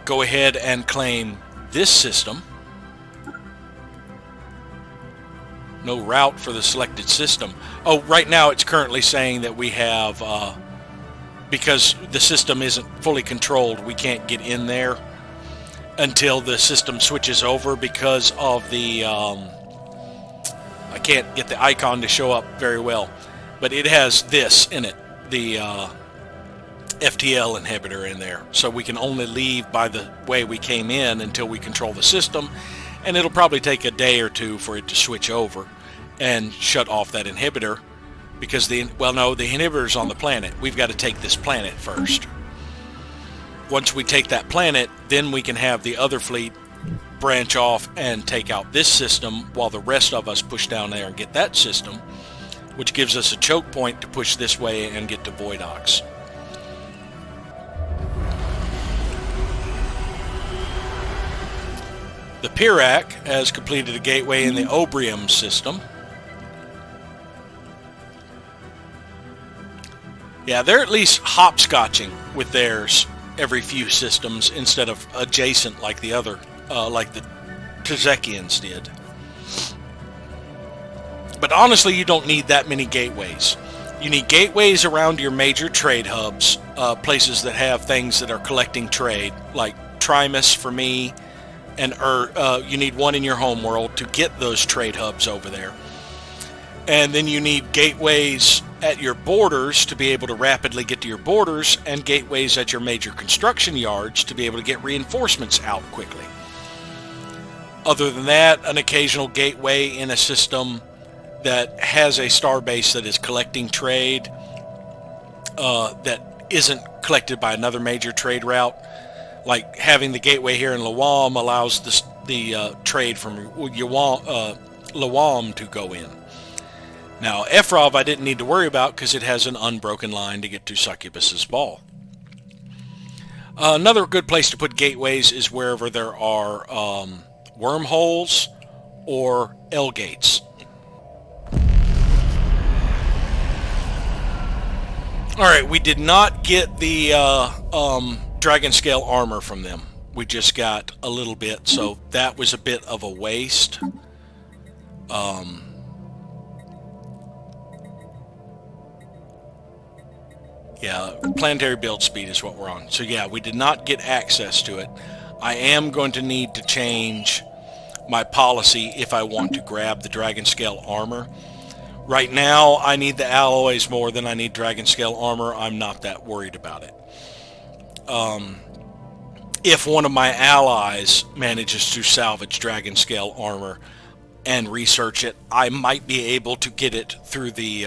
[SPEAKER 1] go ahead and claim this system. No route for the selected system. Oh, right now it's currently saying that we have, because the system isn't fully controlled, we can't get in there until the system switches over because of the, I can't get the icon to show up very well, but it has this in it, the FTL inhibitor in there, so we can only leave by the way we came in until we control the system, and it'll probably take a day or two for it to switch over and shut off that inhibitor, because the inhibitor's on the planet. We've got to take this planet first. Once we take that planet, then we can have the other fleet branch off and take out this system while the rest of us push down there and get that system, which gives us a choke point to push this way and get to Voidox. The Pirac has completed a gateway in the Obrium system. Yeah, they're at least hopscotching with theirs every few systems instead of adjacent like the other, like the Tezekians did. But honestly, you don't need that many gateways. You need gateways around your major trade hubs, places that have things that are collecting trade, like Trimus for me, and you need one in your home world to get those trade hubs over there. And then you need gateways at your borders to be able to rapidly get to your borders, and gateways at your major construction yards to be able to get reinforcements out quickly. Other than that, an occasional gateway in a system that has a star base that is collecting trade that isn't collected by another major trade route Like having the gateway here in Lawam allows the trade from Lawam to go in. Now, Efrov I didn't need to worry about because it has an unbroken line to get to Succubus's ball. Another good place to put gateways is wherever there are wormholes or L gates. Alright, we did not get the dragon scale armor from them. We just got a little bit, so that was a bit of a waste. Yeah, planetary build speed is what we're on. So yeah, we did not get access to it. I am going to need to change my policy if I want to grab the dragon scale armor. Right now, I need the alloys more than I need dragon scale armor. I'm not that worried about it. If one of my allies manages to salvage dragon scale armor and research it, I might be able to get it through the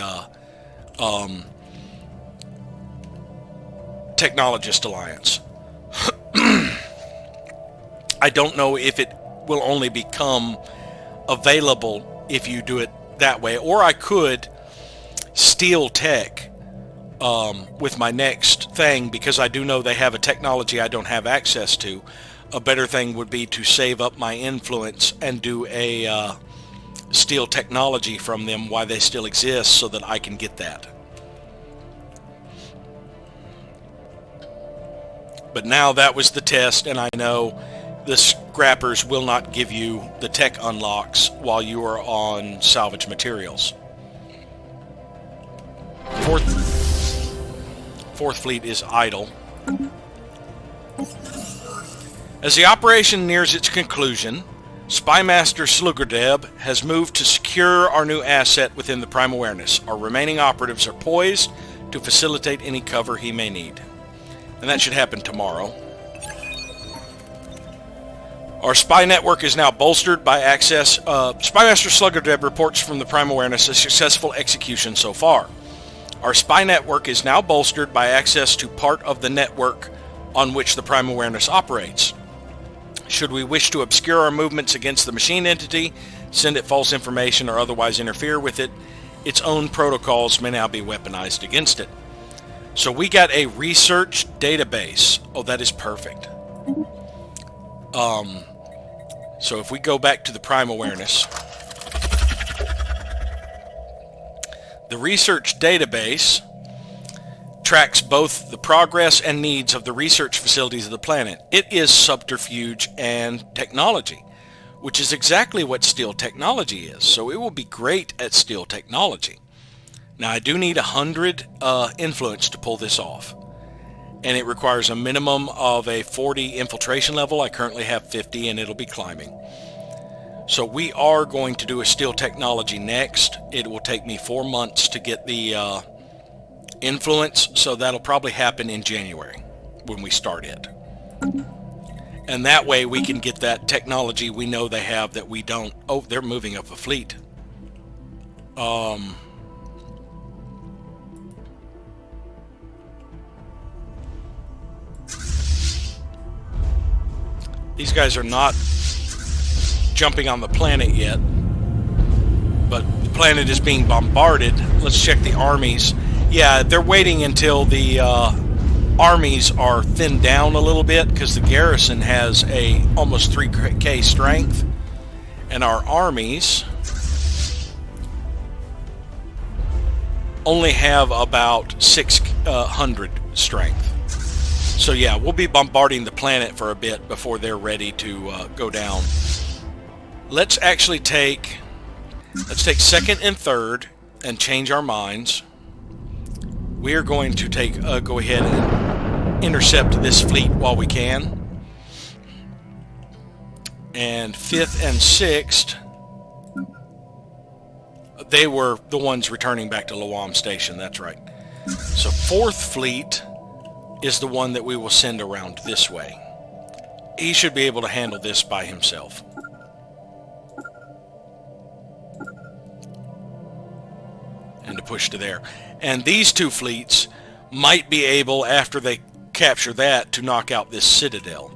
[SPEAKER 1] Technologist Alliance. I don't know if it will only become available if you do it that way, or I could steal tech with my next thing, because I do know they have a technology I don't have access to. A better thing would be to save up my influence and do a steal technology from them while they still exist so that I can get that. But now that was the test, and I know the scrappers will not give you the tech unlocks while you are on salvage materials. Fourth fleet is idle. As the operation nears its conclusion, Spymaster Slugardeb has moved to secure our new asset within the Prime Awareness. Our remaining operatives are poised to facilitate any cover he may need. And that should happen tomorrow. Our spy network is now bolstered by access. Spymaster Slugardeb reports from the Prime Awareness a successful execution so far. Our spy network is now bolstered by access to part of the network on which the Prime Awareness operates. Should we wish to obscure our movements against the machine entity, send it false information, or otherwise interfere with it, its own protocols may now be weaponized against it. So we got a research database. Oh, that is perfect. So if we go back to the Prime Awareness, the research database tracks both the progress and needs of the research facilities of the planet. It is subterfuge and technology, which is exactly what steel technology is. So it will be great at steel technology. Now I do need 100 influence to pull this off. And it requires a minimum of a 40 infiltration level. I currently have 50 and it'll be climbing. So we are going to do a steel technology next. It will take me 4 months to get the influence, so that'll probably happen in January when we start it. And that way we can get that technology we know they have that we don't. Oh, they're moving up a fleet. These guys are not jumping on the planet yet, but the planet is being bombarded. Let's check the armies. Yeah, they're waiting until the armies are thinned down a little bit, because the garrison has a almost 3k strength, and our armies only have about 600 strength. So yeah, we'll be bombarding the planet for a bit before they're ready to go down. Let's actually take second and third and change our minds. We are going to go ahead and intercept this fleet while we can. And fifth and sixth, they were the ones returning back to Lawam Station. That's right. So fourth fleet is the one that we will send around this way. He should be able to handle this by himself. And to push to there. And these two fleets might be able, after they capture that to knock out this citadel.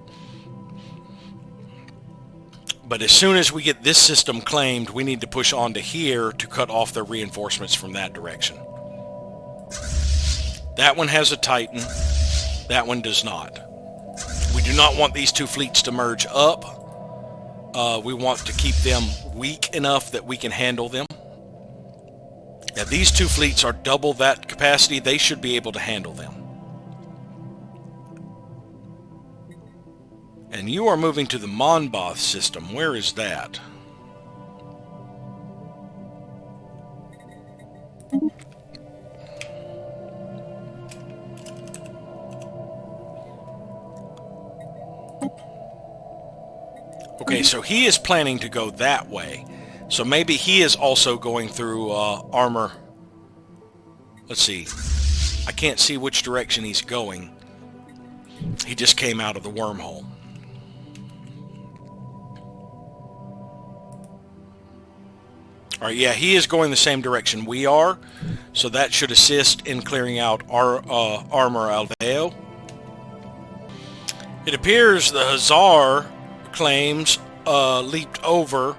[SPEAKER 1] But as soon as we get this system claimed, we need to push on to here to cut off their reinforcements from that direction. That one has a Titan. That one does not. We do not want these two fleets to merge up. We want to keep them weak enough that we can handle them. Now, these two fleets are double that capacity. They should be able to handle them. And you are moving to the Monboth system. Where is that? Okay, so he is planning to go that way. So maybe he is also going through armor. Let's see. I can't see which direction he's going. He just came out of the wormhole. Alright, yeah, he is going the same direction we are. So that should assist in clearing out our armor Alveo. It appears the Hazar claims leaped over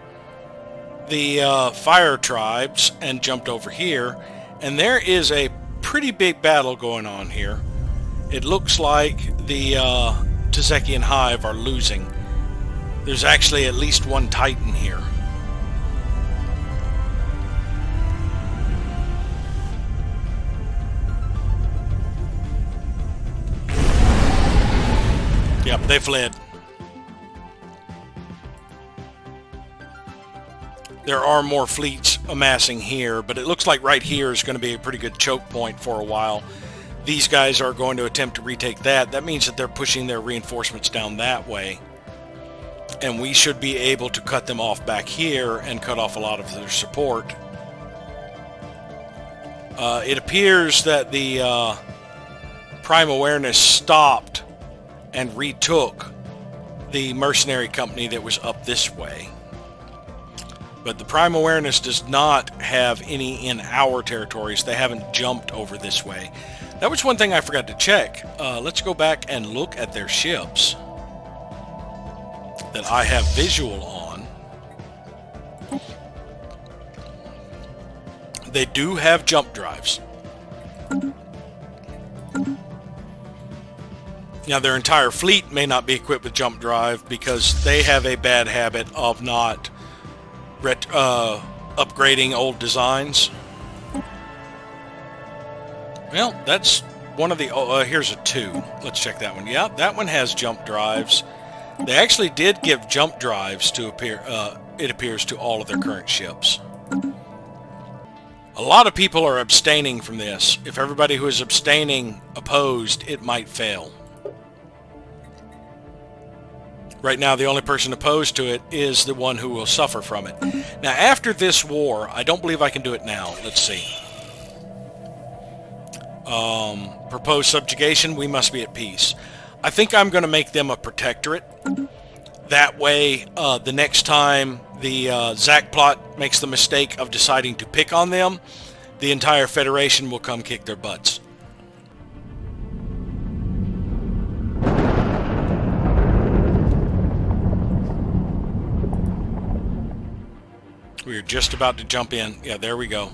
[SPEAKER 1] the fire tribes and jumped over here, and there is a pretty big battle going on here. It looks like the Tazekian Hive are losing. There's actually at least one Titan here. Yep, they fled. There are more fleets amassing here, but it looks like right here is going to be a pretty good choke point for a while. These guys are going to attempt to retake that. That means that they're pushing their reinforcements down that way. And we should be able to cut them off back here and cut off a lot of their support. It appears that the Prime Awareness stopped and retook the mercenary company that was up this way. But the Prime Awareness does not have any in our territories. They haven't jumped over this way. That was one thing I forgot to check. Let's go back and look at their ships that I have visual on. They do have jump drives. Now, their entire fleet may not be equipped with jump drive because they have a bad habit of not upgrading old designs. Well, that's one of the... here's a 2. Let's check that one. Yeah, that one has jump drives. They actually did give jump drives to appear. It appears to all of their current ships. A lot of people are abstaining from this. If everybody who is abstaining opposed, it might fail. Right now, the only person opposed to it is the one who will suffer from it. Now, after this war, I don't believe I can do it now. Let's see. Proposed subjugation, we must be at peace. I think I'm going to make them a protectorate. That way, the next time the Zac plot makes the mistake of deciding to pick on them, the entire Federation will come kick their butts. We're just about to jump in. Yeah, there we go.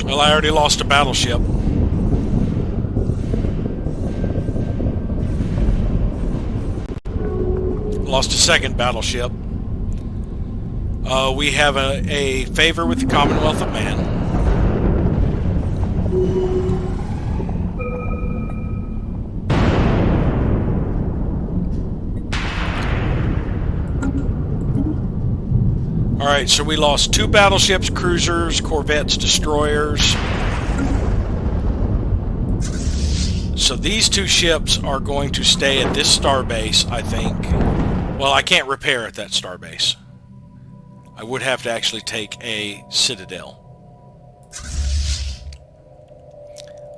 [SPEAKER 1] Well, I already lost a battleship. Lost a second battleship. We have a favor with the Commonwealth of Man. Alright, so we lost 2 battleships, cruisers, corvettes, destroyers. So these two ships are going to stay at this starbase, I think. Well, I can't repair at that starbase. I would have to actually take a Citadel.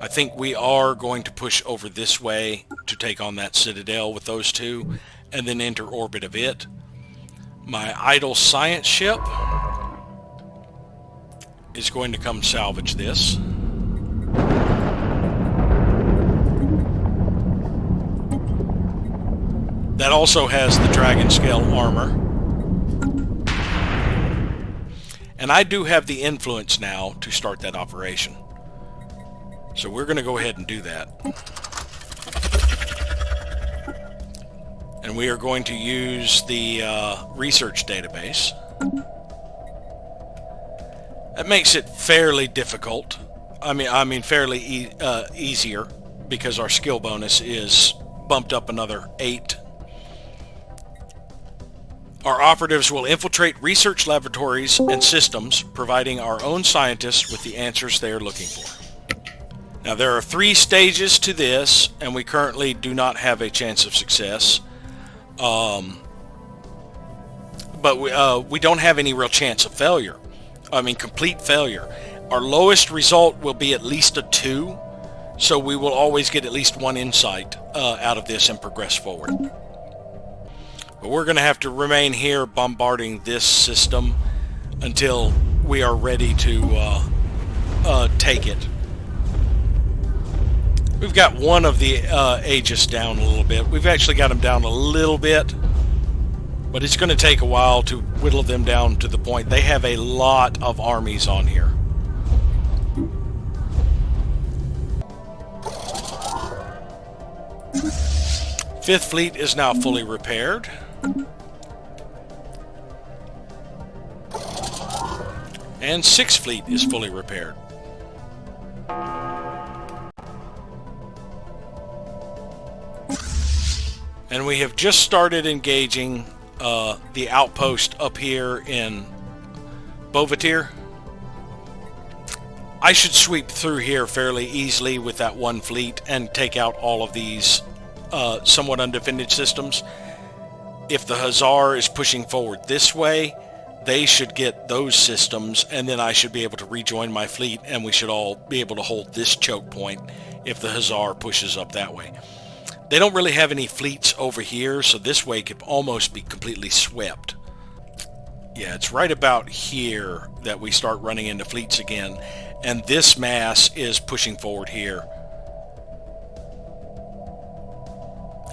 [SPEAKER 1] I think we are going to push over this way to take on that Citadel with those two, and then enter orbit of it. My idle science ship is going to come salvage this. That also has the Dragon Scale armor. And I do have the influence now to start that operation. So we're going to go ahead and do that. And we are going to use the research database. That makes it fairly difficult. I mean fairly easier, because our skill bonus is bumped up another 8. Our operatives will infiltrate research laboratories and systems, providing our own scientists with the answers they are looking for. Now, there are 3 stages to this, and we currently do not have a chance of success. But we don't have any real chance of failure. I mean, complete failure. Our lowest result will be at least a 2, so we will always get at least 1 insight out of this and progress forward. But we're going to have to remain here bombarding this system until we are ready to take it. We've got one of the Aegis down a little bit. We've actually got them down a little bit, but it's going to take a while to whittle them down to the point. They have a lot of armies on here. Fifth Fleet is now fully repaired. And Sixth Fleet is fully repaired. And we have just started engaging the outpost up here in Bovatir. I should sweep through here fairly easily with that 1 fleet and take out all of these somewhat undefended systems. If the Hazar is pushing forward this way, they should get those systems, and then I should be able to rejoin my fleet, and we should all be able to hold this choke point if the Hazar pushes up that way. They don't really have any fleets over here, so this way could almost be completely swept. Yeah, it's right about here that we start running into fleets again, and this mass is pushing forward here.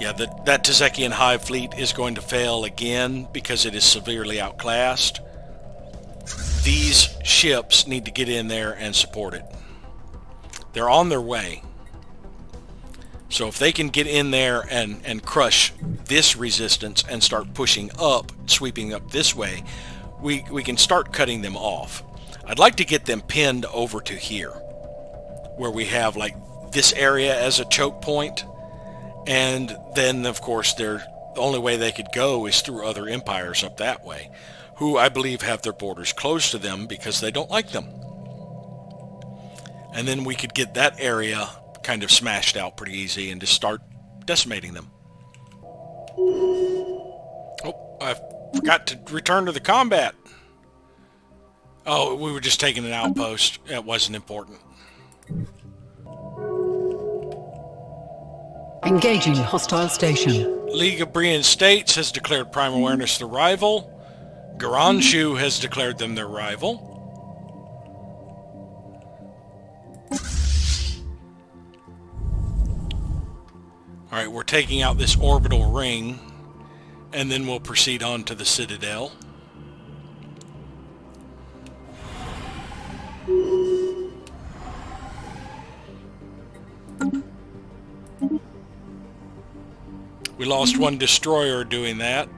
[SPEAKER 1] Yeah, that Tezekian Hive fleet is going to fail again because it is severely outclassed. These ships need to get in there and support it. They're on their way. So if they can get in there and crush this resistance and start pushing up, sweeping up this way, we can start cutting them off. I'd like to get them pinned over to here, where we have like this area as a choke point. And then, of course, the only way they could go is through other empires up that way, who I believe have their borders closed to them because they don't like them. And then we could get that area kind of smashed out pretty easy and just start decimating them. Oh, I forgot to return to the combat. Oh, we were just taking an outpost. It wasn't important.
[SPEAKER 2] Engaging hostile station.
[SPEAKER 1] League of Brian States has declared Prime Awareness their rival. Garanshu has declared them their rival. Alright, we're taking out this orbital ring, and then we'll proceed on to the Citadel. We lost one destroyer doing that.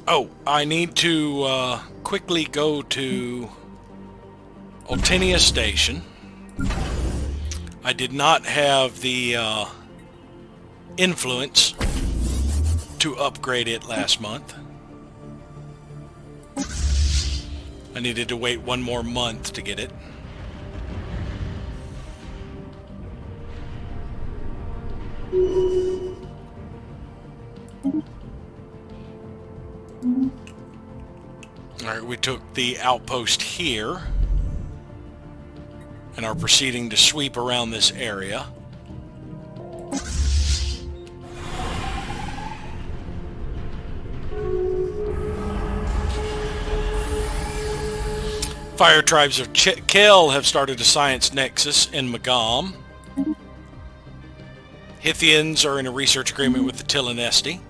[SPEAKER 1] Oh, I need to quickly go to Oltenia Station. I did not have the influence
[SPEAKER 3] to upgrade it last month. I needed to wait one more month to get it. Alright, we took the outpost here and are proceeding to sweep around this area. Fire tribes of Kel have started a science nexus in Magam. Hithians are in a research agreement with the Tillanesti.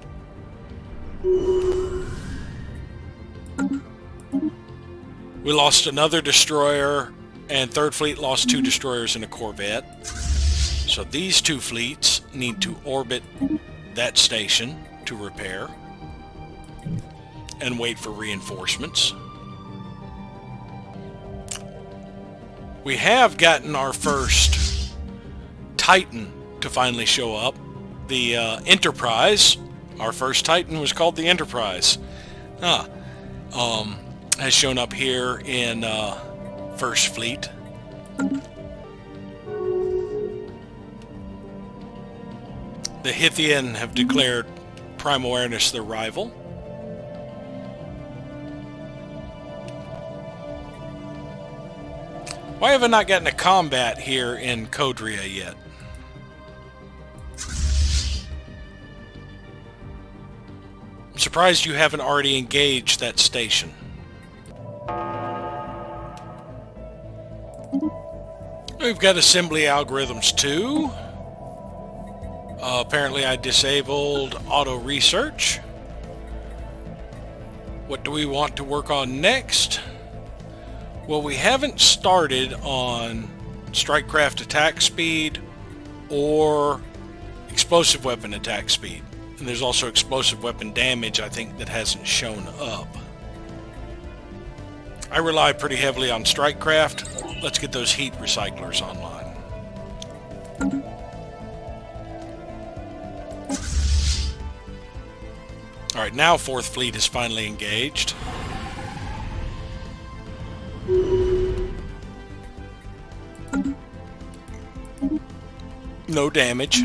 [SPEAKER 3] We lost another destroyer, and Third Fleet lost 2 destroyers and a corvette. So these 2 fleets need to orbit that station to repair and wait for reinforcements. We have gotten our first Titan to finally show up. The Enterprise. Our first Titan was called the Enterprise. Has shown up here in First Fleet. The Hithian have declared Prime Awareness their rival. Why have I not gotten a combat here in Codria yet? I'm surprised you haven't already engaged that station. We've got assembly algorithms too. Apparently I disabled auto research. What do we want to work on next? Well, we haven't started on strike craft attack speed or explosive weapon attack speed. And there's also explosive weapon damage, I think, that hasn't shown up. I rely pretty heavily on strike craft. Let's get those heat recyclers online. Alright, now Fourth Fleet is finally engaged. No damage.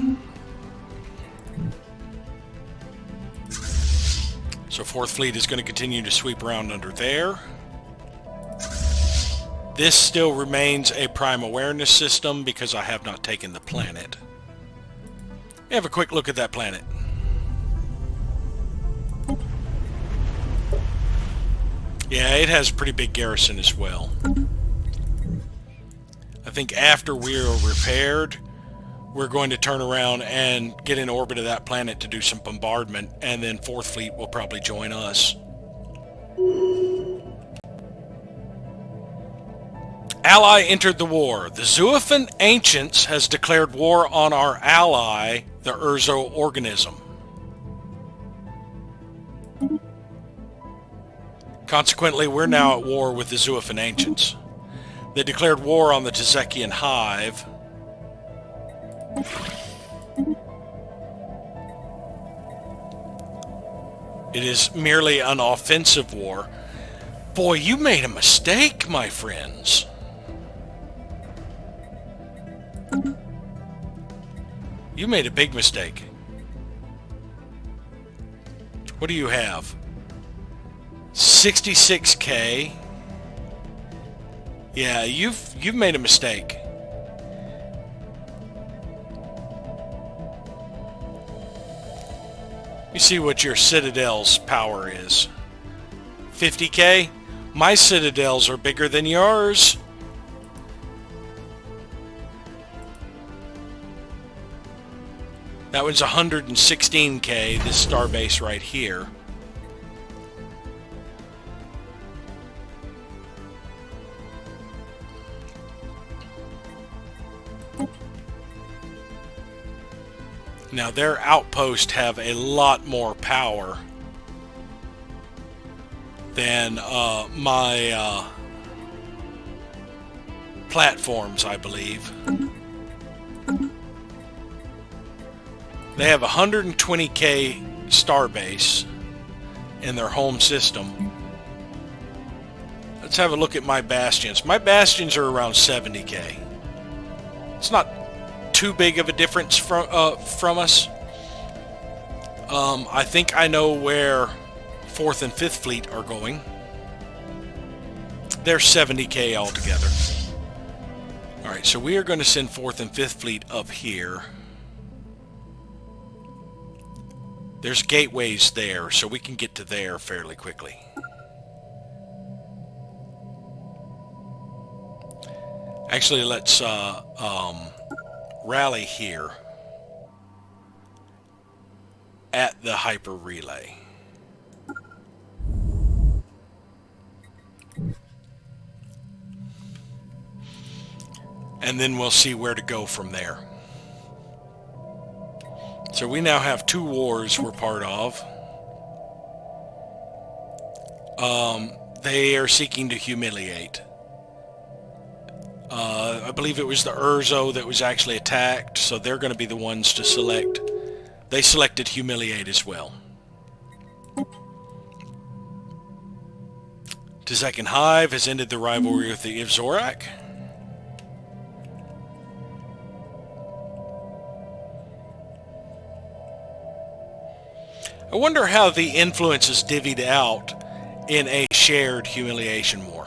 [SPEAKER 3] So Fourth Fleet is going to continue to sweep around under there. This still remains a Prime Awareness system because I have not taken the planet. Have a quick look at that planet. Yeah, it has a pretty big garrison as well. I think after we're repaired, we're going to turn around and get in orbit of that planet to do some bombardment, and then Fourth Fleet will probably join us. Ally entered the war. The Zuafan Ancients has declared war on our ally, the Urzo organism. Consequently, we're now at war with the Zuafan Ancients. They declared war on the Tezekian Hive. It is merely an offensive war. Boy, you made a mistake, my friends. You made a big mistake. What do you have? 66k. Yeah, you've made a mistake. You see what your Citadel's power is. 50k? My Citadels are bigger than yours. That one's 116k, this starbase right here. Now their outposts have a lot more power than my platforms, I believe. They have 120k starbase in their home system. Let's have a look at my bastions. My bastions are around 70k. It's not too big of a difference from us. I think I know where 4th and 5th Fleet are going. They're 70k altogether. Alright, so we are going to send 4th and 5th Fleet up here. There's gateways there, so we can get to there fairly quickly. Actually, let's rally here at the hyper relay. And then we'll see where to go from there. So we now have 2 wars we're part of. They are seeking to humiliate. I believe it was the Urzo that was actually attacked, so they're going to be the ones to select. They selected humiliate as well. Tz'Akin Hive has ended the rivalry with the Ivzorak. I wonder how the influence is divvied out in a shared humiliation war.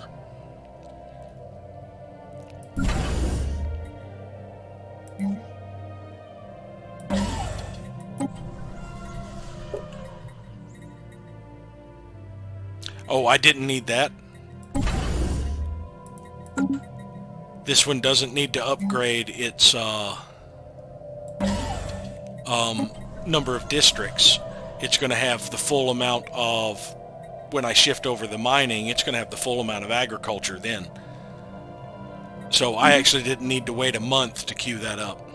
[SPEAKER 3] Oh, I didn't need that. This one doesn't need to upgrade its number of districts. It's going to have the full amount of, when I shift over the mining, it's going to have the full amount of agriculture then. So I actually didn't need to wait a month to queue that up.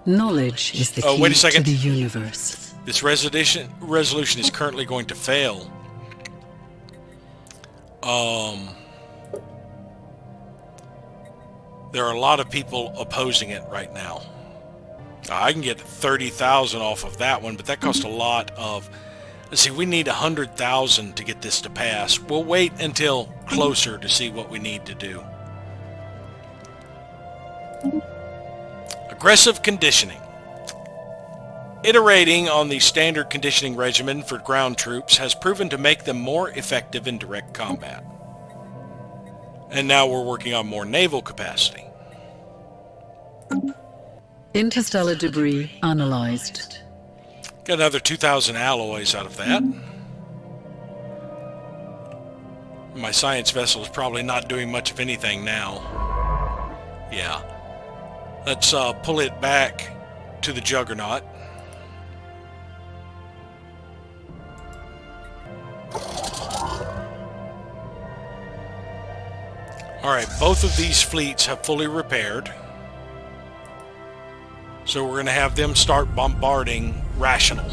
[SPEAKER 2] Knowledge is the
[SPEAKER 3] wait a
[SPEAKER 2] key
[SPEAKER 3] second.
[SPEAKER 2] to the universe.
[SPEAKER 3] This resolution is currently going to fail. There are a lot of people opposing it right now. I can get 30,000 off of that one, but that costs a lot of... Let's see, we need 100,000 to get this to pass. We'll wait until closer to see what we need to do. Aggressive conditioning. Iterating on the standard conditioning regimen for ground troops has proven to make them more effective in direct combat. And now we're working on more naval capacity.
[SPEAKER 2] Interstellar debris analyzed.
[SPEAKER 3] Got another 2,000 alloys out of that. My science vessel is probably not doing much of anything now. Yeah. Let's pull it back to the Juggernaut. Alright, both of these fleets have fully repaired. So we're going to have them start bombarding Rational.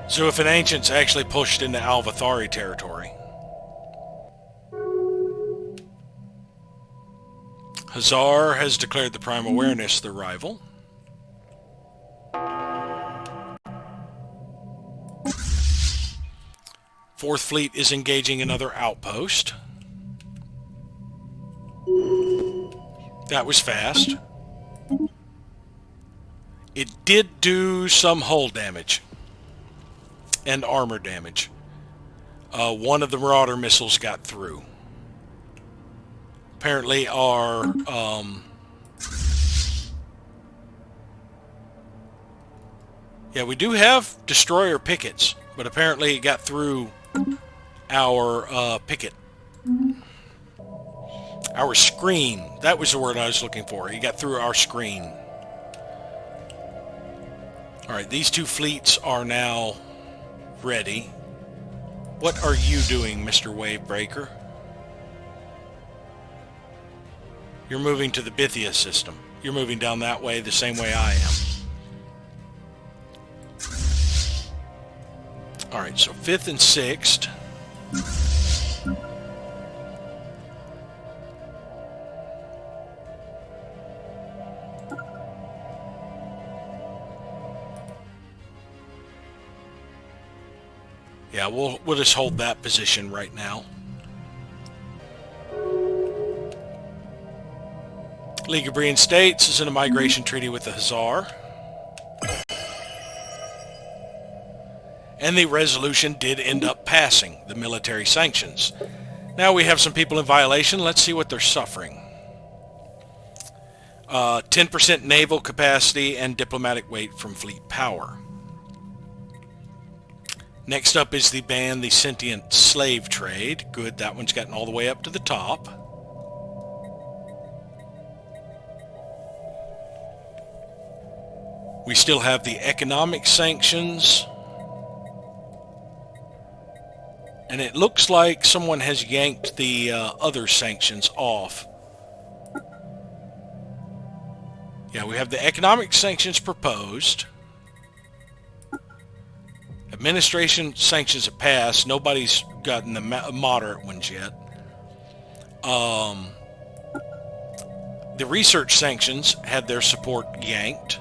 [SPEAKER 3] So if an Ancient's actually pushed into Alvathari territory. Hazar has declared the Prime Awareness their rival. Fourth Fleet is engaging another outpost. That was fast. It did do some hull damage and armor damage. One of the Marauder missiles got through. Apparently our yeah, we do have destroyer pickets, but apparently it got through our picket. Our screen. That was the word I was looking for. He got through our screen. Alright, these two fleets are now ready. What are you doing, Mr. Wavebreaker? You're moving to the Bithia system. You're moving down that way the same way I am. Alright, so 5th and 6th. Yeah, we'll just hold that position right now. League of Brian States is in a migration treaty with the Hazar. And the resolution did end up passing, the military sanctions. Now we have some people in violation. Let's see what they're suffering. 10% naval capacity and diplomatic weight from fleet power. Next up is the ban the sentient slave trade. Good, that one's gotten all the way up to the top. We still have the economic sanctions. And it looks like someone has yanked the other sanctions off. Yeah, we have the economic sanctions proposed. Administration sanctions have passed. Nobody's gotten the moderate ones yet. The research sanctions had their support yanked.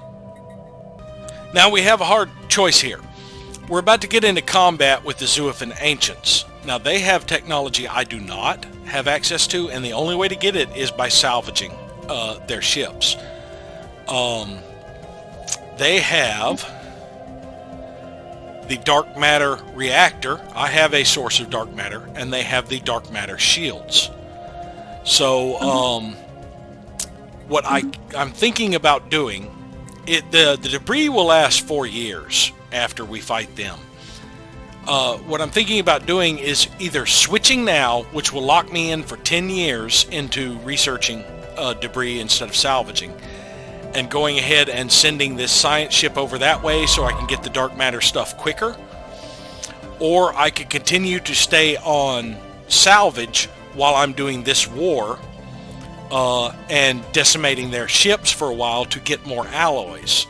[SPEAKER 3] Now we have a hard choice here. We're about to get into combat with the Zuafan Ancients. Now they have technology I do not have access to, and the only way to get it is by salvaging their ships. They have the dark matter reactor. I have a source of dark matter, and they have the dark matter shields. So what I'm thinking about doing, the debris will last 4 years after we fight them. What I'm thinking about doing is either switching now, which will lock me in for 10 years into researching debris instead of salvaging, and going ahead and sending this science ship over that way so I can get the dark matter stuff quicker. Or I could continue to stay on salvage while I'm doing this war and decimating their ships for a while to get more alloys.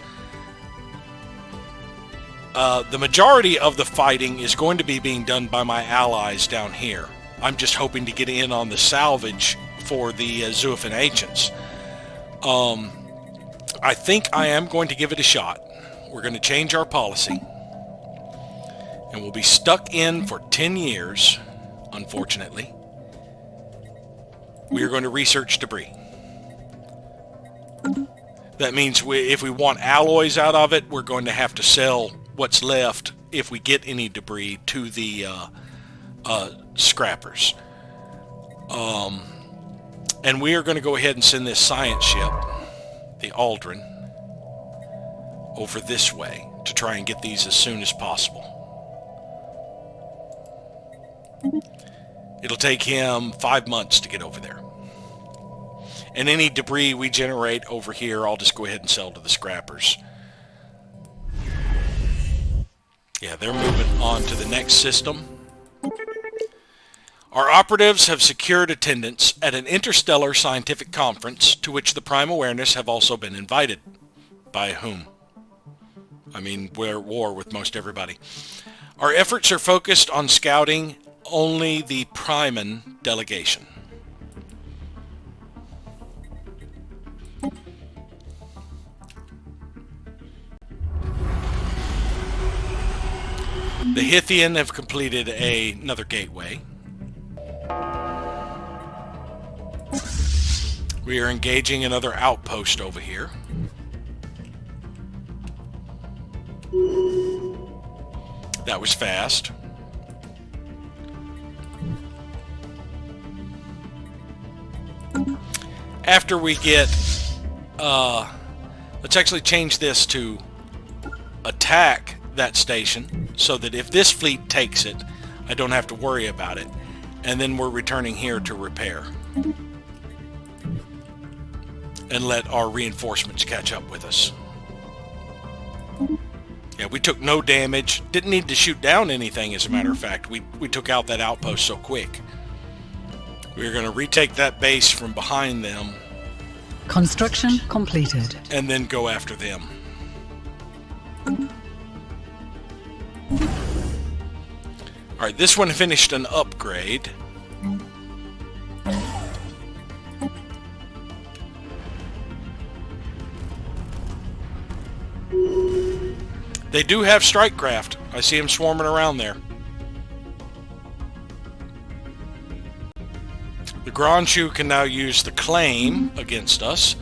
[SPEAKER 3] The majority of the fighting is going to be being done by my allies down here. I'm just hoping to get in on the salvage for the Zuafan Ancients. I think I am going to give it a shot. We're going to change our policy. And we'll be stuck in for 10 years, unfortunately. We are going to research debris. That means if we want alloys out of it, we're going to have to sell what's left, if we get any debris, to the scrappers. And we are going to go ahead and send this science ship, the Aldrin, over this way to try and get these as soon as possible. It'll take him 5 months to get over there. And any debris we generate over here, I'll just go ahead and sell to the scrappers. Yeah, they're moving on to the next system. Our operatives have secured attendance at an interstellar scientific conference to which the Prime Awareness have also been invited. By whom? I mean, we're at war with most everybody. Our efforts are focused on scouting only the Priman delegation. The Hithian have completed another gateway. We are engaging another outpost over here. That was fast. After we get... let's actually change this to attack that station, so that if this fleet takes it, I don't have to worry about it. And then we're returning here to repair. And let our reinforcements catch up with us. Yeah, we took no damage. Didn't need to shoot down anything, as a matter of fact. We took out that outpost so quick. We're going to retake that base from behind them.
[SPEAKER 2] Construction completed.
[SPEAKER 3] And then go after them. Alright, this one finished an upgrade. They do have strike craft. I see them swarming around there. The Gronshu can now use the claim against us.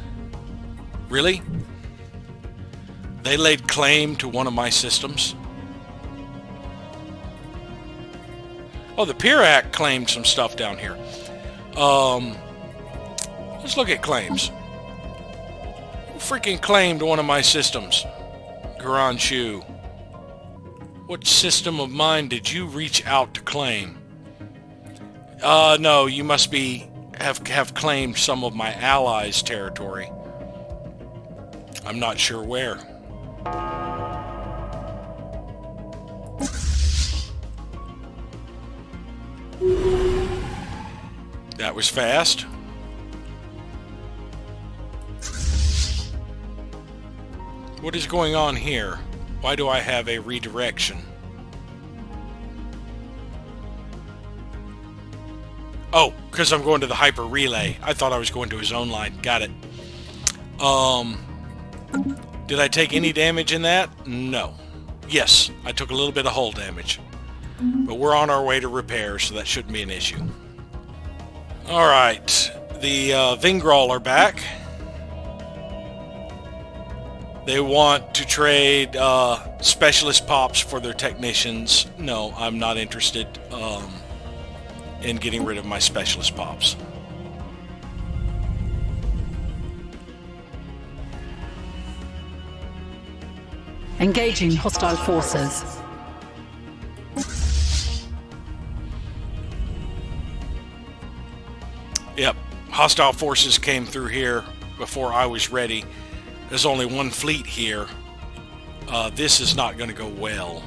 [SPEAKER 3] Really? They laid claim to one of my systems? Oh, the Pirac claimed some stuff down here. Let's look at claims. Who freaking claimed one of my systems? Gronshu. What system of mine did you reach out to claim? No, you must have claimed some of my allies' territory. I'm not sure where. That was fast. What is going on here? Why do I have a redirection? Oh, because I'm going to the hyper relay. I thought I was going to his own line. Got it. Did I take any damage in that? No. Yes, I took a little bit of hull damage. But we're on our way to repair, so that shouldn't be an issue. Alright, the Vingral are back. They want to trade specialist pops for their technicians. No, I'm not interested in getting rid of my specialist pops.
[SPEAKER 2] Engaging hostile forces.
[SPEAKER 3] Yep, hostile forces came through here before I was ready. There's only one fleet here. This is not going to go well.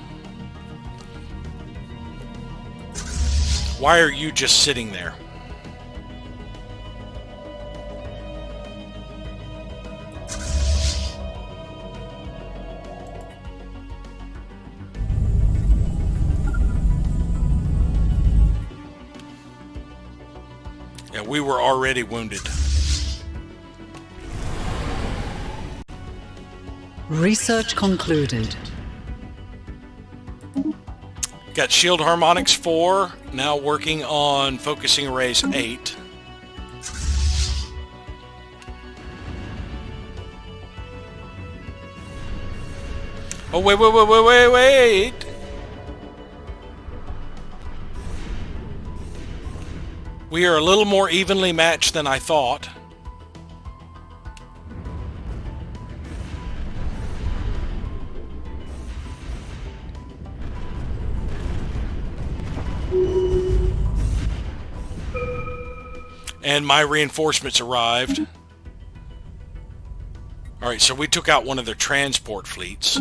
[SPEAKER 3] Why are you just sitting there? Yeah, we were already wounded.
[SPEAKER 2] Research concluded.
[SPEAKER 3] Got Shield Harmonics 4, now working on Focusing Arrays 8. Oh, wait. We are a little more evenly matched than I thought. And my reinforcements arrived. Alright, so we took out one of their transport fleets.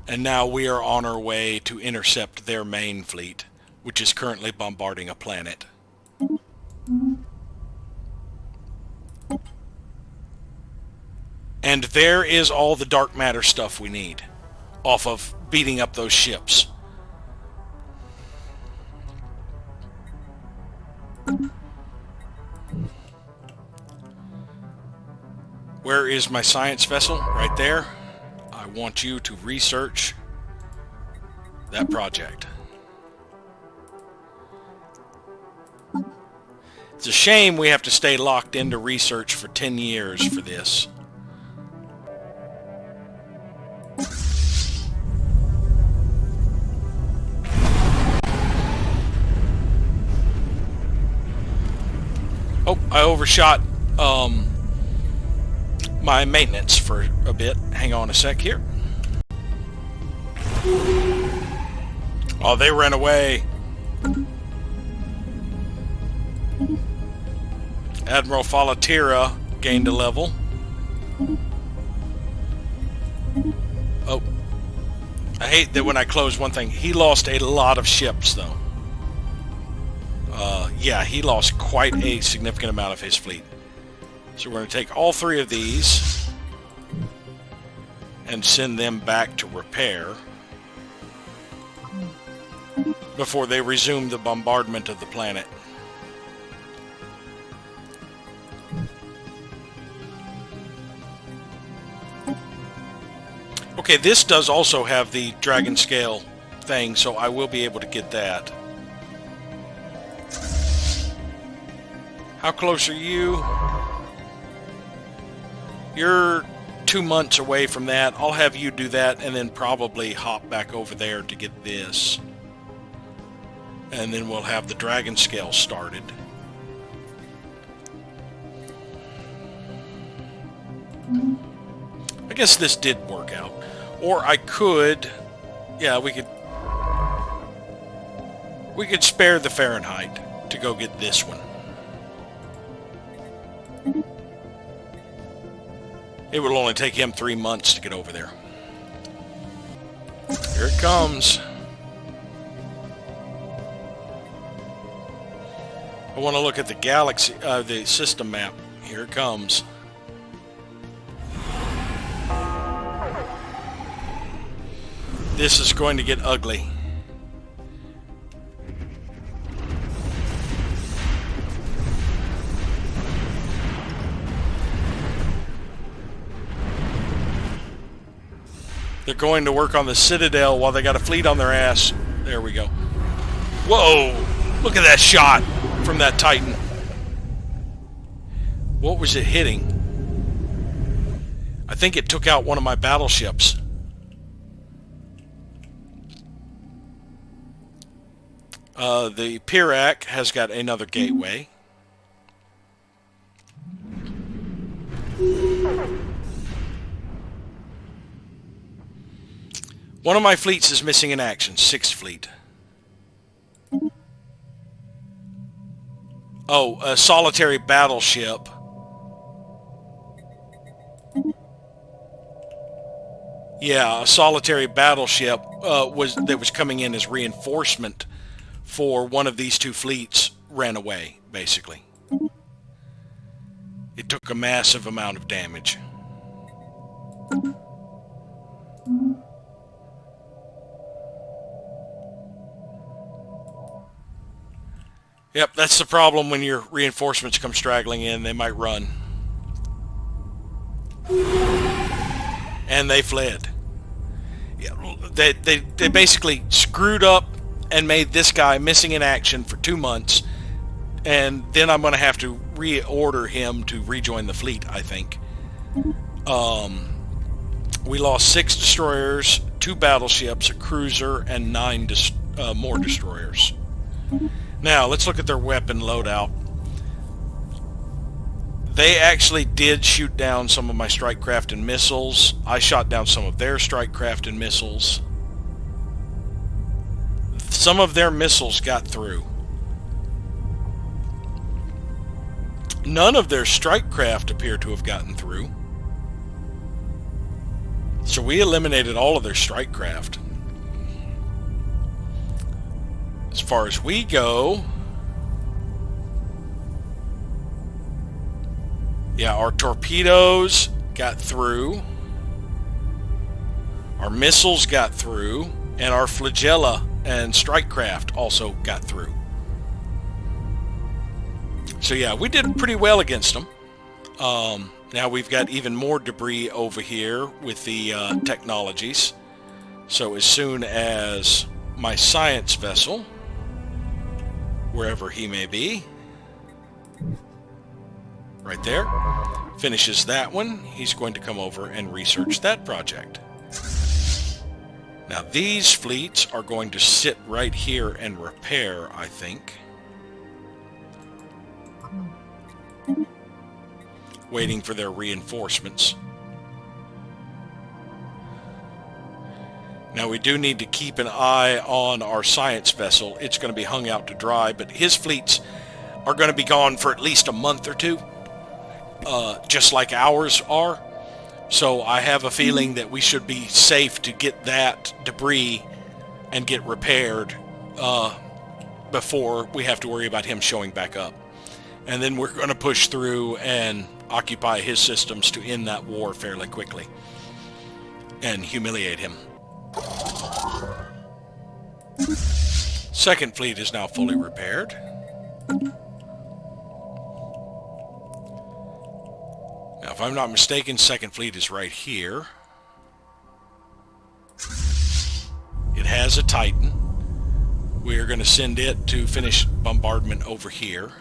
[SPEAKER 3] And now we are on our way to intercept their main fleet, which is currently bombarding a planet. And there is all the dark matter stuff we need off of beating up those ships. Where is my science vessel? Right there. I want you to research that project. It's a shame we have to stay locked into research for 10 years for this. Oh, I overshot my maintenance for a bit. Hang on a sec here. Oh, they ran away. Admiral Falatira gained a level. Oh. I hate that when I close one thing. He lost a lot of ships, though. Yeah, he lost quite a significant amount of his fleet. So we're going to take all three of these and send them back to repair before they resume the bombardment of the planet. Okay, this does also have the dragon scale thing, so I will be able to get that. How close are you? You're 2 months away from that. I'll have you do that and then probably hop back over there to get this. And then we'll have the dragon scale started. I guess this did work out. Or I could... Yeah, we could spare the Fahrenheit to go get this one. It will only take him 3 months to get over there. Here it comes. I want to look at the galaxy, the system map. Here it comes. This is going to get ugly. They're going to work on the Citadel while they got a fleet on their ass. There we go. Whoa! Look at that shot from that Titan. What was it hitting? I think it took out one of my battleships. The Pirac has got another gateway. One of my fleets is missing in action. 6th Fleet. Oh, a solitary battleship. Yeah, a solitary battleship that was coming in as reinforcement for one of these 2 fleets ran away, basically. It took a massive amount of damage. Yep, that's the problem when your reinforcements come straggling in. They might run. And they fled. Yeah, they basically screwed up and made this guy missing in action for 2 months. And then I'm going to have to reorder him to rejoin the fleet, I think. We lost 6 destroyers, 2 battleships, a cruiser, and 9 more destroyers. Now, let's look at their weapon loadout. They actually did shoot down some of my strike craft and missiles. I shot down some of their strike craft and missiles. Some of their missiles got through. None of their strike craft appear to have gotten through. So we eliminated all of their strike craft. As far as we go, yeah, our torpedoes got through, our missiles got through, and our flagella and strike craft also got through. So yeah, we did pretty well against them. Now we've got even more debris over here with the technologies. So as soon as my science vessel, wherever he may be, right there, finishes that one, he's going to come over and research that project. Now these fleets are going to sit right here and repair, I think. Waiting for their reinforcements. Now we do need to keep an eye on our science vessel. It's going to be hung out to dry, but his fleets are going to be gone for at least a month or 2, just like ours are. So I have a feeling that we should be safe to get that debris and get repaired before we have to worry about him showing back up. And then we're going to push through and occupy his systems to end that war fairly quickly and humiliate him. 2nd Fleet is now fully repaired. Now, if I'm not mistaken, 2nd Fleet is right here. It has a Titan. We are going to send it to finish bombardment over here.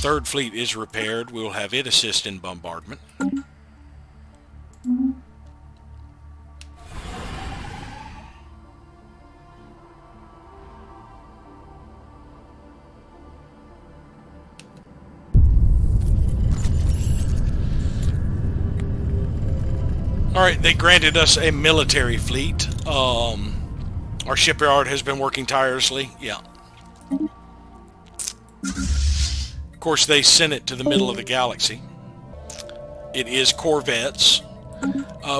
[SPEAKER 3] Third fleet is repaired. We will have it assist in bombardment. Alright, they granted us a military fleet. Our shipyard has been working tirelessly. Yeah. Of course, they sent it to the middle of the galaxy. It is corvettes.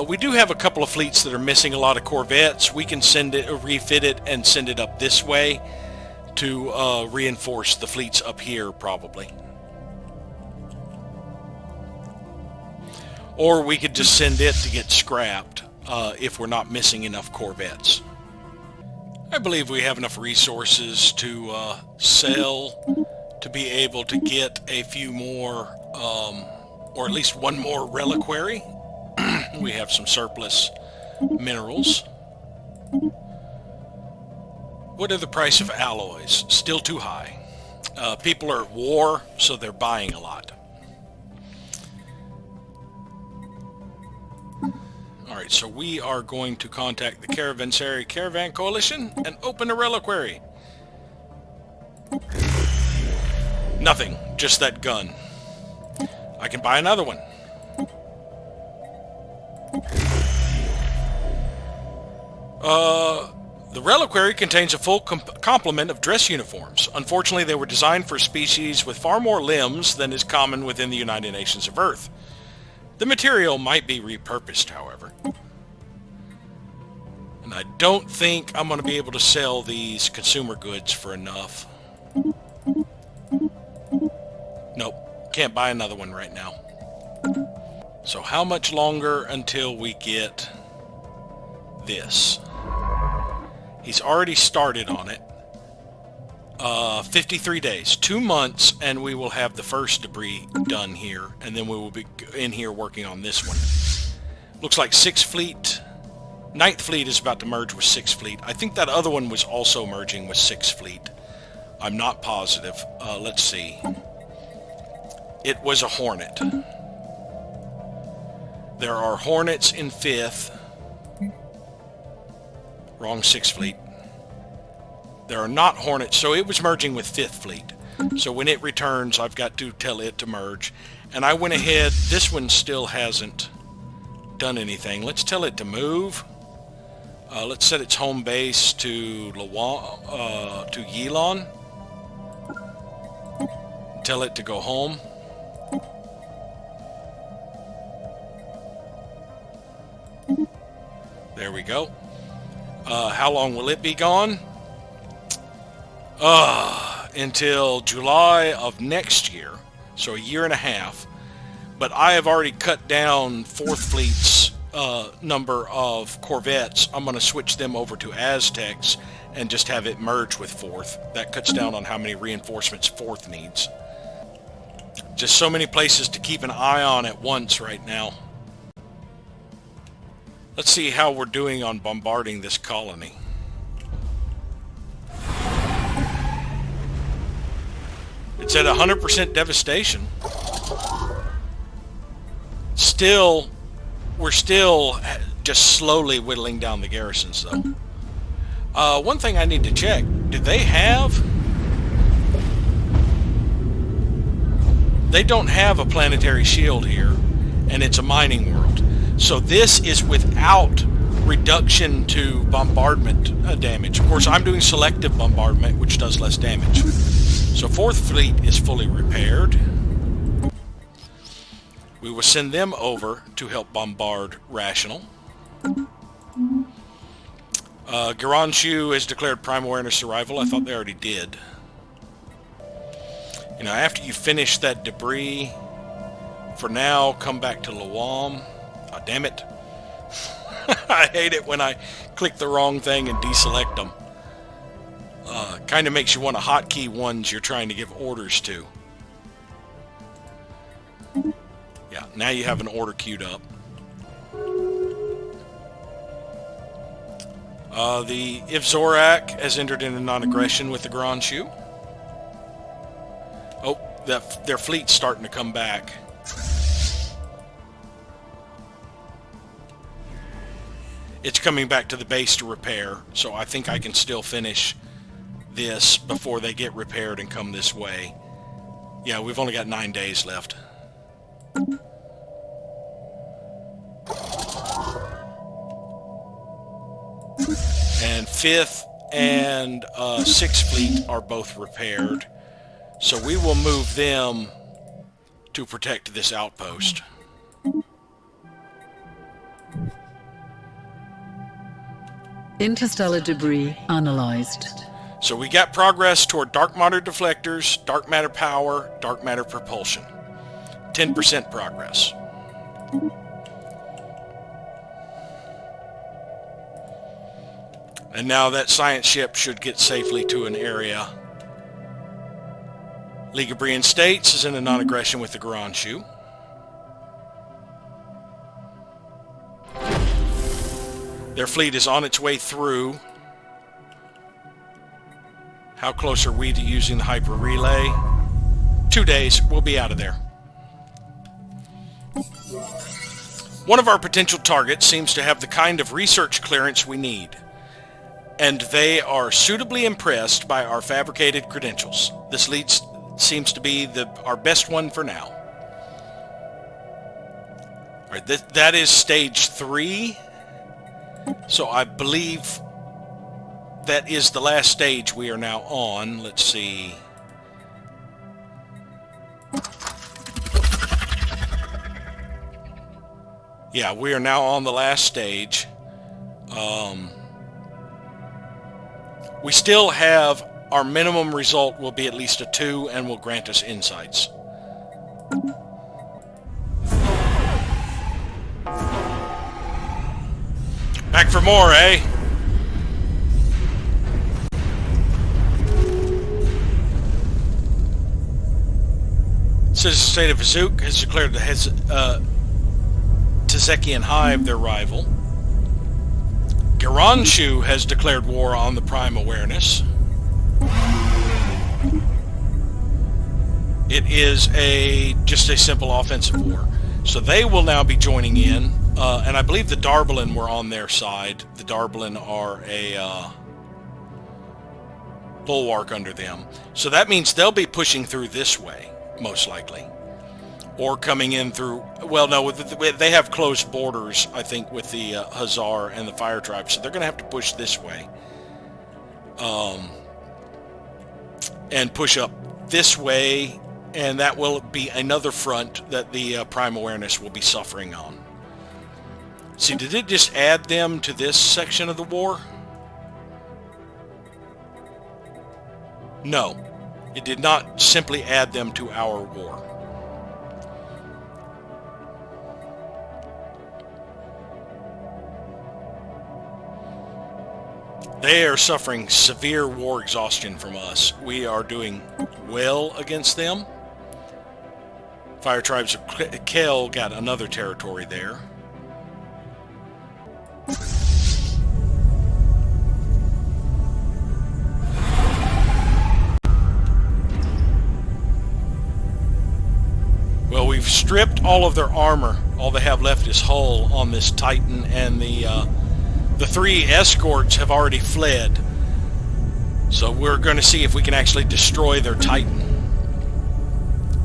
[SPEAKER 3] We do have a couple of fleets that are missing a lot of corvettes. We can send it, refit it, and send it up this way to reinforce the fleets up here, probably. Or we could just send it to get scrapped if we're not missing enough corvettes. I believe we have enough resources to sell to be able to get a few more, or at least one more reliquary. We have some surplus minerals. What are the price of alloys? Still too high. People are at war, so they're buying a lot. Alright, so we are going to contact the Caravanserai Caravan Coalition and open a reliquary. Nothing, just that gun. I can buy another one. The reliquary contains a full complement of dress uniforms. Unfortunately, they were designed for a species with far more limbs than is common within the United Nations of Earth. The material might be repurposed, however. And I don't think I'm going to be able to sell these consumer goods for enough. Nope, can't buy another one right now. So how much longer until we get this? He's already started on it. 53 days, 2 months, and we will have the first debris done here, and then we will be in here working on this one. Looks like 6th Fleet, 9th Fleet is about to merge with 6th Fleet. I think that other one was also merging with 6th Fleet. I'm not positive. Let's see. It was a Hornet. There are Hornets in 5th. Wrong 6th Fleet. There are not Hornets, so it was merging with 5th Fleet. So when it returns, I've got to tell it to merge. And I went ahead, this one still hasn't done anything. Let's tell it to move. Let's set its home base to Yilon. Tell it to go home. There we go. How long will it be gone? Until July of next year, so a year and a half. But I have already cut down 4th Fleet's number of corvettes. I'm going to switch them over to Aztecs and just have it merge with 4th. That cuts down on how many reinforcements 4th needs. Just so many places to keep an eye on at once right now. Let's see how we're doing on bombarding this colony. It's at 100% devastation. Still, we're still just slowly whittling down the garrisons, though. One thing I need to check, do they have... They don't have a planetary shield here, and it's a mining world. So this is without reduction to bombardment damage. Of course, I'm doing selective bombardment, which does less damage. So 4th Fleet is fully repaired. We will send them over to help bombard Rational. Garanshu has declared Prime Awareness Arrival. I thought they already did. You know, after you finish that debris, for now, come back to Lawam. Oh, damn it. I hate it when I click the wrong thing and deselect them. Kind of makes you want to hotkey ones you're trying to give orders to. Yeah, now you have an order queued up. The Ivzorak has entered into non-aggression with the Grand Shu. Oh, Their fleet's starting to come back. It's coming back to the base to repair, so I think I can still finish this before they get repaired and come this way. Yeah, we've only got 9 days left. And 5th and 6th Fleet are both repaired. So we will move them to protect this outpost.
[SPEAKER 2] Interstellar debris analyzed.
[SPEAKER 3] So we got progress toward dark matter deflectors, dark matter power, dark matter propulsion. 10% progress. And now that science ship should get safely to an area. League of Brian States is in a non-aggression with the Garanshu. Their fleet is on its way through. How close are we to using the hyper relay? 2 days. We'll be out of there. One of our potential targets seems to have the kind of research clearance we need, and they are suitably impressed by our fabricated credentials. This seems to be our best one for now. All right, that is stage 3. So I believe that is the last stage we are now on. Let's see. Yeah, we are now on the last stage. We still have our minimum result will be at least a 2 and will grant us insights. Back for more, eh? Citizen State of Vazuk has declared the Tezekian Hive their rival. Garanshu has declared war on the Prime Awareness. It is just a simple offensive war. So they will now be joining in. And I believe the Darbalin were on their side. The Darbalin are a bulwark under them. So that means they'll be pushing through this way, most likely. Or coming in through... Well, no, they have closed borders, I think, with the Hazar and the Fire Tribe. So they're going to have to push this way. And push up this way. And that will be another front that the Prime Awareness will be suffering on. See, did it just add them to this section of the war? No. It did not simply add them to our war. They are suffering severe war exhaustion from us. We are doing well against them. Fire Tribes of Kel got another territory there. Well, we've stripped all of their armor. All they have left is hull on this Titan, and the 3 escorts have already fled. So we're going to see if we can actually destroy their Titan.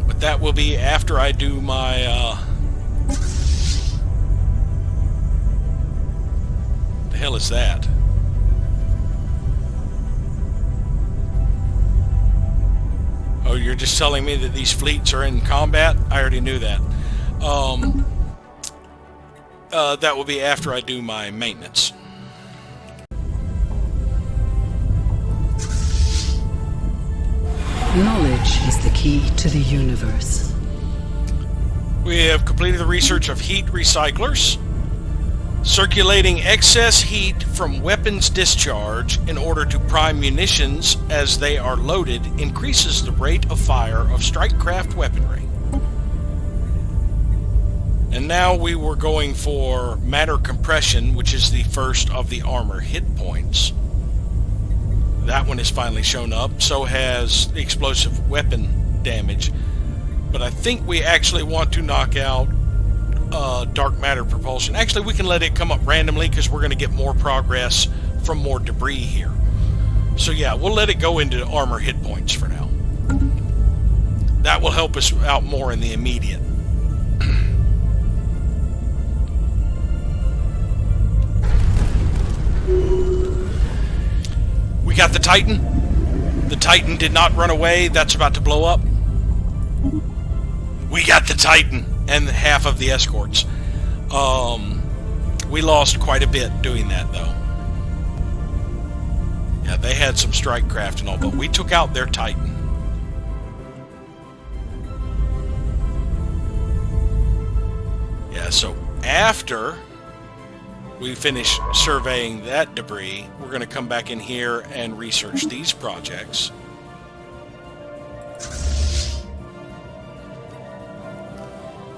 [SPEAKER 3] But that will be after I do my... the hell is that? Oh, you're just telling me that these fleets are in combat? I already knew that. That will be after I do my maintenance.
[SPEAKER 2] Knowledge is the key to the universe.
[SPEAKER 3] We have completed the research of heat recyclers. Circulating excess heat from weapons discharge in order to prime munitions as they are loaded increases the rate of fire of strike craft weaponry. And now we were going for matter compression, which is the first of the armor hit points. That one has finally shown up. So has the explosive weapon damage. But I think we actually want to knock out dark matter propulsion. Actually, we can let it come up randomly because we're going to get more progress from more debris here. So yeah, we'll let it go into armor hit points for now. That will help us out more in the immediate. We got the Titan. The Titan did not run away. That's about to blow up. We got the Titan and half of the escorts. We lost quite a bit doing that, though. Yeah, they had some strike craft and all, but we took out their Titan. Yeah, so after we finish surveying that debris, we're going to come back in here and research these projects.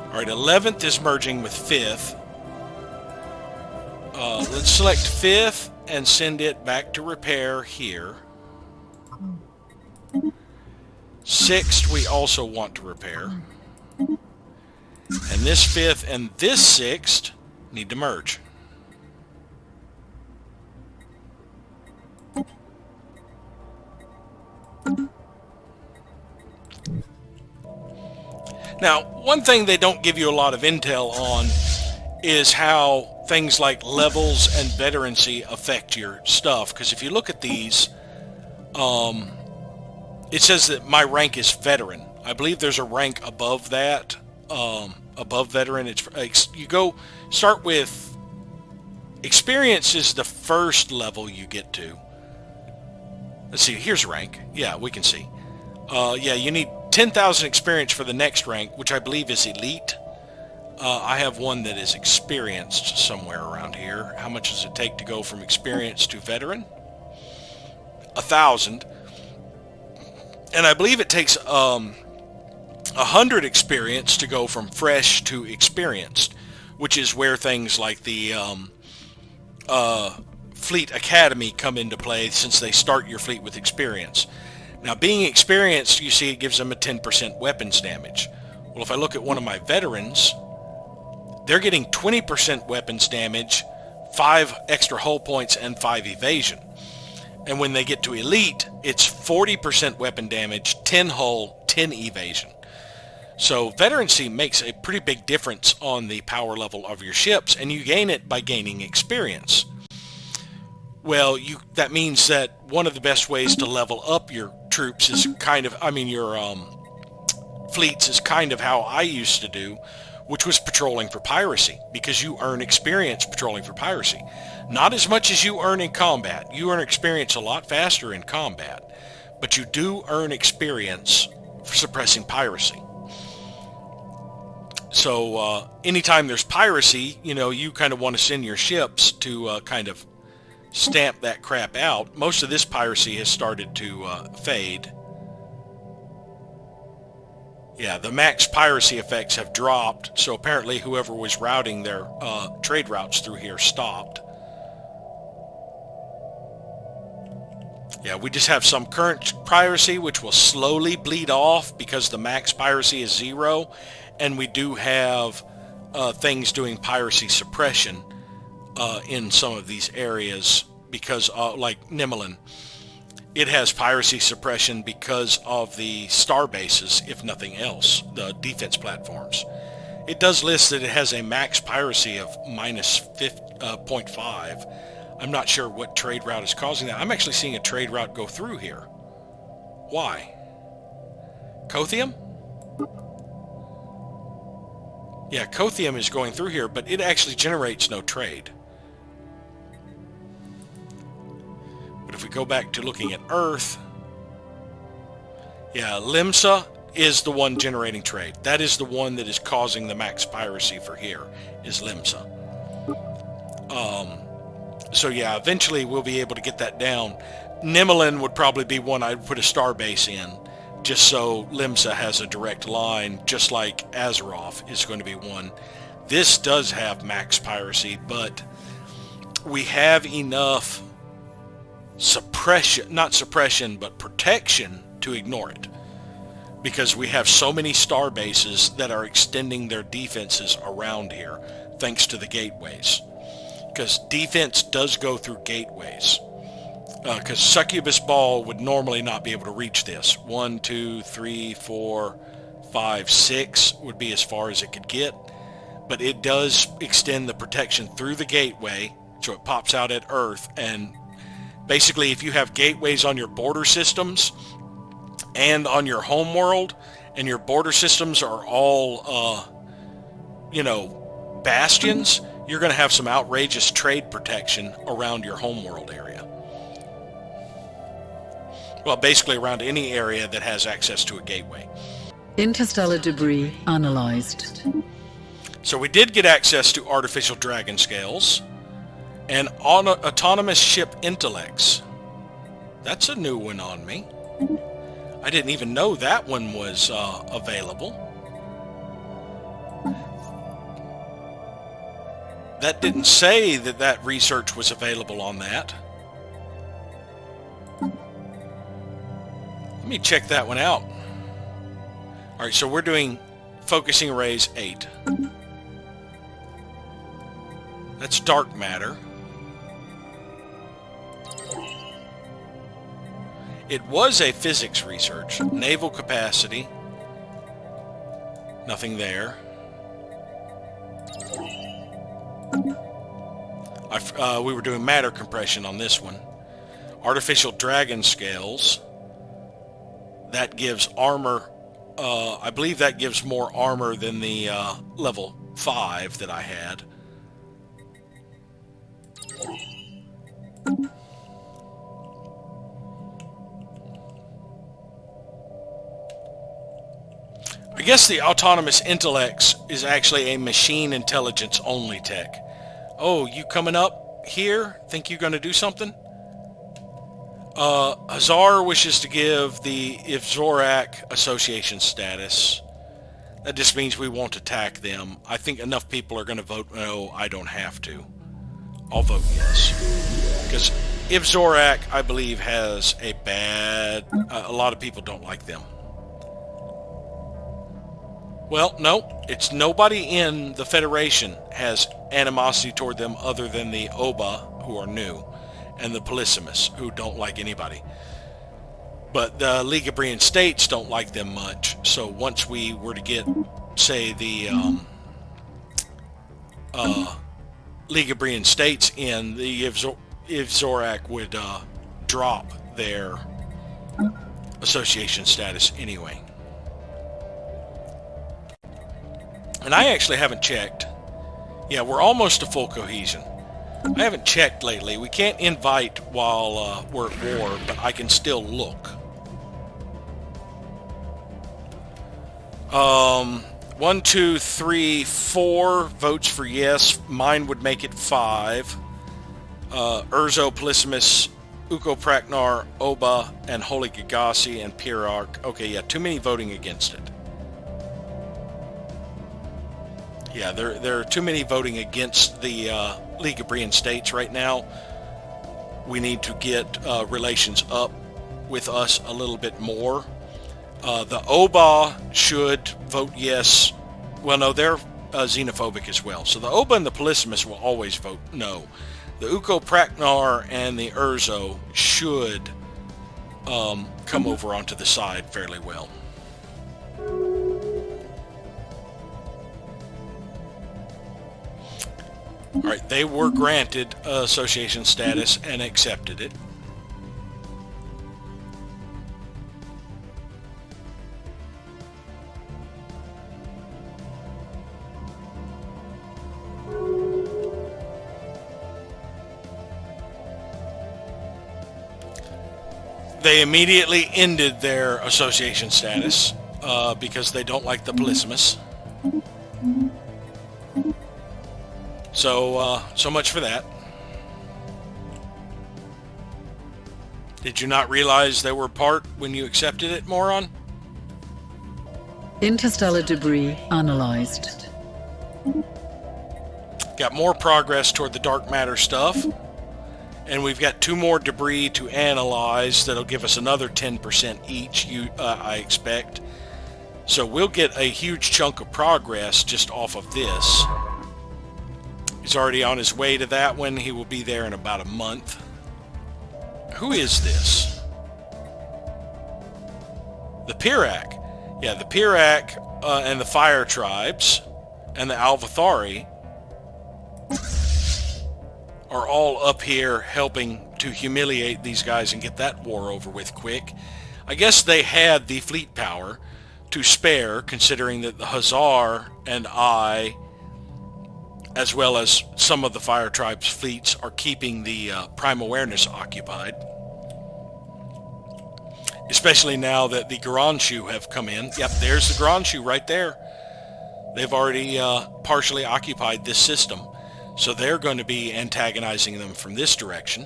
[SPEAKER 3] Alright, 11th is merging with 5th. Let's select 5th and send it back to repair here. 6th we also want to repair. And this 5th and this 6th need to merge. Now, one thing they don't give you a lot of intel on is how things like levels and veterancy affect your stuff. Because if you look at these, it says that my rank is veteran. I believe there's a rank above that, above veteran. You go start with experience is the first level you get to. Let's see, here's rank. Yeah, we can see. Yeah, you need 10,000 experience for the next rank, which I believe is elite. I have one that is experienced somewhere around here. How much does it take to go from experienced to veteran? 1,000. And I believe it takes 100 experience to go from fresh to experienced, which is where things like the Fleet Academy come into play, since they start your fleet with experience. Now, being experienced, you see, it gives them a 10% weapons damage. Well, if I look at one of my veterans, they're getting 20% weapons damage, 5 extra hull points, and 5 evasion. And when they get to elite, it's 40% weapon damage, 10 hull, 10 evasion. So veterancy makes a pretty big difference on the power level of your ships, and you gain it by gaining experience. Well, that means that one of the best ways to level up your troops is your fleets is kind of how I used to do, which was patrolling for piracy, because you earn experience patrolling for piracy. Not as much as you earn in combat. You earn experience a lot faster in combat, but you do earn experience for suppressing piracy. So anytime there's piracy, you kind of want to send your ships to kind of stamp that crap out. Most of this piracy has started to fade. Yeah, the max piracy effects have dropped, so apparently whoever was routing their trade routes through here stopped. Yeah, we just have some current piracy, which will slowly bleed off because the max piracy is 0, and we do have things doing piracy suppression in some of these areas, because like Nimmerlin, it has piracy suppression because of the star bases, if nothing else, the defense platforms. It does list that it has a max piracy of minus 0.5. I'm not sure what trade route is causing that. I'm actually seeing a trade route go through here. Why? Cothium? Yeah, Cothium is going through here, but it actually generates no trade. But if we go back to looking at Earth, yeah, Limsa is the one generating trade. That is the one that is causing the max piracy for here, is Limsa. So yeah, eventually we'll be able to get that down. Nimmerlin would probably be one I'd put a star base in, just so Limsa has a direct line, just like Azeroth is going to be one. This does have max piracy, but we have enough suppression, not suppression, but protection to ignore it. because we have so many star bases that are extending their defenses around here thanks to the gateways. Because defense does go through gateways. Because Succubus Ball would normally not be able to reach this. 1, 2, 3, 4, 5, 6 would be as far as it could get. But it does extend the protection through the gateway, so it pops out at Earth. And basically, if you have gateways on your border systems and on your home world, and your border systems are all, bastions, you're going to have some outrageous trade protection around your home world area. Well, basically around any area that has access to a gateway.
[SPEAKER 2] Interstellar debris analyzed.
[SPEAKER 3] So we did get access to artificial dragon scales and autonomous ship intellects. That's a new one on me. I didn't even know that one was available. That didn't say that research was available on that. Let me check that one out. All right, so we're doing focusing arrays 8. That's dark matter. It was a physics research. Naval capacity. Nothing there. We were doing matter compression on this one. Artificial dragon scales. That gives armor. I believe that gives more armor than the level 5 that I had. I guess the autonomous intellects is actually a machine intelligence only tech. Oh, you coming up here? Think you're going to do something? Hazar wishes to give the Ivzorak association status. That just means we won't attack them. I think enough people are going to vote no. I don't have to. I'll vote yes. Because Ivzorak, I believe, has a bad... a lot of people don't like them. Well, no. It's nobody in the Federation has animosity toward them other than the Oba, who are new, and the Polysimus, who don't like anybody. But the Ligabrian states don't like them much. So once we were to get, say, the Ligabrian states in, the Ivzorak would drop their association status anyway. And I actually haven't checked. Yeah, we're almost to full cohesion. I haven't checked lately. We can't invite while we're at war, but I can still look. 1, 2, 3, 4 votes for yes. Mine would make it 5. Urzo, Polysimus, Uko Praknar, Oba, and Holy Gagasi, and Pirarch. Okay, yeah, too many voting against it. Yeah, there are too many voting against the Ligabrian states right now. We need to get relations up with us a little bit more. The Oba should vote yes. Well, no, they're xenophobic as well. So the Oba and the Polysimus will always vote no. The Uko Praknar and the Urzo should come over onto the side fairly well. All right, they were granted association status and accepted it. They immediately ended their association status because they don't like the Polysimus. So much for that. Did you not realize they were part when you accepted it, moron?
[SPEAKER 2] Interstellar debris analyzed.
[SPEAKER 3] Got more progress toward the dark matter stuff. And we've got 2 more debris to analyze that'll give us another 10% each, I expect. So we'll get a huge chunk of progress just off of this. He's already on his way to that one. He will be there in about a month. Who is this? The Pirac. Yeah, the Pirac and the Fire Tribes and the Alvathari are all up here helping to humiliate these guys and get that war over with quick. I guess they had the fleet power to spare, considering that the Hazar and I, as well as some of the Fire Tribe's fleets, are keeping the Prime Awareness occupied. Especially now that the Garanshu have come in. Yep, there's the Garanshu right there. They've already partially occupied this system, so they're going to be antagonizing them from this direction.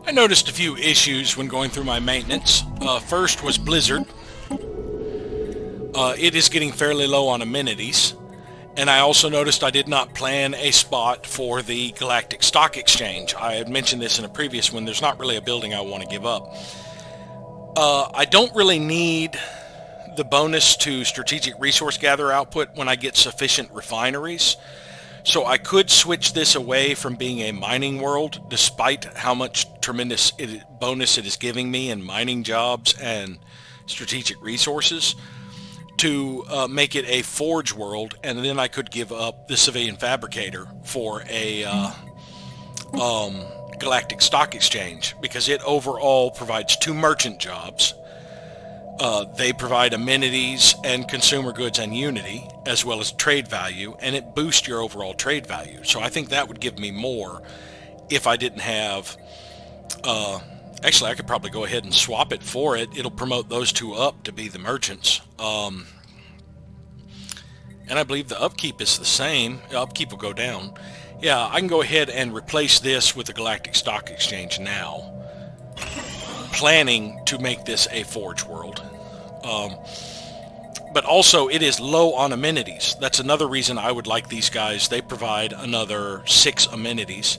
[SPEAKER 3] I noticed a few issues when going through my maintenance. First was Blizzard. It is getting fairly low on amenities. And I also noticed I did not plan a spot for the Galactic Stock Exchange. I had mentioned this in a previous one. There's not really a building I want to give up. I don't really need the bonus to strategic resource gather output when I get sufficient refineries. So I could switch this away from being a mining world, despite how much tremendous bonus it is giving me in mining jobs and strategic resources, to make it a forge world, and then I could give up the civilian fabricator for a Galactic Stock Exchange, because it overall provides 2 merchant jobs. They provide amenities and consumer goods and unity, as well as trade value, and it boosts your overall trade value. So I think that would give me more if I didn't have... actually, I could probably go ahead and swap it for it. It'll promote those 2 up to be the merchants. And I believe the upkeep is the same. Upkeep will go down. Yeah, I can go ahead and replace this with the Galactic Stock Exchange now, planning to make this a forge world. But also, it is low on amenities. That's another reason I would like these guys. They provide another 6 amenities.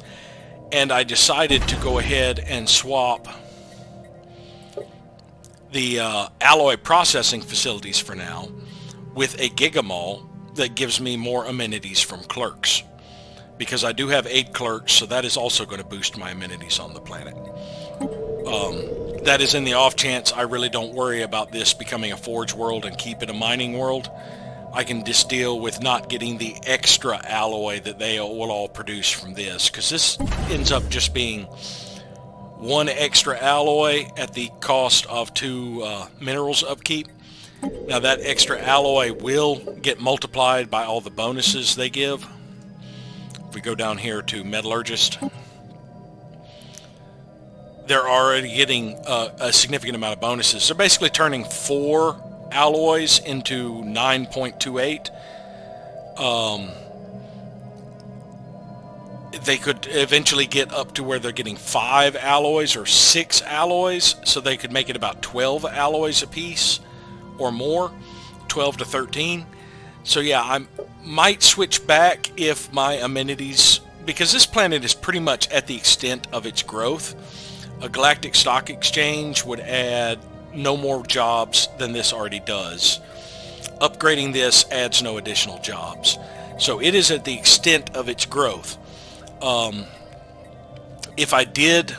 [SPEAKER 3] And I decided to go ahead and swap the alloy processing facilities for now with a Gigamall that gives me more amenities from clerks. Because I do have 8 clerks, so that is also going to boost my amenities on the planet. That is in the off chance I really don't worry about this becoming a forge world and keep it a mining world. I can just deal with not getting the extra alloy that they will all produce from this, because this ends up just being 1 extra alloy at the cost of 2 minerals upkeep. Now that extra alloy will get multiplied by all the bonuses they give. If we go down here to Metallurgist, they're already getting a significant amount of bonuses. They're basically turning 4 alloys into 9.28. They could eventually get up to where they're getting 5 alloys or 6 alloys, so they could make it about 12 alloys apiece or more, 12 to 13. So yeah, I might switch back if my amenities, because this planet is pretty much at the extent of its growth. A Galactic Stock Exchange would add no more jobs than this already does. Upgrading this adds no additional jobs. So it is at the extent of its growth. If I did,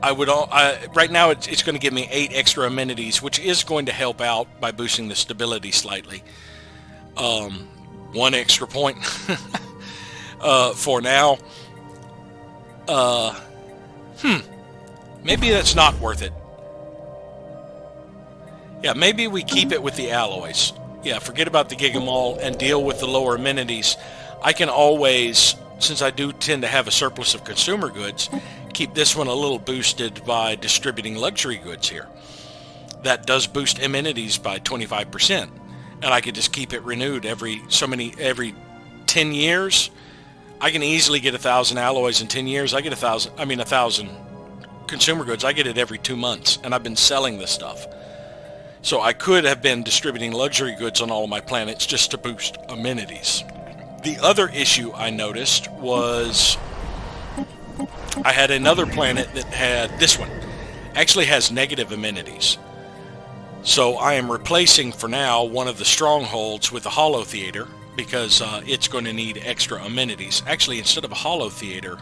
[SPEAKER 3] I would. Right now it's going to give me 8 extra amenities, which is going to help out by boosting the stability slightly. 1 extra point for now. Maybe that's not worth it. Yeah, maybe we keep it with the alloys. Yeah, forget about the Gigamall and deal with the lower amenities. I can always, since I do tend to have a surplus of consumer goods, keep this one a little boosted by distributing luxury goods here. That does boost amenities by 25%. And I could just keep it renewed every 10 years. I can easily get 1,000 alloys in 10 years. I get 1,000 consumer goods. I get it every 2 months, and I've been selling this stuff. So I could have been distributing luxury goods on all of my planets just to boost amenities. The other issue I noticed was I had another planet that had, this one actually has negative amenities. So I am replacing for now one of the strongholds with a holo theater because it's going to need extra amenities. Actually, instead of a holo theater,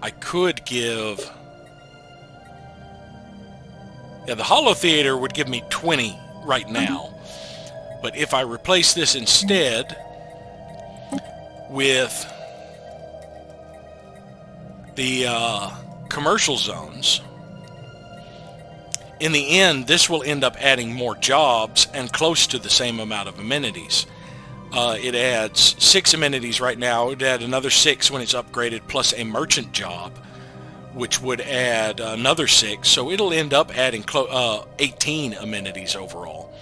[SPEAKER 3] I could give... Yeah, the holo theater would give me 20 right now. But if I replace this instead with the commercial zones, in the end, this will end up adding more jobs and close to the same amount of amenities. It adds 6 amenities right now. It would add another 6 when it's upgraded, plus a merchant job, which would add another 6. So it'll end up adding 18 amenities overall.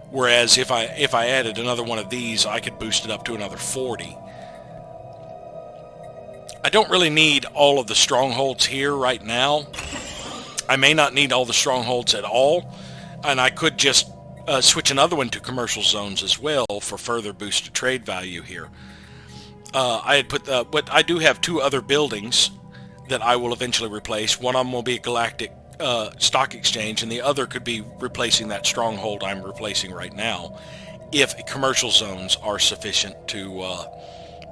[SPEAKER 3] Whereas if I added another one of these, I could boost it up to another 40. I don't really need all of the strongholds here right now. I may not need all the strongholds at all, and I could just switch another one to commercial zones as well for further boosted trade value here. I had put, but I do have 2 other buildings that I will eventually replace. One of them will be a galactic stock exchange, and the other could be replacing that stronghold I'm replacing right now, if commercial zones are sufficient to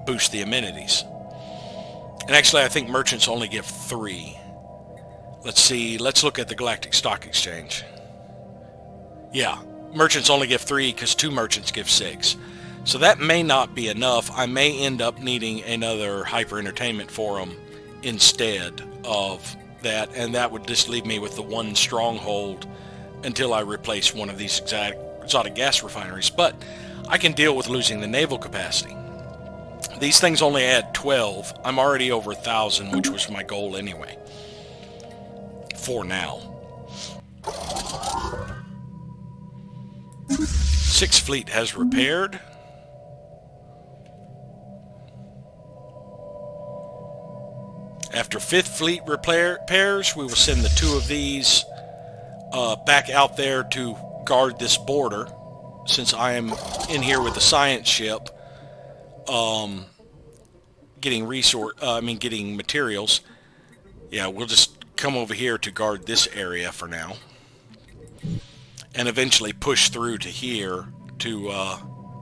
[SPEAKER 3] boost the amenities. And actually, I think merchants only give 3. Let's see, let's look at the Galactic Stock Exchange. Yeah, merchants only give 3 because 2 merchants give 6. So that may not be enough. I may end up needing another hyper entertainment forum instead of that, and that would just leave me with the 1 stronghold until I replace one of these exotic gas refineries. But I can deal with losing the naval capacity. These things only add 12. I'm already over 1,000, which was my goal anyway. For now. 6th Fleet has repaired. After 5th Fleet repairs, we will send the 2 of these back out there to guard this border, since I am in here with the science ship getting materials. Yeah, we'll just come over here to guard this area for now, and eventually push through to here to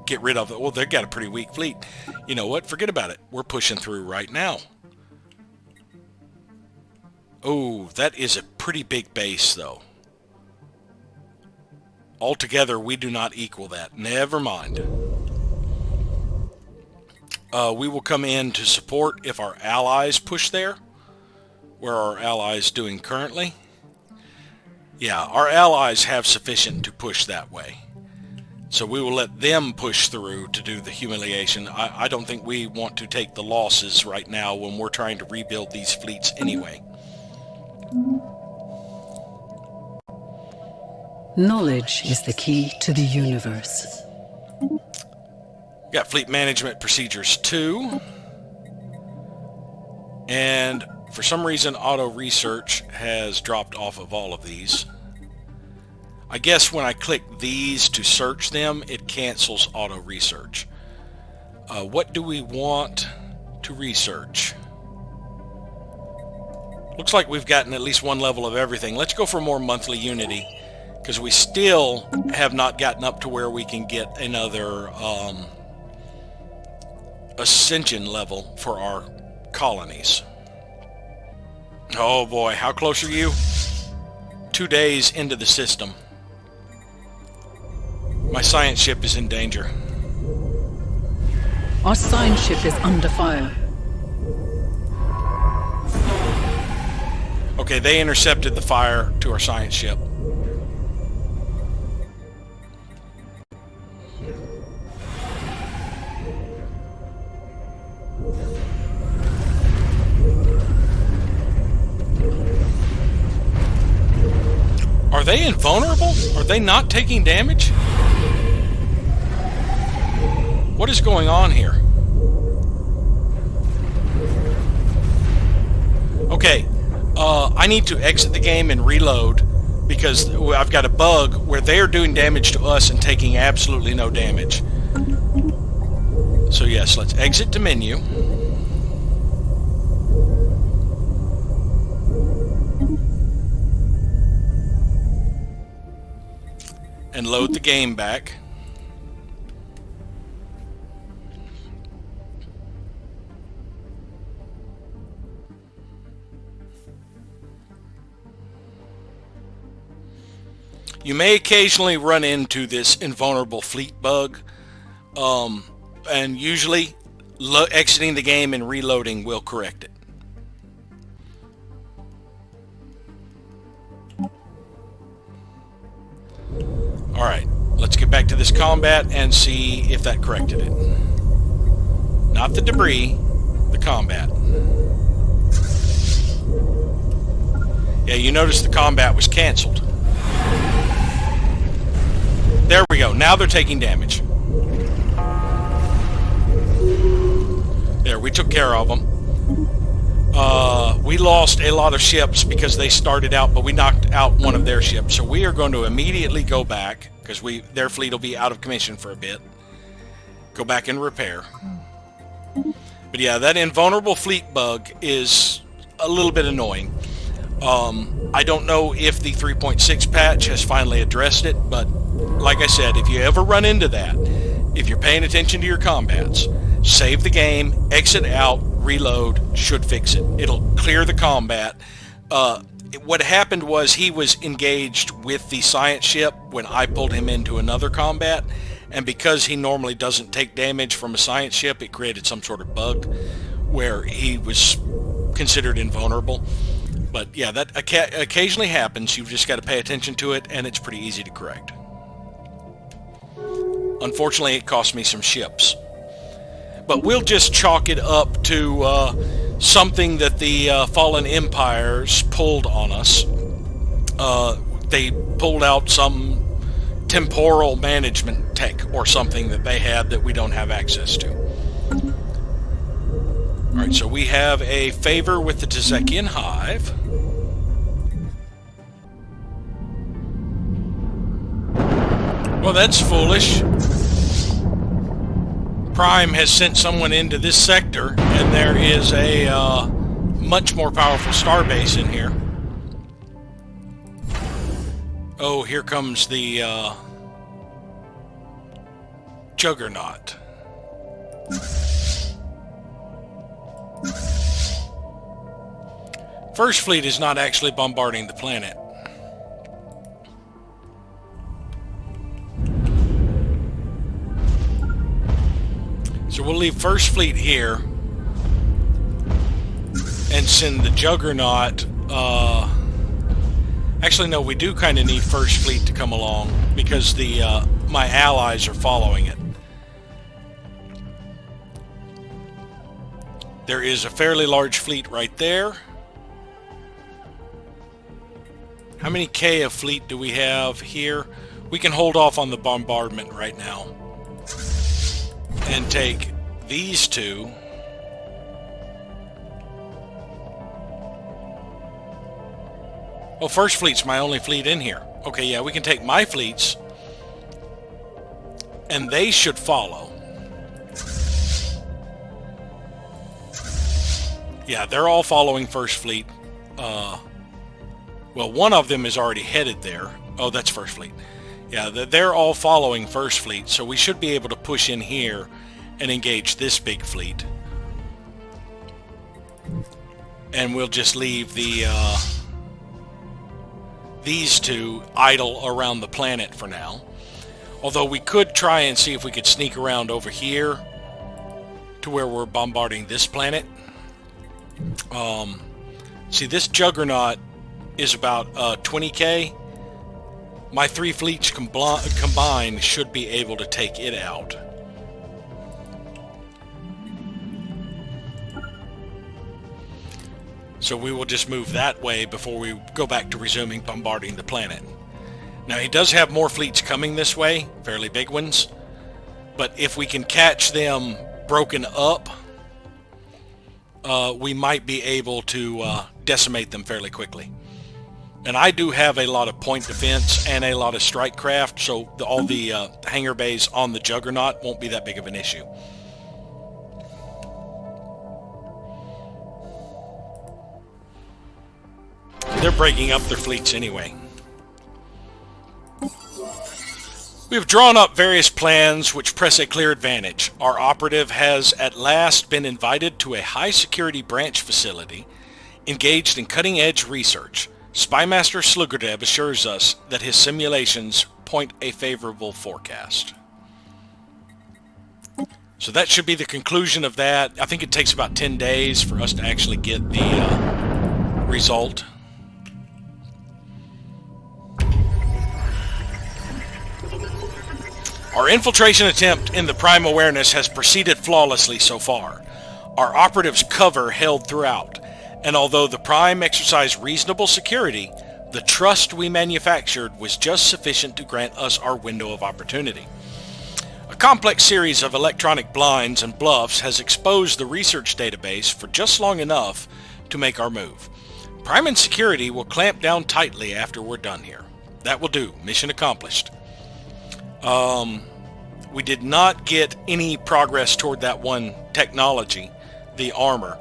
[SPEAKER 3] get rid of it. Well, they've got a pretty weak fleet. You know what? Forget about it. We're pushing through right now. Oh, that is a pretty big base, though. Altogether, we do not equal that. Never mind. We will come in to support if our allies push there. Where are our allies doing currently? Yeah, our allies have sufficient to push that way. So we will let them push through to do the humiliation. I don't think we want to take the losses right now when we're trying to rebuild these fleets anyway.
[SPEAKER 2] Knowledge is the key to the universe.
[SPEAKER 3] Got Fleet Management Procedures 2. And for some reason, auto research has dropped off of all of these. I guess when I click these to search them, it cancels auto research. What do we want to research? Looks like we've gotten at least 1 level of everything. Let's go for more monthly unity, because we still have not gotten up to where we can get another ascension level for our colonies. Oh boy, how close are you? 2 days into the system. My science ship is in danger.
[SPEAKER 2] Our science ship is under fire.
[SPEAKER 3] Okay, they intercepted the fire to our science ship. Are they invulnerable? Are they not taking damage? What is going on here? Okay, I need to exit the game and reload, because I've got a bug where they're doing damage to us and taking absolutely no damage. So yes, let's exit to menu. and load the game back. You may occasionally run into this invulnerable fleet bug, and usually exiting the game and reloading will correct it. Alright, let's get back to this combat and see if that corrected it. Not the debris, the combat. Yeah, you notice the combat was canceled. There we go. Now they're taking damage. There, we took care of them. We lost a lot of ships because they started out, but we knocked out one of their ships. So we are going to immediately go back, because their fleet will be out of commission for a bit. Go back and repair. But yeah, that invulnerable fleet bug is a little bit annoying. I don't know if the 3.6 patch has finally addressed it, but like I said, if you ever run into that, if you're paying attention to your combats, save the game, exit out, reload, should fix it. It'll clear the combat. What happened was he was engaged with the science ship when I pulled him into another combat, and because he normally doesn't take damage from a science ship, it created some sort of bug where he was considered invulnerable. But yeah, that occasionally happens. You've just got to pay attention to it, and it's pretty easy to correct. Unfortunately, it cost me some ships. But we'll just chalk it up to something that the Fallen Empires pulled on us. They pulled out some temporal management tech or something that they had that we don't have access to. Alright, so we have a favor with the Tezekian Hive. Well, that's foolish. Prime has sent someone into this sector, and there is a much more powerful starbase in here. Oh, here comes the Juggernaut. First Fleet is not actually bombarding the planet. So we'll leave First Fleet here and send the Juggernaut. Actually, no, we do kind of need First Fleet to come along because my allies are following it. There is a fairly large fleet right there. How many K of fleet do we have here? We can hold off on the bombardment right now and take these two. Oh, First Fleet's my only fleet in here. Okay, yeah, we can take my fleets and they should follow. Yeah, they're all following First Fleet. Well, one of them is already headed there. Oh, that's First Fleet. Yeah, they're all following First Fleet, so we should be able to push in here and engage this big fleet. And we'll just leave these two idle around the planet for now. Although we could try and see if we could sneak around over here to where we're bombarding this planet. See, this Juggernaut is about 20K. My three fleets combined should be able to take it out. So we will just move that way before we go back to resuming bombarding the planet. Now, he does have more fleets coming this way, fairly big ones. But if we can catch them broken up, we might be able to decimate them fairly quickly. And I do have a lot of point defense and a lot of strike craft, so all the hangar bays on the Juggernaut won't be that big of an issue. They're breaking up their fleets anyway. We have drawn up various plans which press a clear advantage. Our operative has at last been invited to a high-security branch facility engaged in cutting-edge research. Spymaster Slugerdev assures us that his simulations point a favorable forecast. So that should be the conclusion of that. I think it takes about 10 days for us to actually get the result. Our infiltration attempt in the Prime Awareness has proceeded flawlessly so far. Our operatives' cover held throughout, and although the Prime exercised reasonable security, the trust we manufactured was just sufficient to grant us our window of opportunity. A complex series of electronic blinds and bluffs has exposed the research database for just long enough to make our move. Prime and security will clamp down tightly after we're done here. That will do. Mission accomplished. We did not get any progress toward that one technology, the armor,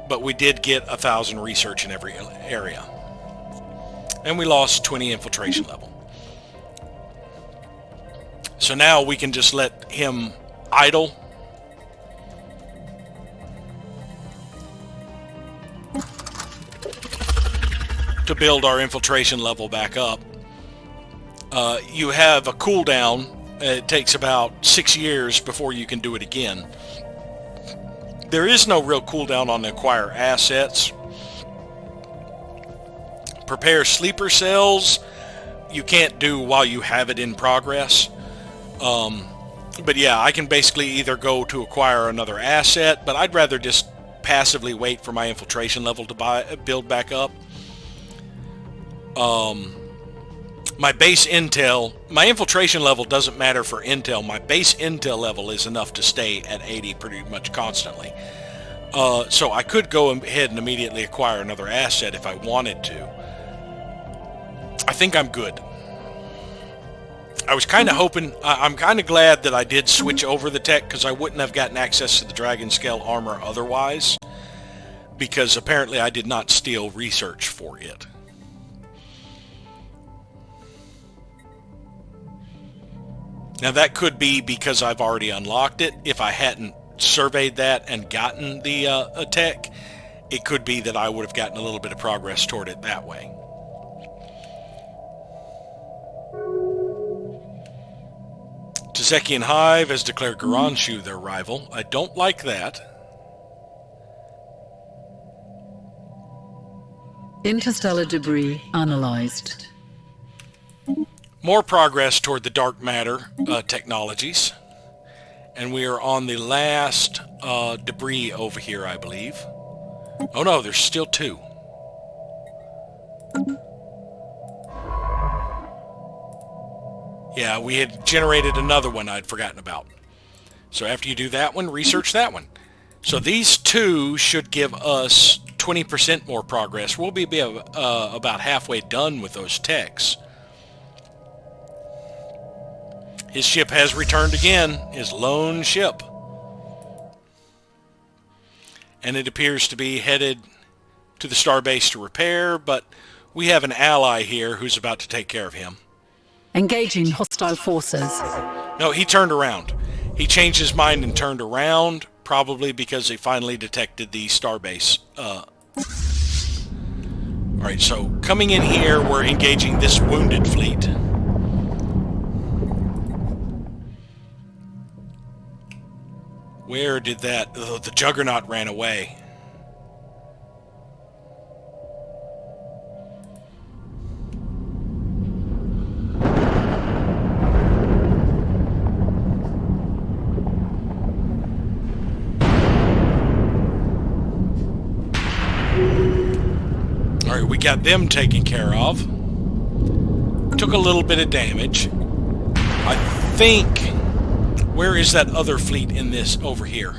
[SPEAKER 3] but we did get 1,000 research in every area. And we lost 20 infiltration level. So now we can just let him idle. To build our infiltration level back up. You have a cooldown. It takes about 6 years before you can do it again. There is no real cooldown on the acquire assets. Prepare sleeper cells. You can't do while you have it in progress. But yeah, I can basically either go to acquire another asset, but I'd rather just passively wait for my infiltration level to build back up. My base intel, my infiltration level doesn't matter for intel. My base intel level is enough to stay at 80 pretty much constantly. So I could go ahead and immediately acquire another asset if I wanted to. I think I'm good. I was kind of hoping, I'm kind of glad that I did switch over the tech, because I wouldn't have gotten access to the Dragon Scale armor otherwise, because apparently I did not steal research for it. Now that could be because I've already unlocked it. If I hadn't surveyed that and gotten the tech, it could be that I would have gotten a little bit of progress toward it that way. Tazekian Hive has declared Garanshu their rival. I don't like that.
[SPEAKER 2] Interstellar debris analyzed.
[SPEAKER 3] More progress toward the dark matter technologies. And we are on the last debris over here, I believe. Oh no, there's still 2. Yeah, we had generated another one I'd forgotten about. So after you do that one, research that one. So these 2 should give us 20% more progress. We'll be about halfway done with those techs. His ship has returned again, his lone ship. And it appears to be headed to the starbase to repair, but we have an ally here who's about to take care of him.
[SPEAKER 2] Engaging hostile forces.
[SPEAKER 3] No, he turned around. He changed his mind and turned around, probably because he finally detected the starbase. Alright, so coming in here, we're engaging this wounded fleet. Where did that... Oh, the Juggernaut ran away. Alright, we got them taken care of. Took a little bit of damage. I think... Where is that other fleet in this over here?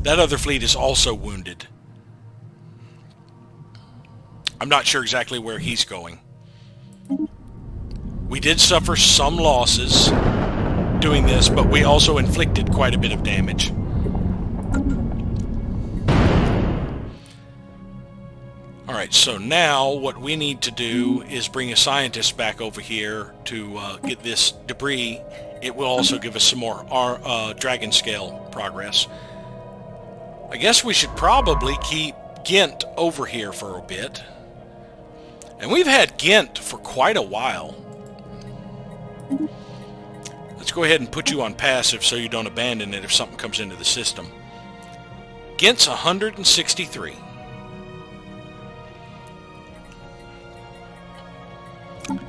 [SPEAKER 3] That other fleet is also wounded. I'm not sure exactly where he's going. We did suffer some losses doing this, but we also inflicted quite a bit of damage. Alright, Alright, so now what we need to do is bring a scientist back over here to get this debris. It will also give us some more dragon scale progress. I guess we should probably keep Ghent over here for a bit. And we've had Ghent for quite a while. Let's go ahead and put you on passive so you don't abandon it if something comes into the system. Ghent's 163.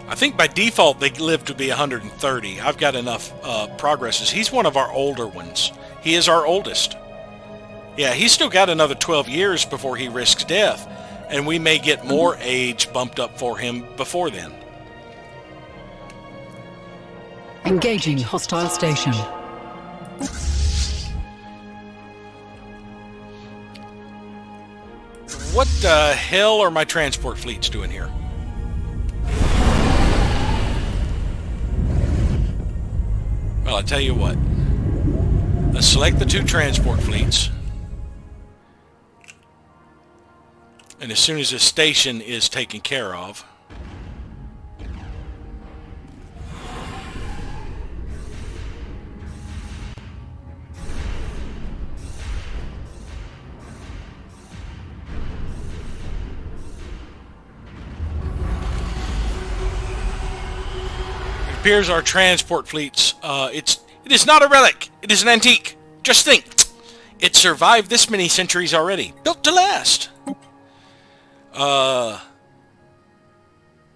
[SPEAKER 3] I think by default they live to be 130. I've got enough progresses. He's one of our older ones. He is our oldest. Yeah, he's still got another 12 years before he risks death, and we may get more age bumped up for him before then.
[SPEAKER 2] Engaging hostile station.
[SPEAKER 3] What the hell are my transport fleets doing here? Well, I tell you what. Let's select the 2 transport fleets. And as soon as this station is taken care of, it appears our transport fleets, it is not a relic, it is an antique. Just think, it survived this many centuries already, built to last.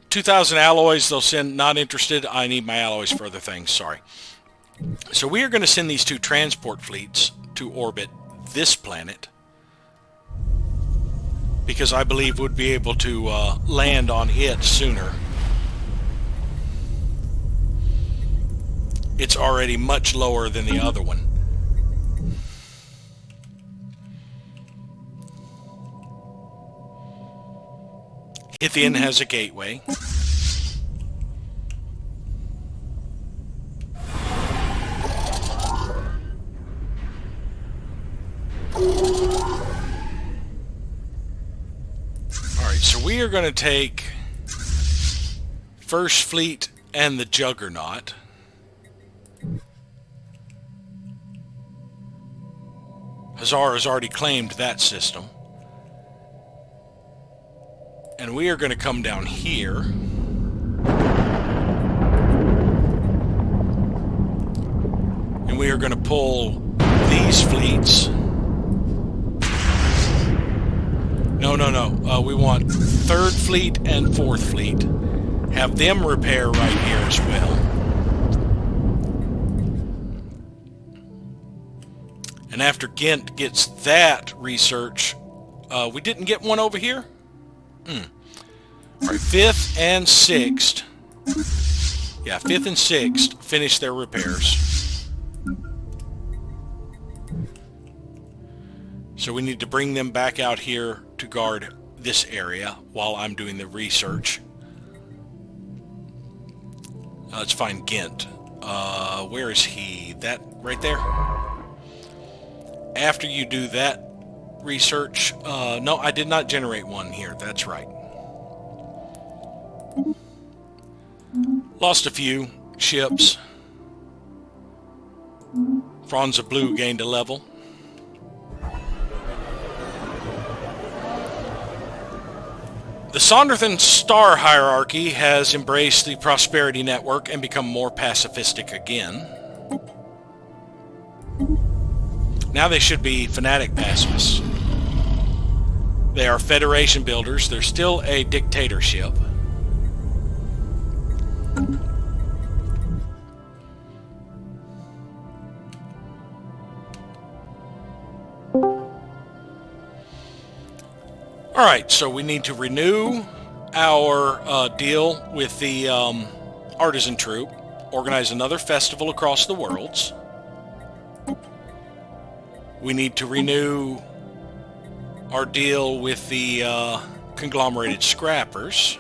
[SPEAKER 3] 2,000 alloys they'll send. Not interested. I need my alloys for other things. Sorry. So we are going to send these 2 transport fleets to orbit this planet because I believe we'd be able to land on it sooner. It's already much lower than the other one. Hithian has a gateway. Alright, so we are going to take First Fleet and the Juggernaut. Hazar has already claimed that system. And we are going to come down here. And we are going to pull these fleets. No. We want 3rd Fleet and 4th Fleet. Have them repair right here as well. And after Ghent gets that research, we didn't get one over here? Alright, 5th and 6th. Yeah, 5th and 6th finish their repairs. So we need to bring them back out here to guard this area while I'm doing the research. Let's find Ghent. Where is he? That right there? After you do that research, no, I did not generate one here. That's right. Lost a few ships. Franz of Blue gained a level. The Sonderthan star hierarchy has embraced the Prosperity Network and become more pacifistic again. Now they should be fanatic pacifists. They are Federation builders. They're still a dictatorship. Alright, so we need to renew our deal with the Artisan Troop, organize another festival across the worlds. We need to renew our deal with the conglomerated scrappers.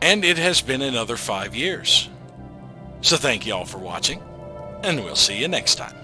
[SPEAKER 3] And it has been another 5 years. So thank you all for watching. and we'll see you next time.